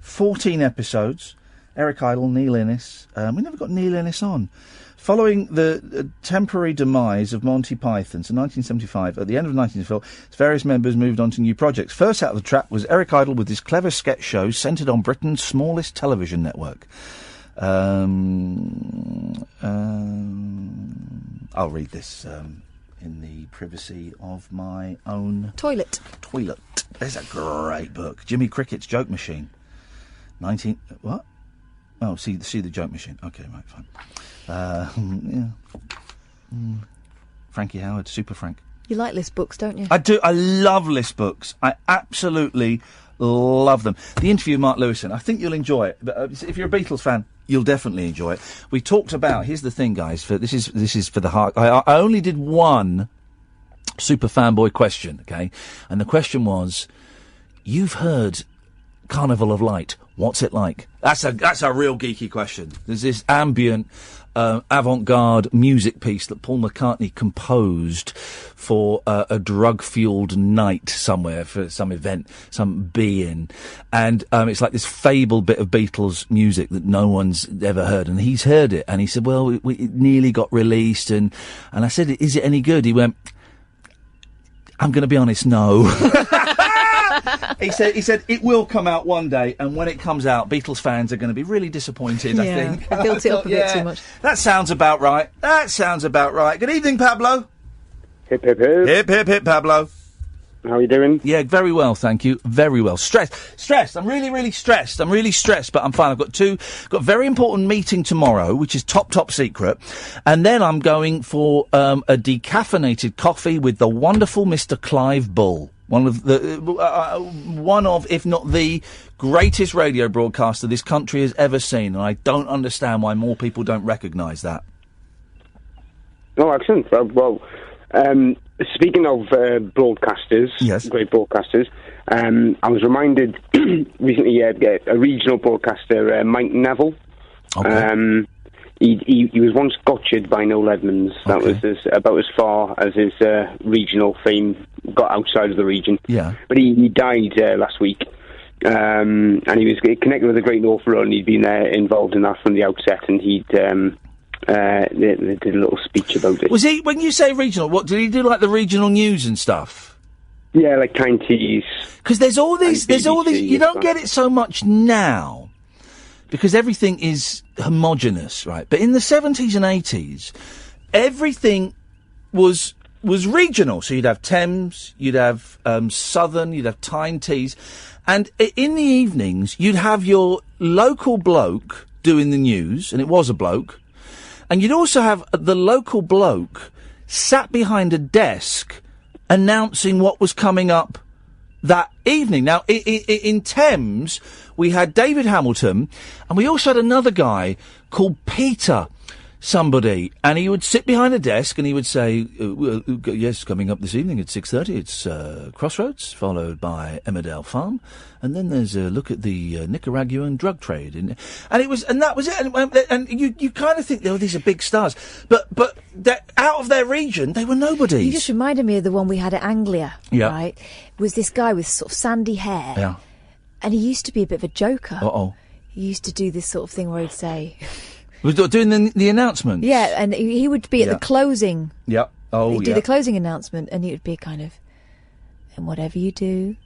14 episodes. Eric Idle, Neil Innes. We never got Neil Innes on. Following the temporary demise of Monty Python in 1975, at the end of 1974, its various members moved on to new projects. First out of the trap was Eric Idle with his clever sketch show centred on Britain's smallest television network. I'll read this in the privacy of my own... Toilet. There's a great book. Jimmy Cricket's Joke Machine. What? Oh, see the Joke Machine. Okay, right, fine. Yeah. Frankie Howard, Super Frank. You like list books, don't you? I do. I love list books. I absolutely love them. The interview with Mark Lewison, I think you'll enjoy it. But if you're a Beatles fan, you'll definitely enjoy it. We talked about. Here's the thing, guys. This is for the heart. I only did one super fanboy question, okay? And the question was, you've heard Carnival of Light. What's it like? That's a real geeky question. There's this ambient, avant-garde music piece that Paul McCartney composed for a drug-fueled night somewhere for some event, some be-in. And it's like this fabled bit of Beatles music that no one's ever heard. And he's heard it. And he said, well, it nearly got released. And I said, is it any good? He went, I'm going to be honest, no. He said it will come out one day, and when it comes out, Beatles fans are going to be really disappointed, I think. I built it up a bit too much. That sounds about right. Good evening, Pablo. Hip, hip, hip. Hip, hip, hip, Pablo. How are you doing? Yeah, very well, thank you. Very well. Stressed. I'm really, really stressed. I'm really stressed, but I'm fine. I've got a very important meeting tomorrow, which is top secret. And then I'm going for a decaffeinated coffee with the wonderful Mr. Clive Bull. One of, if not the greatest radio broadcaster this country has ever seen. And I don't understand why more people don't recognise that. Oh, excellent. Well, speaking of broadcasters, yes, great broadcasters, I was reminded recently, a regional broadcaster, Mike Neville. Okay. He was once gotcha'd by Noel Edmonds. That was about as far as his regional fame got outside of the region. Yeah. But he died last week, and he was connected with the Great North Run. He'd been involved in that from the outset, and they did a little speech about it. Was he, when you say regional, what did he do, like the regional news and stuff? Yeah, like Time Teas. Because there's all these, you don't get it so much now, because everything is homogenous, right? But in the 70s and 80s, everything was regional. So you'd have Thames, you'd have Southern, you'd have Tyne Teas, and in the evenings you'd have your local bloke doing the news, and it was a bloke, and you'd also have the local bloke sat behind a desk announcing what was coming up that evening. Now, in Thames, we had David Hamilton, and we also had another guy called Peter somebody, and he would sit behind a desk and he would say, yes, coming up this evening at 6:30, it's Crossroads, followed by Emmerdale Farm, and then there's a look at the Nicaraguan drug trade. And that was it. And you kind of think, oh, these are big stars. But out of their region, they were nobodies. You just reminded me of the one we had at Anglia, right? It was this guy with sort of sandy hair. Yeah. And he used to be a bit of a joker. Uh-oh. He used to do this sort of thing where he'd say... Was doing the announcements? Yeah, and he would be at the closing. Yep. Oh, He'd do the closing announcement, and it would be kind of, and whatever you do,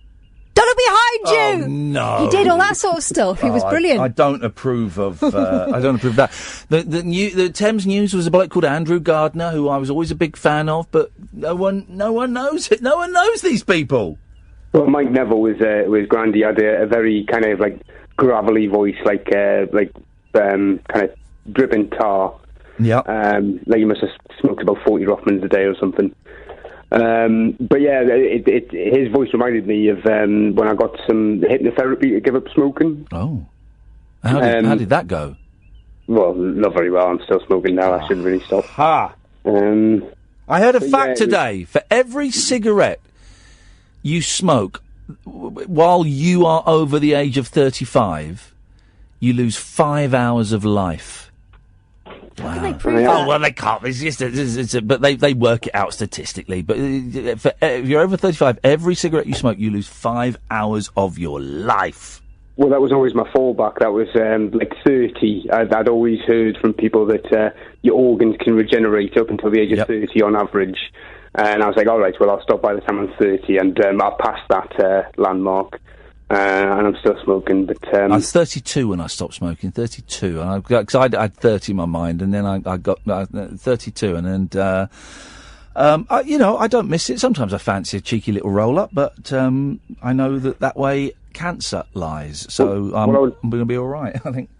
don't look behind you! Oh, no. He did all that sort of stuff. He was brilliant. I don't approve of, I don't approve of that. The Thames News was a bloke called Andrew Gardner, who I was always a big fan of, but no one knows it. No one knows these people. Well, Mike Neville was grand. He had a very kind of like gravelly voice, like kind of dripping tar. Yeah. Like he must have smoked about 40 Rothmans a day or something. But yeah, his voice reminded me of when I got some hypnotherapy to give up smoking. Oh. How did that go? Well, not very well. I'm still smoking now. I shouldn't really stop. Ha! I heard a fact today. For every cigarette you smoke while you are over the age of 35, you lose 5 hours of life. How can they prove that? Oh, well, they can't. But they work it out statistically. But if you're over 35, every cigarette you smoke, you lose 5 hours of your life. Well, that was always my fallback. That was like 30. I'd always heard from people that your organs can regenerate up until the age of 30 on average. And I was like, all right, well, I'll stop by the time I'm 30. And I've passed that landmark. And I'm still smoking. But I was 32 when I stopped smoking. 32. Because I had 30 in my mind, and then I got 32. And then, I don't miss it. Sometimes I fancy a cheeky little roll-up, but I know that way cancer lies, so I'm going to be all right, I think.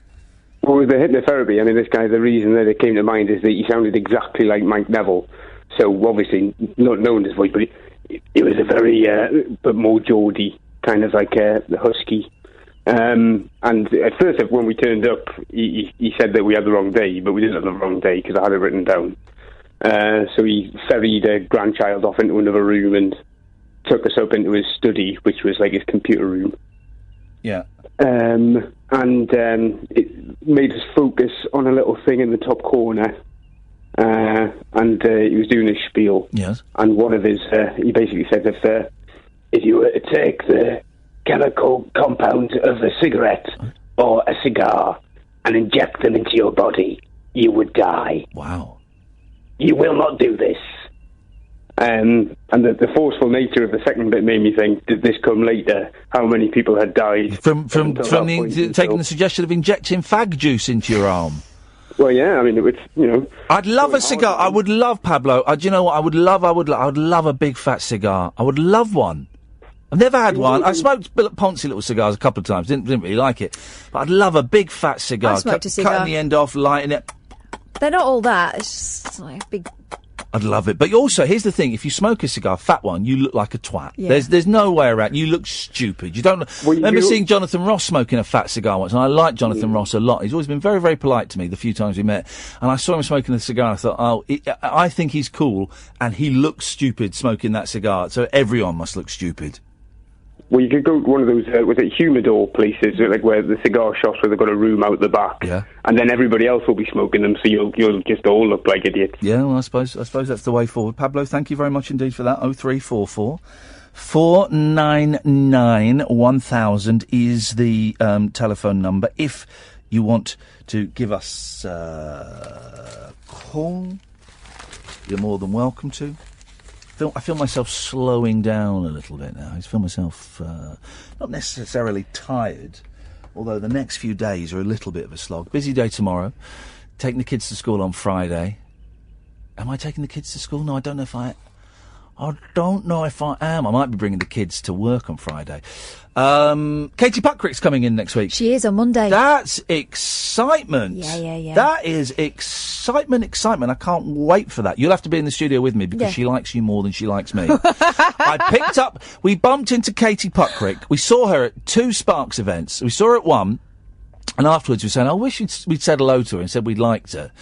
Well, with the hypnotherapy, I mean, this guy, the reason that it came to mind is that he sounded exactly like Mike Neville. So, obviously, not knowing his voice, but it was a very, but more Geordie, kind of like husky. And at first, when we turned up, he said that we had the wrong day, but we didn't have the wrong day because I had it written down. So he ferried a grandchild off into another room and took us up into his study, which was like his computer room. Yeah. And it made us focus on a little thing in the top corner. And he was doing his spiel. Yes. And one of his, he basically said, if you were to take the chemical compounds of a cigarette or a cigar and inject them into your body, you would die. Wow. You will not do this. And the forceful nature of the second bit made me think, did this come later? How many people had died? From taking the suggestion of injecting fag juice into your arm? Well, yeah, I mean, it would, I'd love a cigar. I would love, Pablo. Do you know what? I would love a big fat cigar. I would love one. I've never had one. I smoked Ponzi little cigars a couple of times. Didn't really like it. But I'd love a big fat cigar. I smoked a cigar. Cutting the end off, lighting it. They're not all that. It's just like a big... I'd love it. But also, here's the thing. If you smoke a cigar, fat one, you look like a twat. Yeah. There's no way around. You look stupid. You don't... remember seeing Jonathan Ross smoking a fat cigar once, and I like Jonathan Ross a lot. He's always been very, very polite to me the few times we met. And I saw him smoking a cigar, and I thought, I think he's cool, and he looks stupid smoking that cigar. So everyone must look stupid. Well, you could go to one of those, was it humidor places, like where the cigar shops where they've got a room out the back. Yeah. And then everybody else will be smoking them, so you'll just all look like idiots. Yeah, well, I suppose that's the way forward. Pablo, thank you very much indeed for that. 0344 499 1000 is the telephone number. If you want to give us a call, you're more than welcome to. I feel myself slowing down a little bit now. I feel myself not necessarily tired, although the next few days are a little bit of a slog. Busy day tomorrow. Taking the kids to school on Friday. Am I taking the kids to school? No, I don't know if I am. I might be bringing the kids to work on Friday. Katie Puckrick's coming in next week. She is on Monday. That's excitement. Yeah. That is excitement. I can't wait for that. You'll have to be in the studio with me because she likes you more than she likes me. We bumped into Katie Puckrick. We saw her at 2 Sparks events. We saw her at one, and afterwards we were saying, I wish we'd said hello to her and said we'd liked her.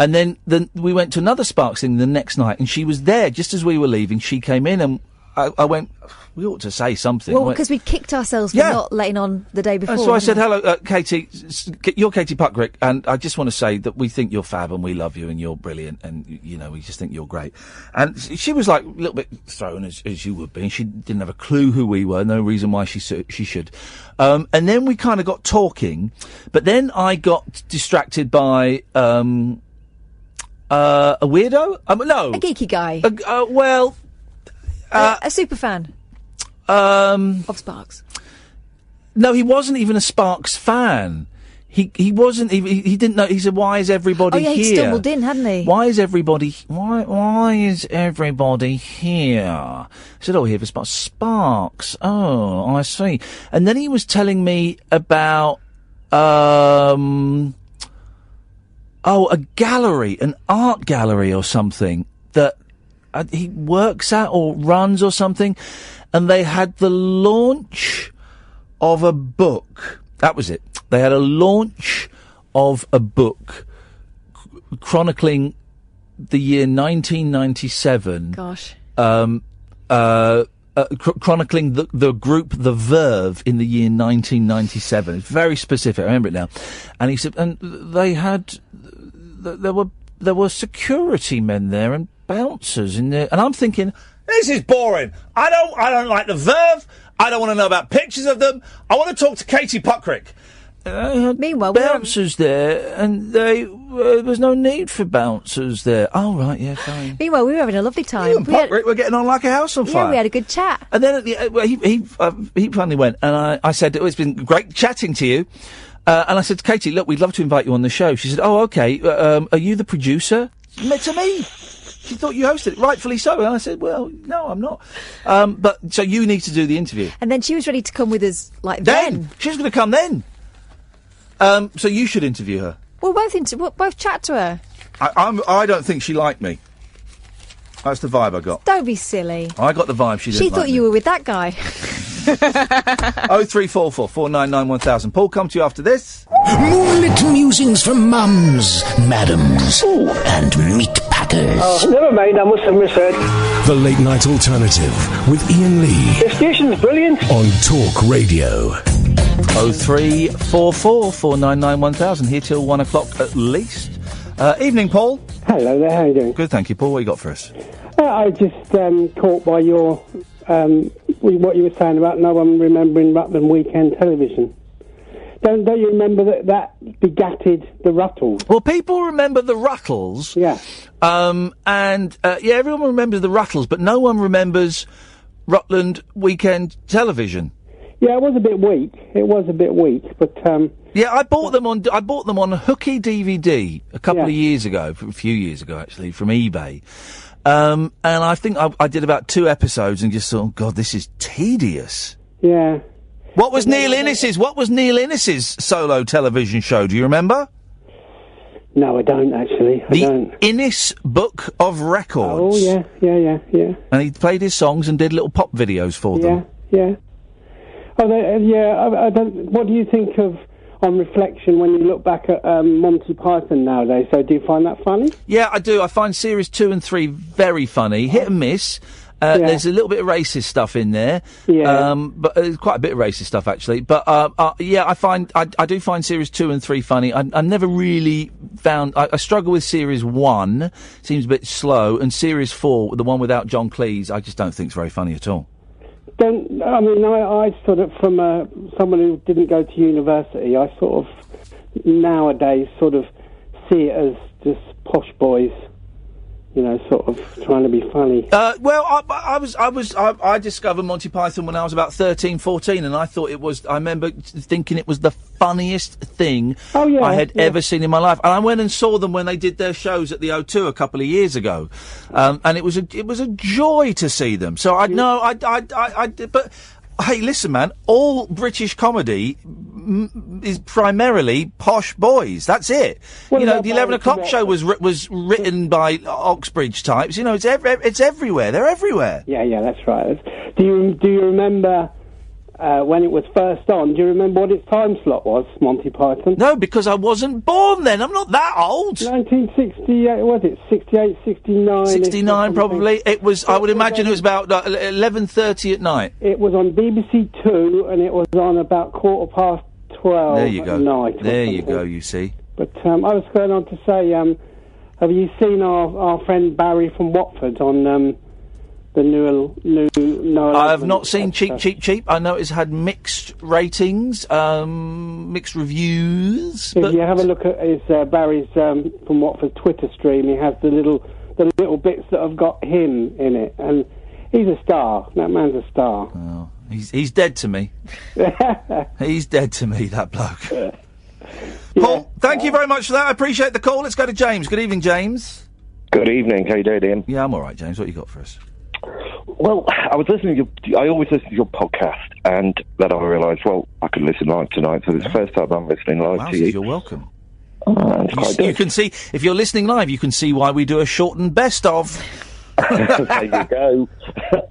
And then we went to another Sparks thing the next night, and she was there just as we were leaving. She came in, and I went, we ought to say something. Well, because we kicked ourselves for not letting on the day before. And so I said, hello, Katie, you're Katie Puckrick, and I just want to say that we think you're fab, and we love you, and you're brilliant, and, we just think you're great. And she was, like, a little bit thrown, as you would be, and she didn't have a clue who we were, no reason why she should. And then we kind of got talking, but then I got distracted by... a weirdo? No. A geeky guy. A super fan. Of Sparks. No, he wasn't even a Sparks fan. He wasn't even, he didn't know, he said, why is everybody here? Oh yeah, he stumbled in, hadn't he? Why is everybody here? I said, here for Sparks. Oh, I see. And then he was telling me about, a gallery, an art gallery or something that he works at or runs or something. And they had the launch of a book. That was it. They had a launch of a book chronicling the year 1997. Gosh. Chronicling the group The Verve in the year 1997. It's very specific. I remember it now. And he said, and they had, there were security men there and bouncers in there. And I'm thinking, This is boring. I don't like the Verve. I don't want to know about pictures of them. I want to talk to Katie Puckrick. Meanwhile, bouncers there, and there was no need for bouncers there. Oh, right, yeah, fine. Meanwhile, we were having a lovely time. You and Puckrick were getting on like a house on fire. Yeah, we had a good chat. And then at the, he finally went, and I said, it's been great chatting to you. And I said to Katie, look, we'd love to invite you on the show. She said, oh, OK, are you the producer? To me. She thought you hosted it, rightfully so. And I said, well, no, I'm not. But so you need to do the interview. And then she was ready to come with us, like, then. She was going to come then. So you should interview her. We'll both chat to her. I don't think she liked me. That's the vibe I got. Don't be silly. I got the vibe she didn't She thought you were with that guy. 0344 499 1000. Paul, come to you after this. Moonlit musings from mums, madams, and meat packers. Oh, never mind, I must have misheard. The Late Night Alternative with Iain Lee. The station's brilliant. On Talk Radio. 0344 499 1000. Here till 1 o'clock at least. Evening, Paul. Hello there, how are you doing? Good, thank you, Paul. What you got for us? I just caught by your what you were saying about no one remembering Rutland Weekend Television. Don't you remember that begatted the Ruttles? Well, people remember the Ruttles. Yeah. Everyone remembers the Ruttles, but no one remembers Rutland Weekend Television. Yeah, it was a bit weak. But yeah, I bought them on hooky DVD a couple of years ago, a few years ago actually, from eBay. And I think I did about 2 episodes and just thought, oh, God, this is tedious. Yeah. What was Neil Innes's solo television show? Do you remember? No, I don't actually. The Innes Book of Records. Oh yeah. And he played his songs and did little pop videos for them. Yeah. Oh, I don't. What do you think of, on reflection, when you look back at Monty Python nowadays? So, do you find that funny? Yeah, I do. I find series 2 and 3 very funny. Hit and miss. There's a little bit of racist stuff in there. Yeah. But there's quite a bit of racist stuff actually. But I do find series 2 and 3 funny. I never really found. I struggle with series 1. Seems a bit slow, and series 4, the one without John Cleese, I just don't think it's very funny at all. I sort of, from someone who didn't go to university, I sort of nowadays sort of see it as just posh boys, sort of trying to be funny. I discovered Monty Python when I was about 13, 14, and I remember thinking it was the funniest thing I had ever seen in my life. And I went and saw them when they did their shows at the O2 a couple of years ago. And it was a joy to see them. So but hey, listen, man, all British comedy is primarily posh boys. That's it. The 11 o'clock show was written by Oxbridge types. It's everywhere. They're everywhere. Yeah, that's right. Do you remember when it was first on? Do you remember what its time slot was, Monty Python? No, because I wasn't born then. I'm not that old. 1968, was it? 68, 69? 69, probably. It was, I would imagine it was about 11:30 at night. It was on BBC 2, and it was on about 12:15 there you go. at night. There you go, you see. But I was going on to say, have you seen our friend Barry from Watford on the new I have not seen Cheap. I know it's had mixed ratings, mixed reviews. If you have a look at his Barry's from Watford Twitter stream, he has the little bits that have got him in it, and he's a star. That man's a star. Oh, he's dead to me. He's dead to me, that bloke. Paul, thank you very much for that. I appreciate the call. Let's go to James. Good evening, James. Good evening. How you doing, Ian? Yeah, I'm all right, James. What you got for us? Well, I was listening I always listen to your podcast, and then I realised, I could listen live tonight, so it's the first time I'm listening live to you. You're welcome. You can see, if you're listening live, you can see why we do a shortened best of. There you go.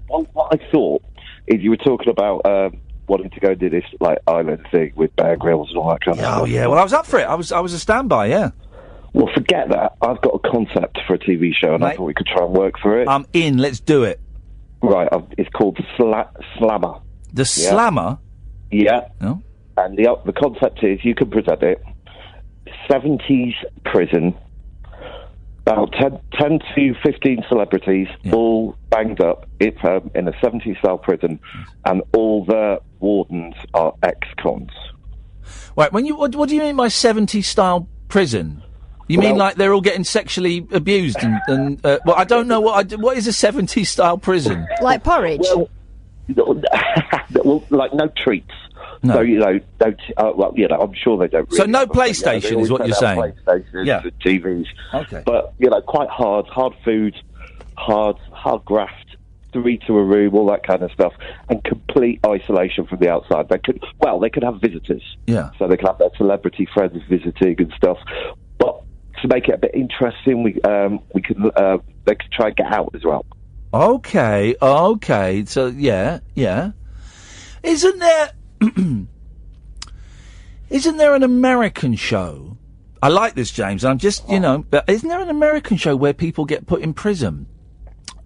Well, what I thought is you were talking about wanting to go do this island thing with Bear Grylls and all that kind of stuff. Oh yeah, well I was up for it. I was a standby. Yeah. Well, forget that. I've got a concept for a TV show, and I thought we could try and work for it. I'm in. Let's do it. Right. It's called Slammer. The Slammer. Yeah. Oh. And the concept is you can present it. 70s prison. about 10 to 15 celebrities, all banged up in a 70s-style prison, and all the wardens are ex-cons. Right, what do you mean by 70s-style prison? You mean like they're all getting sexually abused and well, I don't know what is a 70s-style prison? Like porridge? Well, like no treats. No. So, I'm sure they don't. Really So no PlayStation is what you're saying? PlayStations, Yeah. TVs. Okay. But, quite hard food, hard graft, 3 to a room, all that kind of stuff, and complete isolation from the outside. They could have visitors. Yeah. So they could have their celebrity friends visiting and stuff. But to make it a bit interesting, they could try and get out as well. Okay. So, yeah. Isn't there an American show? I like this, James. I'm just, but isn't there an American show where people get put in prison?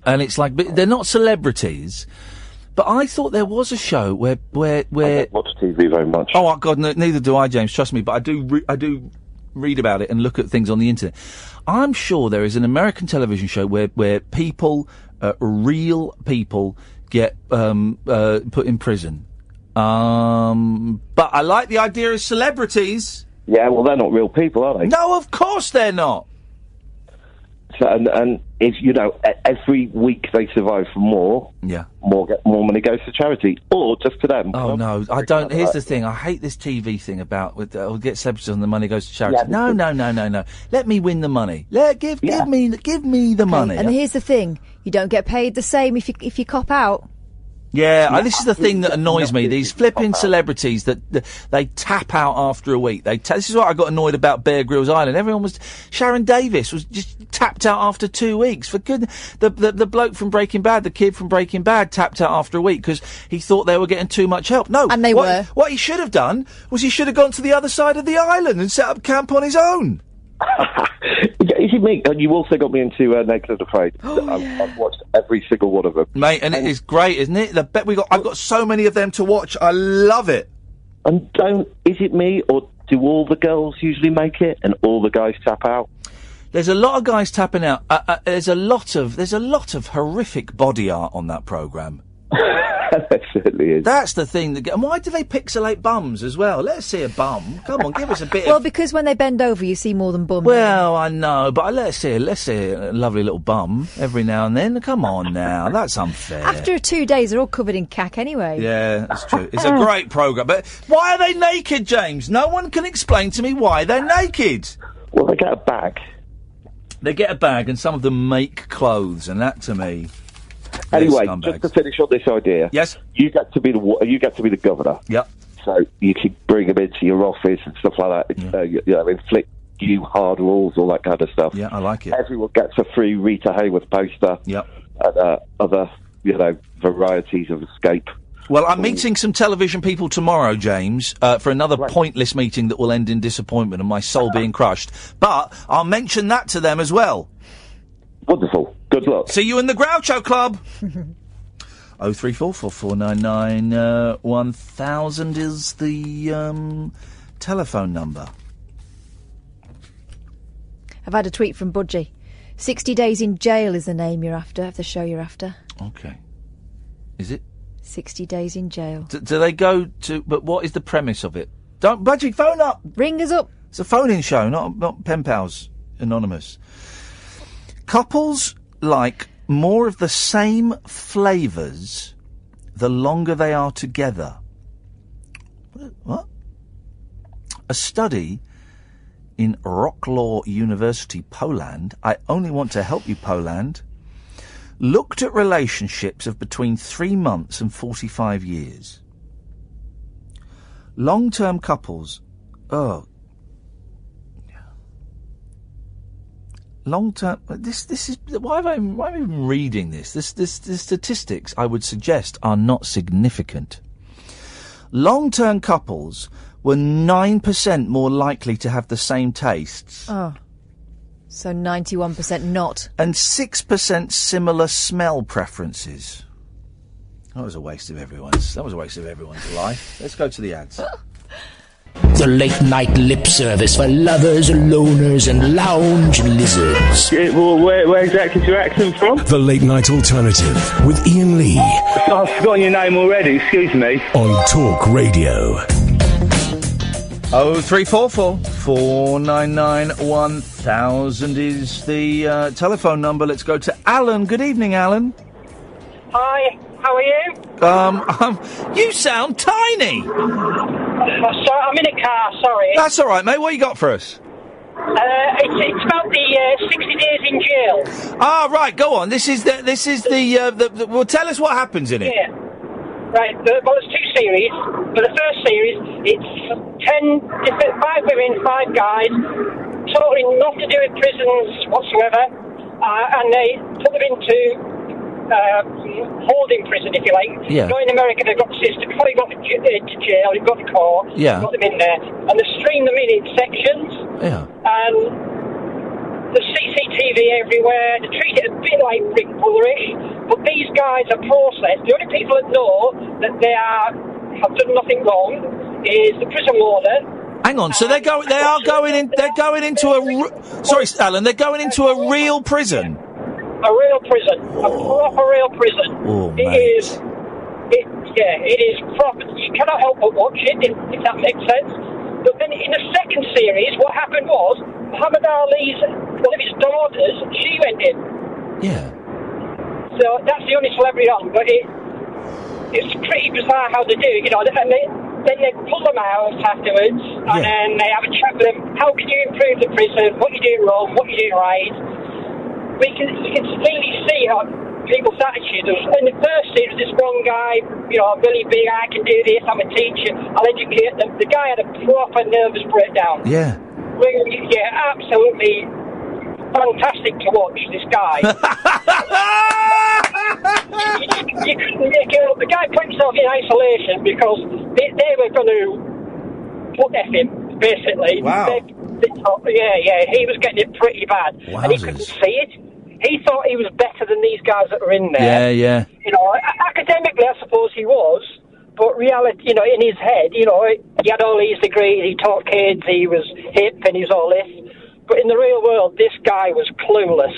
And it's like, but they're not celebrities. But I thought there was a show where I don't watch TV very much. Oh, God, neither do I, James. Trust me. But I do read about it and look at things on the internet. I'm sure there is an American television show where people, real people, get put in prison. But I like the idea of celebrities. Yeah, well, they're not real people, are they? No, of course they're not. So, and if every week they survive for more, more money goes to charity, or just to them. Oh no, I don't. Here's the thing: I hate this TV thing about get celebrities and the money goes to charity. No. Let me win the money. Give me the money. And here's the thing: you don't get paid the same if you cop out. Yeah, this is the thing that annoys me. These flipping celebrities that they tap out after a week. This is what I got annoyed about Bear Grylls Island. Sharon Davis was just tapped out after 2 weeks. For goodness, the bloke from Breaking Bad, the kid from Breaking Bad, tapped out after a week because he thought they were getting too much help. No, and they were. What he should have done was he should have gone to the other side of the island and set up camp on his own. Is it me? And you also got me into Naked and Afraid. I've watched every single one of them, mate, and it is great, isn't it? I've got so many of them to watch. I love it. And is it me, or do all the girls usually make it and all the guys tap out? There's a lot of guys tapping out. There's a lot of horrific body art on that programme. There certainly is. That's the thing. And why do they pixelate bums as well? Let's see a bum. Come on, give us a bit. Well, because when they bend over, you see more than bum. Well, I know, but let's see a lovely little bum every now and then. Come on now, that's unfair. After 2 days, they're all covered in cack anyway. Yeah, that's true. It's a great programme, but why are they naked, James? No one can explain to me why they're naked. Well, they get a bag. They get a bag, and some of them make clothes, and that to me. Anyway, just to finish on this idea. Yes. You get to be the governor. Yep. So you can bring them into your office and stuff like that. Inflict you hard rules, all that kind of stuff. Yeah, I like it. Everyone gets a free Rita Hayworth poster. Yep. And other varieties of escape. Well, I'm meeting some television people tomorrow, James, for another pointless meeting that will end in disappointment and my soul being crushed. But I'll mention that to them as well. Wonderful. Good luck. See you in the Groucho Club. 0344499 1000 is the telephone number. I've had a tweet from Budgie. 60 Days in Jail is the name you're after, of the show you're after. Okay. Is it? 60 Days in Jail. Do they go to... But what is the premise of it? Don't... Budgie, phone up! Ring us up! It's a phone-in show, not Pen Pals Anonymous. Couples like more of the same flavours the longer they are together. What? A study in Wrocław University, Poland, I only want to help you, Poland, looked at relationships of between 3 months and 45 years. Long-term couples... Long-term... This is... Why am I even reading this? The statistics, I would suggest, are not significant. Long-term couples were 9% more likely to have the same tastes. Oh. So 91% not. And 6% similar smell preferences. That was a waste of everyone's life. Let's go to the ads. The late-night lip service for lovers, loners, and lounge lizards. Well, where exactly is your accent from? The Late Night Alternative with Iain Lee. I've forgotten your name already, excuse me. On Talk Radio. 0344 499 1000 is the telephone number. Let's go to Alan. Good evening, Alan. Hi, how are you? You sound tiny. Sorry, I'm in a car, sorry. That's all right, mate. What you got for us? It's about the 60 days in jail. Ah, right. Go on. This is the well, tell us what happens in it. Yeah. Right. Well, there's 2 series. For the first series, it's 5 women, 5 guys, totally nothing to do with prisons whatsoever, and they put them into holding prison, if you like. Yeah. You know, in America, they've got the system. Before you got into jail, you've got the court. Yeah. You've got them in there, and they stream them in sections. Yeah. And there's CCTV everywhere. They treat it a bit like Rick Bullerish, but these guys are processed. The only people that know that they have done nothing wrong is the prison warden. Hang on. So they're going into a. Sorry, Alan. They're going into a real prison. A real prison, a proper real prison. Oh, it is proper. You cannot help but watch it, if that makes sense. But then in the second series, what happened was Muhammad Ali's one of his daughters, she went in. Yeah. So that's the only celebrity on, but it's pretty bizarre how they do it, you know. And then they pull them out afterwards, and then they have a chat with them. How can you improve the prison? What you doing wrong? What you doing right? You can really see how people's attitude is. In the first series, this one guy, you know, really big, I can do this, I'm a teacher, I'll educate them. The guy had a proper nervous breakdown. Yeah. Really, yeah, absolutely fantastic to watch, this guy. you couldn't make it up. The guy put himself in isolation because they were going to put F him, basically. Wow. He was getting it pretty bad. Wowzers. And he couldn't see it. He thought he was better than these guys that were in there. Yeah. You know, academically, I suppose he was, but reality, you know, in his head, you know, he had all these degrees, he taught kids, he was hip, and he was all this. But in the real world, this guy was clueless,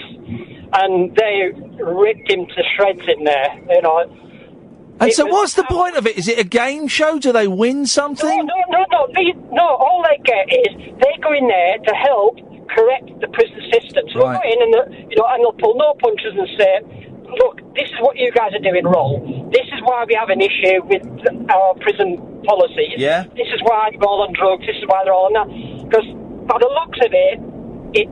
and they ripped him to shreds in there, you know. And so what's the point of it? Is it a game show? Do they win something? No, all they get is they go in there to help correct the prison system. So Right. they'll go in and they'll pull no punches and say, look, this is what you guys are doing wrong. This is why we have an issue with our prison policies. Yeah. This is why they're all on drugs. This is why they're all on that. Because by the looks of it, they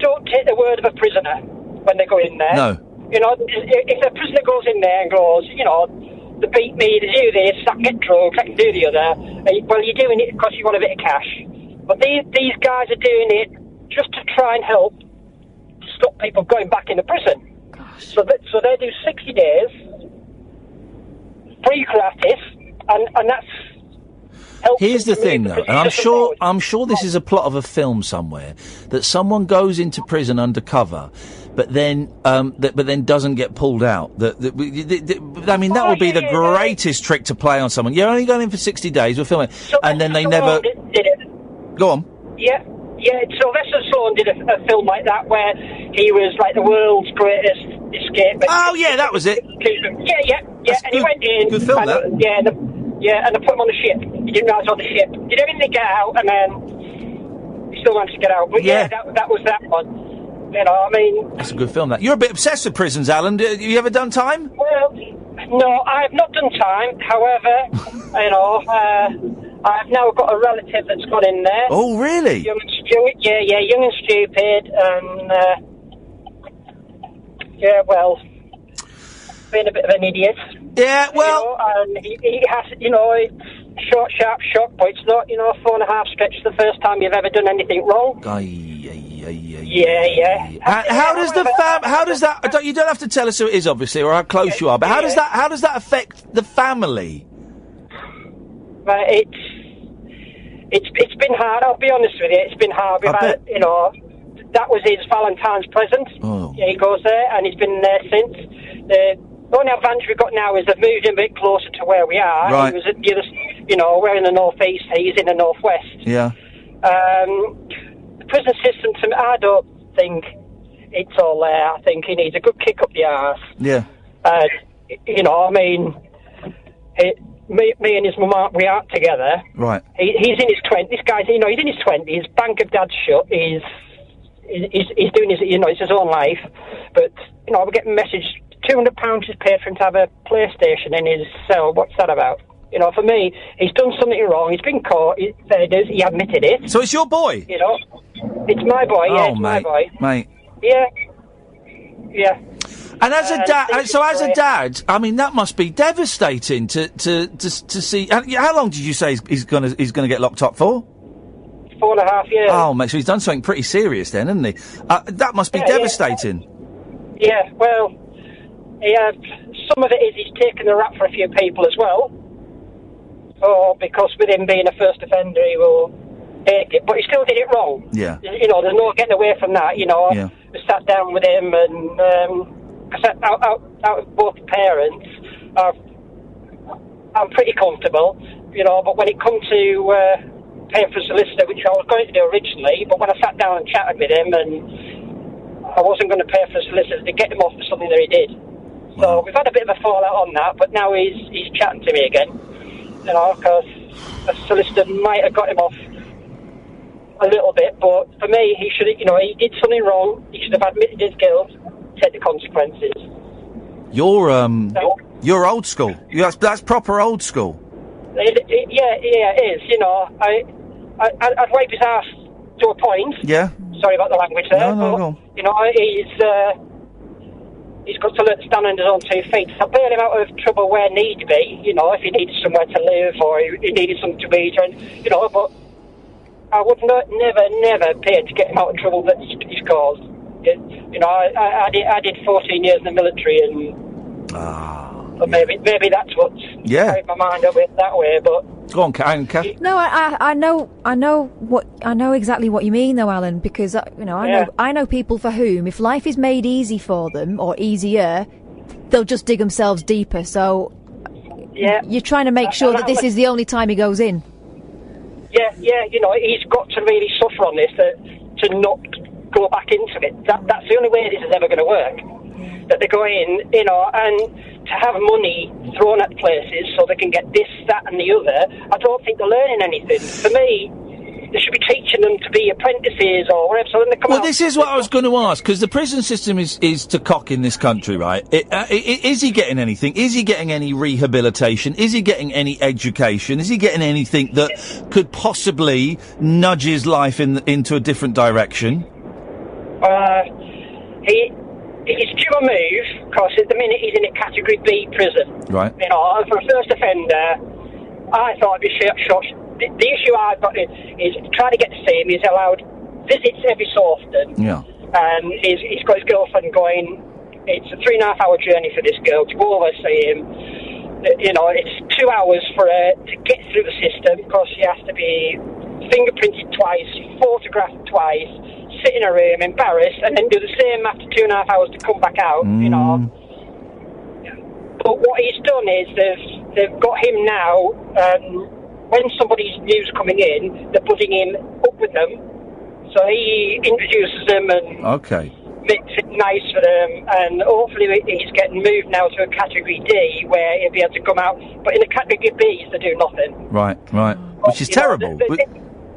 don't take the word of a prisoner when they go in there. No. You know, if a prisoner goes in there and goes, you know, they beat me, they do this, I can get drugs, I can do the other. Well, you're doing it because you want a bit of cash. But these guys are doing it just to try and help stop people going back into prison. So they do 60 days, free gratis, and that's... Here's the thing, though, and I'm sure this is a plot of a film somewhere, that someone goes into prison undercover, but then doesn't get pulled out. I mean, that would be the greatest trick to play on someone. You're only going in for 60 days, we're filming, and then they never... Did it. Go on. Yeah, Sylvester Stallone did a film like that where he was like the world's greatest escape. Oh, yeah, that was it. Yeah, and he went in. Good film, that. And they put him on the ship. He didn't realise on the ship. Did everything to get out, and then he still managed to get out. But that was that one. You know, I mean... That's a good film, that. You're a bit obsessed with prisons, Alan. Have you ever done time? Well, no, I have not done time. However, you know... I've now got a relative that's gone in there. Oh, really? Young and stupid, and being a bit of an idiot. Yeah, well, you know, and he has, you know, short, sharp shock, but it's not, you know, a 4.5 stretch the first time you've ever done anything wrong. Yeah. How does that? You don't have to tell us who it is, obviously, or how close you are. But how does that affect the family? Right, it's been hard. I'll be honest with you. It's been hard. You know, that was his Valentine's present. Oh. Yeah, he goes there, and he's been there since. The only advantage we've got now is they've moved him a bit closer to where we are. Right. He was at the You know, we're in the northeast, he's in the northwest. Yeah. The prison system, I don't think it's all there. I think he needs a good kick up the arse. Yeah. You know, I mean, me and his mum, we aren't together. Right. He's in his 20s. This guy's, you know, he's in his 20s. Bank of Dad's shut. He's doing his, you know, it's his own life. But, you know, we're getting a message, £200 is paid for him to have a PlayStation in his cell. What's that about? You know, for me, he's done something wrong. He's been caught. He admitted it. So it's your boy? You know, it's my boy. Yeah, it's my boy. Mate. Yeah. Yeah. And as a dad, as a dad, I mean, that must be devastating to see. How long did you say he's gonna get locked up for? 4.5 years. Oh, mate, so he's done something pretty serious then, hasn't he? That must be devastating. Yeah. Well, some of it is he's taken the rap for a few people as well. Or because with him being a first offender, he will take it, but he still did it wrong. Yeah. You know, there's no getting away from that. You know, Yeah. I sat down with him and. Out of both parents, I'm pretty comfortable, you know, but when it comes to paying for a solicitor, which I was going to do originally, but when I sat down and chatted with him, and I wasn't going to pay for a solicitor to get him off for something that he did. So we've had a bit of a fallout on that, but now he's chatting to me again, you know, because a solicitor might have got him off a little bit, but for me, he should have, you know, he did something wrong, he should have admitted his guilt, take the consequences. You're old school. That's proper old school. It is. You know, I'd wipe his ass to a point. Yeah. Sorry about the language there. No, but, go on. you know, he's got to learn to stand on his own 2 feet. I'll bail him out of trouble where need be. You know, if he needed somewhere to live or he needed something to eat, and you know, but I would never pay to get him out of trouble that he's caused. You know, I did 14 years in the military, and but maybe that's what's carried my mind up that way. But go on, Kath. No, I know exactly what you mean, though, Alan. Because I know people for whom, if life is made easy for them or easier, they'll just dig themselves deeper. So you're trying to make sure that this is the only time he goes in. Yeah. You know, he's got to really suffer on this to not go back into it. That's the only way this is ever going to work. That they go in, you know, and to have money thrown at places so they can get this, that, and the other. I don't think they're learning anything. For me, they should be teaching them to be apprentices or whatever. So then they come out. Well, this is what I was going to ask, because the prison system is to cock in this country, right? Is he getting anything? Is he getting any rehabilitation? Is he getting any education? Is he getting anything that could possibly nudge his life into a different direction? He's due a move, because at the minute he's in a Category B prison. Right. You know, for a first offender, I thought it'd be short. The issue I've got is trying to get to see him. He's allowed visits every so often. Yeah. And he's got his girlfriend going. It's a 3.5-hour journey for this girl to go over and see him. You know, it's 2 hours for her to get through the system, because she has to be fingerprinted twice, photographed twice, sit in a room, embarrassed, and then do the same after 2.5 hours to come back out, you know. But what he's done is they've got him now, when somebody's new's coming in, they're putting him up with them. So he introduces them and makes it nice for them, and hopefully he's getting moved now to a Category D, where he'll be able to come out. But in the Category B, they do nothing. Right. Which is terrible.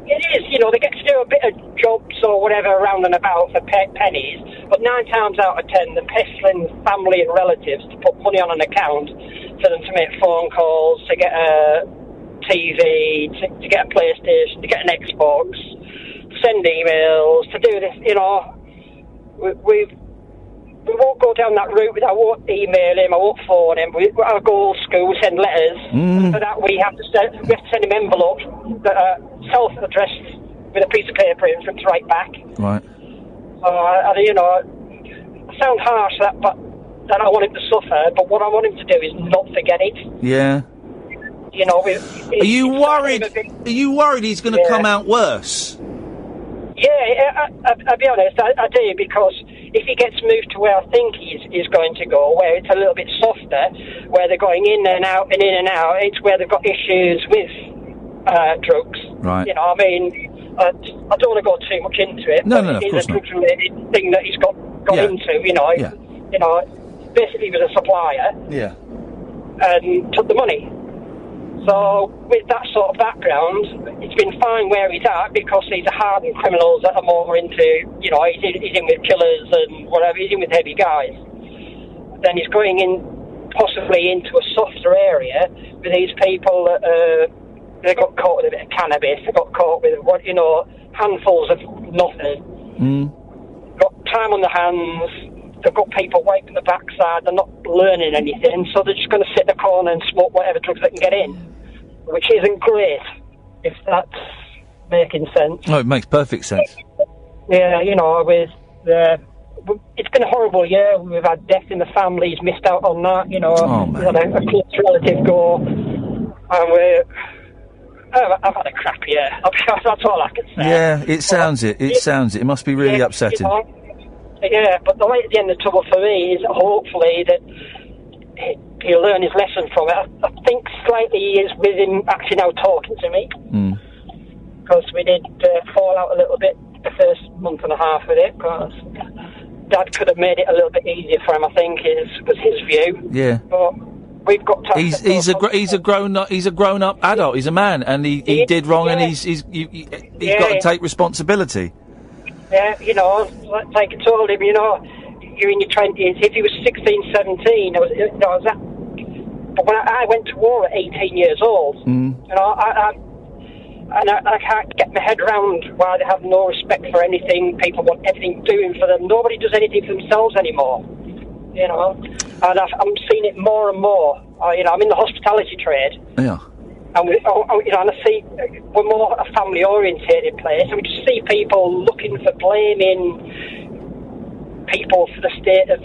It is, you know, they get to do a bit of jobs or whatever around and about for pennies, but 9 times out of 10, they're pestering family and relatives to put money on an account for them to make phone calls, to get a TV, to get a PlayStation, to get an Xbox, send emails, to do this, you know. We won't go down that route. I won't email him, I won't phone him. I'll go old school, send letters. For that, we have to send him envelopes that are self-addressed with a piece of paper in for him to write back. Right. You know, I sound harsh but I don't want him to suffer, but what I want him to do is not forget it. Yeah. You know, Are you worried he's going to come out worse? Yeah, I'll be honest, I do, because if he gets moved to where I think he's going to go, where it's a little bit softer, where they're going in and out and in and out, it's where they've got issues with drugs. Right. You know, I mean, I don't want to go too much into it. No, but of it course is a drugs-related thing that he's got into. You know, you know, basically he was a supplier. Yeah. And took the money. So, with that sort of background, it's been fine where he's at because these are hardened criminals that are more into, you know, he's in with killers and whatever, he's in with heavy guys. Then he's going in, possibly into a softer area with these people that they got caught with a bit of cannabis, they got caught with, you know, handfuls of nothing. Got time on their hands. They've got people wiping the backside, they're not learning anything, so they're just going to sit in the corner and smoke whatever drugs they can get in, which isn't great, if that's making sense. Oh, it makes perfect sense. Yeah, you know, it's been a horrible year. We've had death in the family, he's missed out on that, you know. We had a close relative go, and I've had a crap year. That's all I can say. Yeah, it sounds it. It must be really upsetting. You know, yeah, but the light at the end of the tunnel for me is hopefully that he'll learn his lesson from it. I think slightly he is with him actually now talking to me. Because we did fall out a little bit the first month and a half with it, because Dad could have made it a little bit easier for him, I think, was his view. Yeah. But we've got to... He's a grown up adult. He's a man, and he did wrong, and he's got to take responsibility. Yeah, you know, like I told him, you know, you're in your 20s. If he was 16, 17, I was that. But when I went to war at 18 years old, you know, I can't get my head around why they have no respect for anything. People want everything doing for them. Nobody does anything for themselves anymore, you know. And I'm seeing it more and more. You know, I'm in the hospitality trade. Yeah. And you know, and I see we're more a family-orientated place, and we just see people looking for blaming people for the state of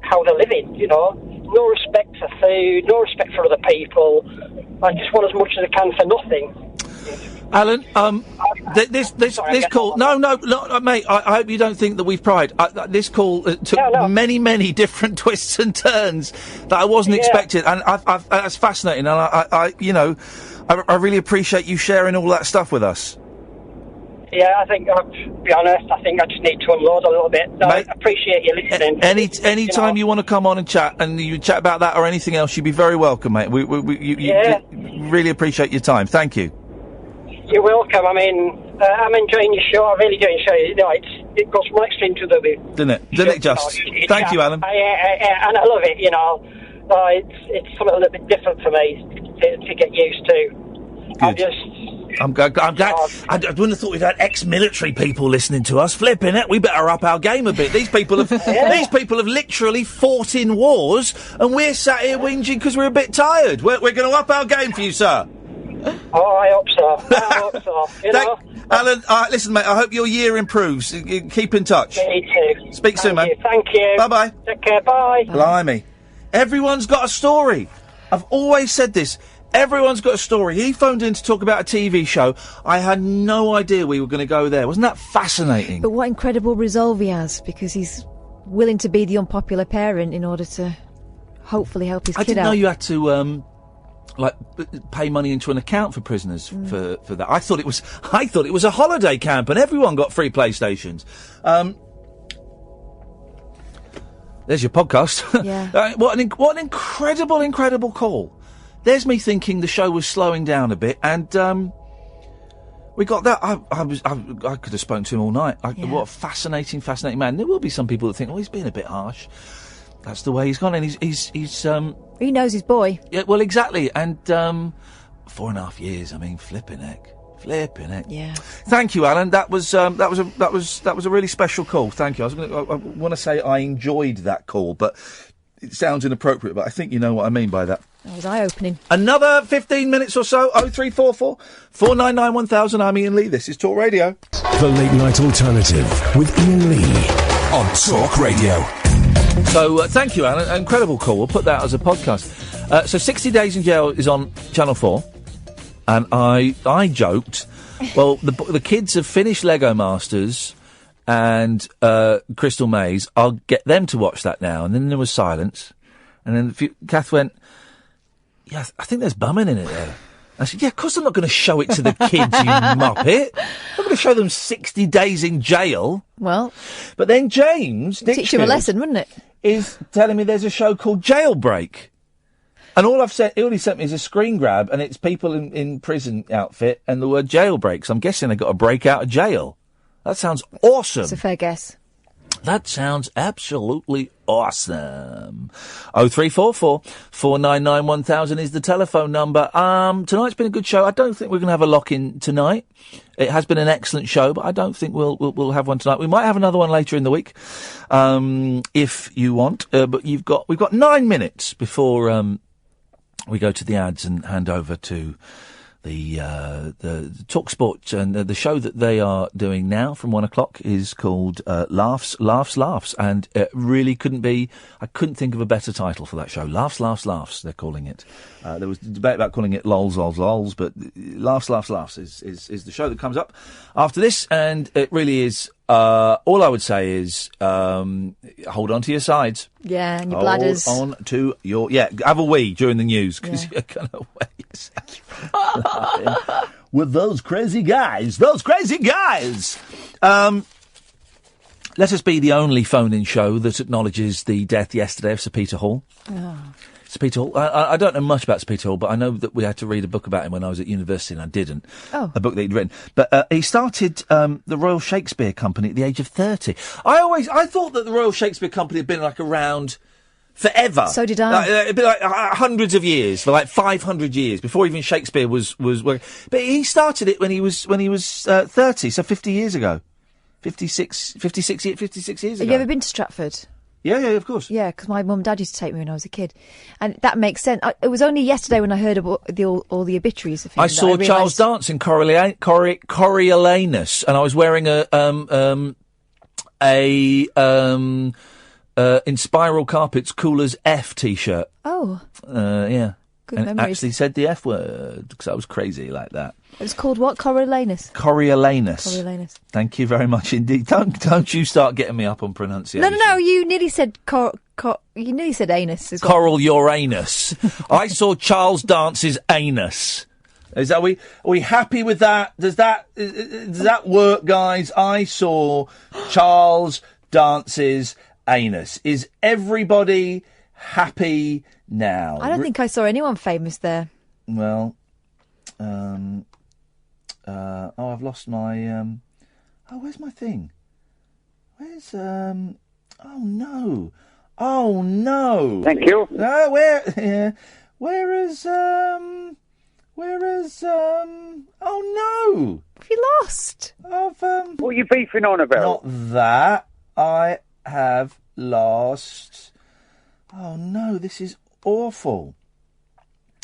how they're living. You know, no respect for food, no respect for other people, and just want as much as they can for nothing. Alan, this call. No, mate. I hope you don't think that we've pried. This call took many different twists and turns that I wasn't expecting, and that's fascinating. And I really appreciate you sharing all that stuff with us. Yeah, I think, to be honest, I think I just need to unload a little bit. No, I appreciate you listening. Any time you want to come on and chat, and you chat about that or anything else, you'd be very welcome, mate. We really appreciate your time. Thank you. You're welcome. I mean, I'm enjoying your show. I really do enjoy it. You know, it goes one extreme to the other. Doesn't it just? Thank you, Alan. And I love it, you know. It's something a little bit different for me to get used to. Good. I'm glad. I wouldn't have thought we'd had ex-military people listening to us. Flipping it, we better up our game a bit. These people have literally fought in wars, and we're sat here whinging because we're a bit tired. We're going to up our game for you, sir. Oh, I hope so. You know? Alan, listen, mate, I hope your year improves. Keep in touch. Me too. Speak soon, man. Thank you. Bye-bye. Take care, bye. Blimey. Everyone's got a story. I've always said this. Everyone's got a story. He phoned in to talk about a TV show. I had no idea we were going to go there. Wasn't that fascinating? But what incredible resolve he has, because he's willing to be the unpopular parent in order to hopefully help his kid out. I didn't know you had to... pay money into an account for prisoners for that. I thought it was a holiday camp and everyone got free PlayStations. There's your podcast. Yeah. What an incredible call. There's me thinking the show was slowing down a bit, and we got that. I could have spoken to him all night. What a fascinating man. There will be some people that think, he's being a bit harsh. That's the way he's gone, and he's he knows his boy. Yeah, well, exactly. And 4.5 years. I mean, flipping heck. Yeah. Thank you, Alan. That was a really special call. Thank you. I want to say I enjoyed that call, but it sounds inappropriate. But I think you know what I mean by that. That was eye-opening. Another 15 minutes or so. 0344 499 1000. I'm Iain Lee. This is Talk Radio. The Late Night Alternative with Iain Lee on Talk Radio. So, thank you, Alan. Incredible call. We'll put that as a podcast. So 60 Days in Jail is on Channel 4. And I joked, well, the kids have finished Lego Masters and Crystal Maze. I'll get them to watch that now. And then there was silence. And then Kath went, yeah, I think there's bumming in it there. I said, yeah, of course I'm not going to show it to the kids, you muppet. I'm not going to show them 60 days in jail. Well. But then James... Teach him a lesson, wouldn't it? ...is telling me there's a show called Jailbreak. And all he sent me is a screen grab, and it's people in prison outfit and the word jailbreak. So I'm guessing they got a break out of jail. That sounds awesome. It's a fair guess. That sounds absolutely awesome. 0344 499 1000 is the telephone number. Tonight's been a good show. I don't think we're going to have a lock-in tonight. It has been an excellent show, but I don't think we'll have one tonight. We might have another one later in the week, if you want. But we've got 9 minutes before we go to the ads and hand over to the TalkSport, and the show that they are doing now from 1 o'clock is called Laughs, Laughs, Laughs, and it really I couldn't think of a better title for that show. Laughs, Laughs, Laughs, they're calling it. There was debate about calling it Lols, Lols, Lols, but Laughs, Laughs, Laughs is the show that comes up after this, and it really is. All I would say is hold on to your sides. Yeah, and your bladders. Hold on to your... Yeah, have a wee during the news, because you're going to wet yourself with those crazy guys. Let us be the only phone-in show that acknowledges the death yesterday of Sir Peter Hall. Oh. Sir Peter Hall. I don't know much about Sir Peter Hall, but I know that we had to read a book about him when I was at university, and I didn't. Oh. A book that he'd written. But he started the Royal Shakespeare Company at the age of 30. I thought that the Royal Shakespeare Company had been around forever. So did I. It'd be hundreds of years, for 500 years, before even Shakespeare was working. But he started it when he was 30, so 50 years ago. 56 years ago. Have you ever been to Stratford? Yeah, of course. Yeah, because my mum and dad used to take me when I was a kid. And that makes sense. It was only yesterday when I heard about all the obituaries of him. I saw Charles Dance in Coriolanus, and I was wearing in Spiral Carpets Coolers F t-shirt. Oh. Yeah. Good and memories. Actually said the F word, because I was crazy like that. It was called what? Coriolanus? Coriolanus. Thank you very much indeed. Don't you start getting me up on pronunciation. No, you nearly said you nearly said anus as well. Coral Uranus. I saw Charles Dance's anus. Are we happy with that? Does that work, guys? I saw Charles Dance's anus. Is everybody happy now? I don't think I saw anyone famous there. Well, I've lost my, where's my thing? Where's, oh no. Thank you. Where is, oh no. Have you lost? What are you beefing on about? Not that. I have lost. Oh no, this is awful.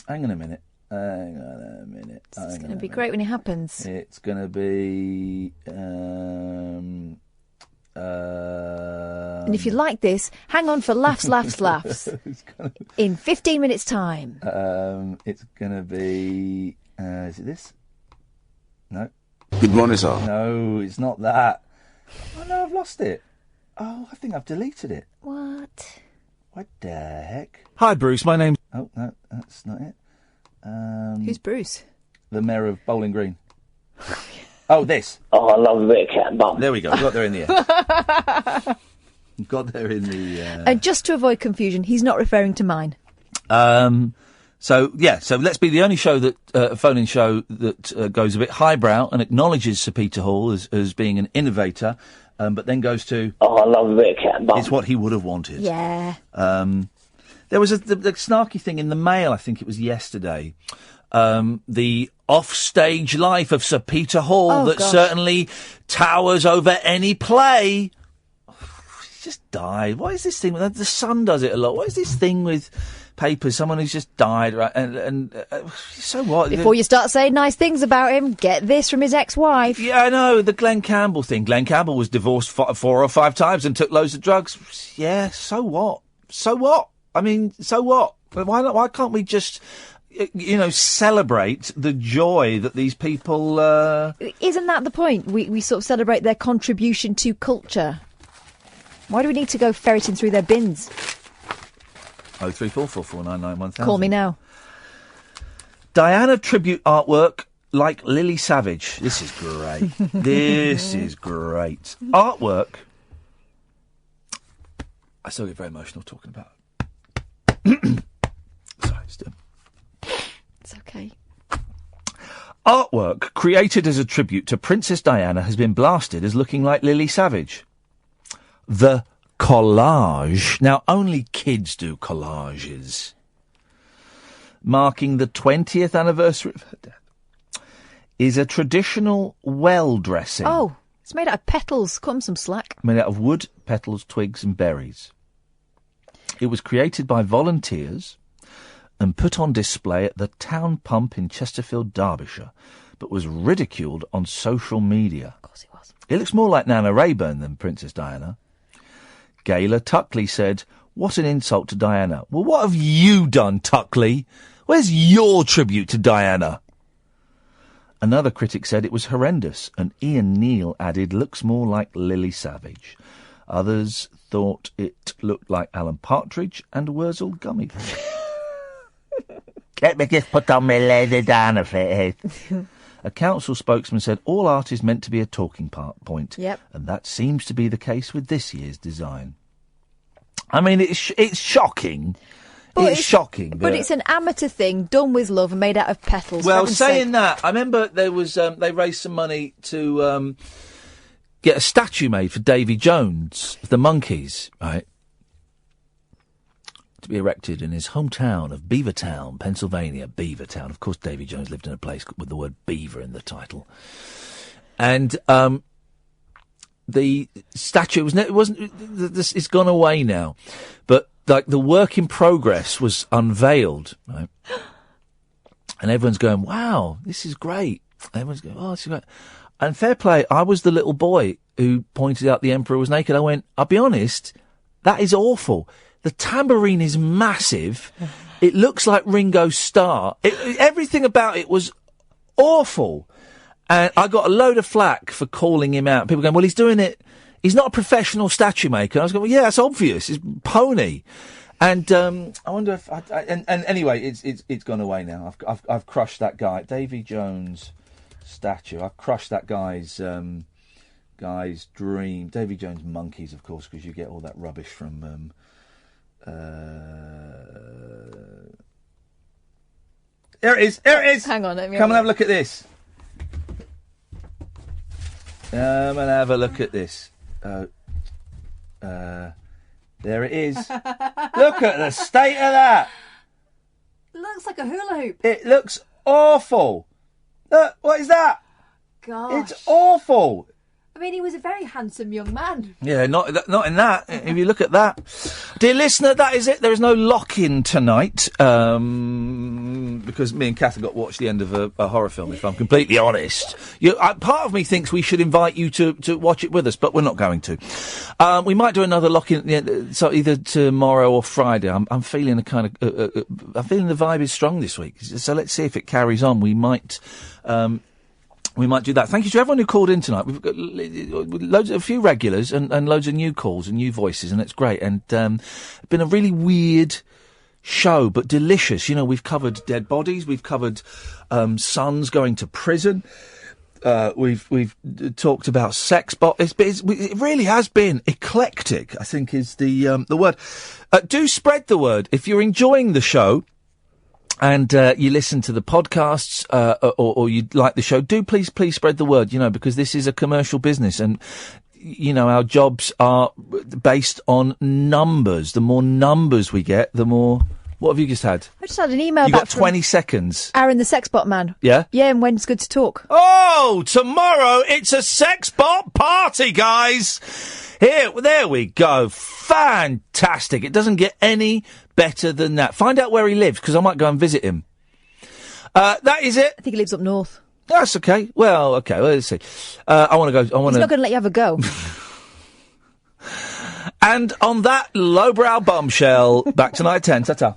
Hang on a minute. It's going to be great when it happens. It's going to be... and if you like this, hang on for laughs, laughs, laughs. In 15 minutes' time. It's going to be... is it this? No. Good morning, sir. No, it's not that. Oh, no, I've lost it. Oh, I think I've deleted it. What? What the heck? Hi, Bruce. My name's... Oh, no, that's not it. Who's Bruce? The mayor of Bowling Green. Oh, this. Oh, I love a bit of cat and bum. There we go. Got there in the end. Got there in the... And just to avoid confusion, he's not referring to mine. So let's be the only show that phone-in show that goes a bit highbrow and acknowledges Sir Peter Hall as being an innovator, but then goes to... Oh, I love a bit of cat and bum. It's what he would have wanted. Yeah. There was the snarky thing in the Mail, I think it was yesterday, the off-stage life of Sir Peter Hall that certainly towers over any play. Oh, he just died. What is this thing? The Sun does it a lot. What is this thing with papers? Someone who's just died, right? And so what? Before you start saying nice things about him, get this from his ex-wife. Yeah, I know, the Glenn Campbell thing. Glenn Campbell was divorced 4 or 5 times and took loads of drugs. Yeah, so what? So what? I mean, so what? Why can't we just... celebrate the joy that these people... Isn't that the point? We sort of celebrate their contribution to culture. Why do we need to go ferreting through their bins? 03444991000. Call me now. Diana tribute artwork like Lily Savage. This is great. This is great. Artwork. I still get very emotional talking about it. Sorry, still. It's okay. Artwork created as a tribute to Princess Diana has been blasted as looking like Lily Savage. The collage. Now, only kids do collages. Marking the 20th anniversary of her death, is a traditional well dressing. Oh, it's made out of petals. Cut 'em some slack. Made out of wood, petals, twigs and berries. It was created by volunteers and put on display at the Town Pump in Chesterfield, Derbyshire, but was ridiculed on social media. Of course it was. It looks more like Nana Rayburn than Princess Diana. Gayla Tuckley said, "What an insult to Diana." Well, what have you done, Tuckley? Where's your tribute to Diana? Another critic said it was horrendous, and Ian Neal added, "Looks more like Lily Savage." Others thought it looked like Alan Partridge and Wurzel Gummy. Let me just put on my Lady Diana face. A council spokesman said all art is meant to be a talking point. Yep. And that seems to be the case with this year's design. I mean, it's shocking. It's shocking. But it's an amateur thing done with love and made out of petals. Well, saying that, I remember there was they raised some money to get a statue made for Davy Jones of the Monkees, right? To be erected in his hometown of Beavertown, Pennsylvania. Beavertown. Of course, Davy Jones lived in a place with the word beaver in the title. And the statue it's gone away now, but like the work in progress was unveiled, right? And everyone's going, "Wow, this is great." Everyone's going, "Oh, this is great." And fair play, I was the little boy who pointed out the Emperor was naked. I went, "I'll be honest, that is awful. The tambourine is massive. It looks like Ringo Starr. Everything about it was awful." And I got a load of flack for calling him out. People going, "Well, he's doing it. He's not a professional statue maker." And I was going, "Well, yeah, that's obvious. It's pony." And I wonder if and anyway, it's gone away now. I've crushed that guy, Davy Jones statue. I've crushed that guy's dream. Davy Jones Monkees, of course, because you get all that rubbish from. There it is. There it is. Hang on, let me come and have a look at this. Come and have a look at this. There it is. Look at the state of that. It looks like a hula hoop. It looks awful. Look, what is that? Gosh. It's awful. I mean, he was a very handsome young man. Yeah, not in that. If you look at that. Dear listener, that is it. There is no lock-in tonight, because me and Kath have got to watch the end of a horror film, if I'm completely honest. Part of me thinks we should invite you to watch it with us, but we're not going to. We might do another lock-in, so either tomorrow or Friday. I'm feeling I'm feeling the vibe is strong this week. So let's see if it carries on. We might do that. Thank you to everyone who called in tonight. We've got a few regulars and loads of new calls and new voices, and it's great. And it's been a really weird show, but delicious. You know, we've covered dead bodies, we've covered sons going to prison, we've talked about sex bots. It really has been eclectic, I think is the word. Do spread the word if you're enjoying the show. And you listen to the podcasts, or you like the show, do please spread the word, because this is a commercial business and, our jobs are based on numbers. The more numbers we get, the more... What have you just had? I just had an email You back got 20 seconds. Aaron the Sexbot Man. Yeah? Yeah, and when's good to talk? Oh, tomorrow it's a Sexbot party, guys! There we go. Fantastic. It doesn't get any better than that. Find out where he lives, because I might go and visit him. That is it. I think he lives up north. That's okay. Well, okay. Well, let's see. I want to go. He's not going to let you have a go. And on that lowbrow bombshell, back tonight at 10. Ta-ta.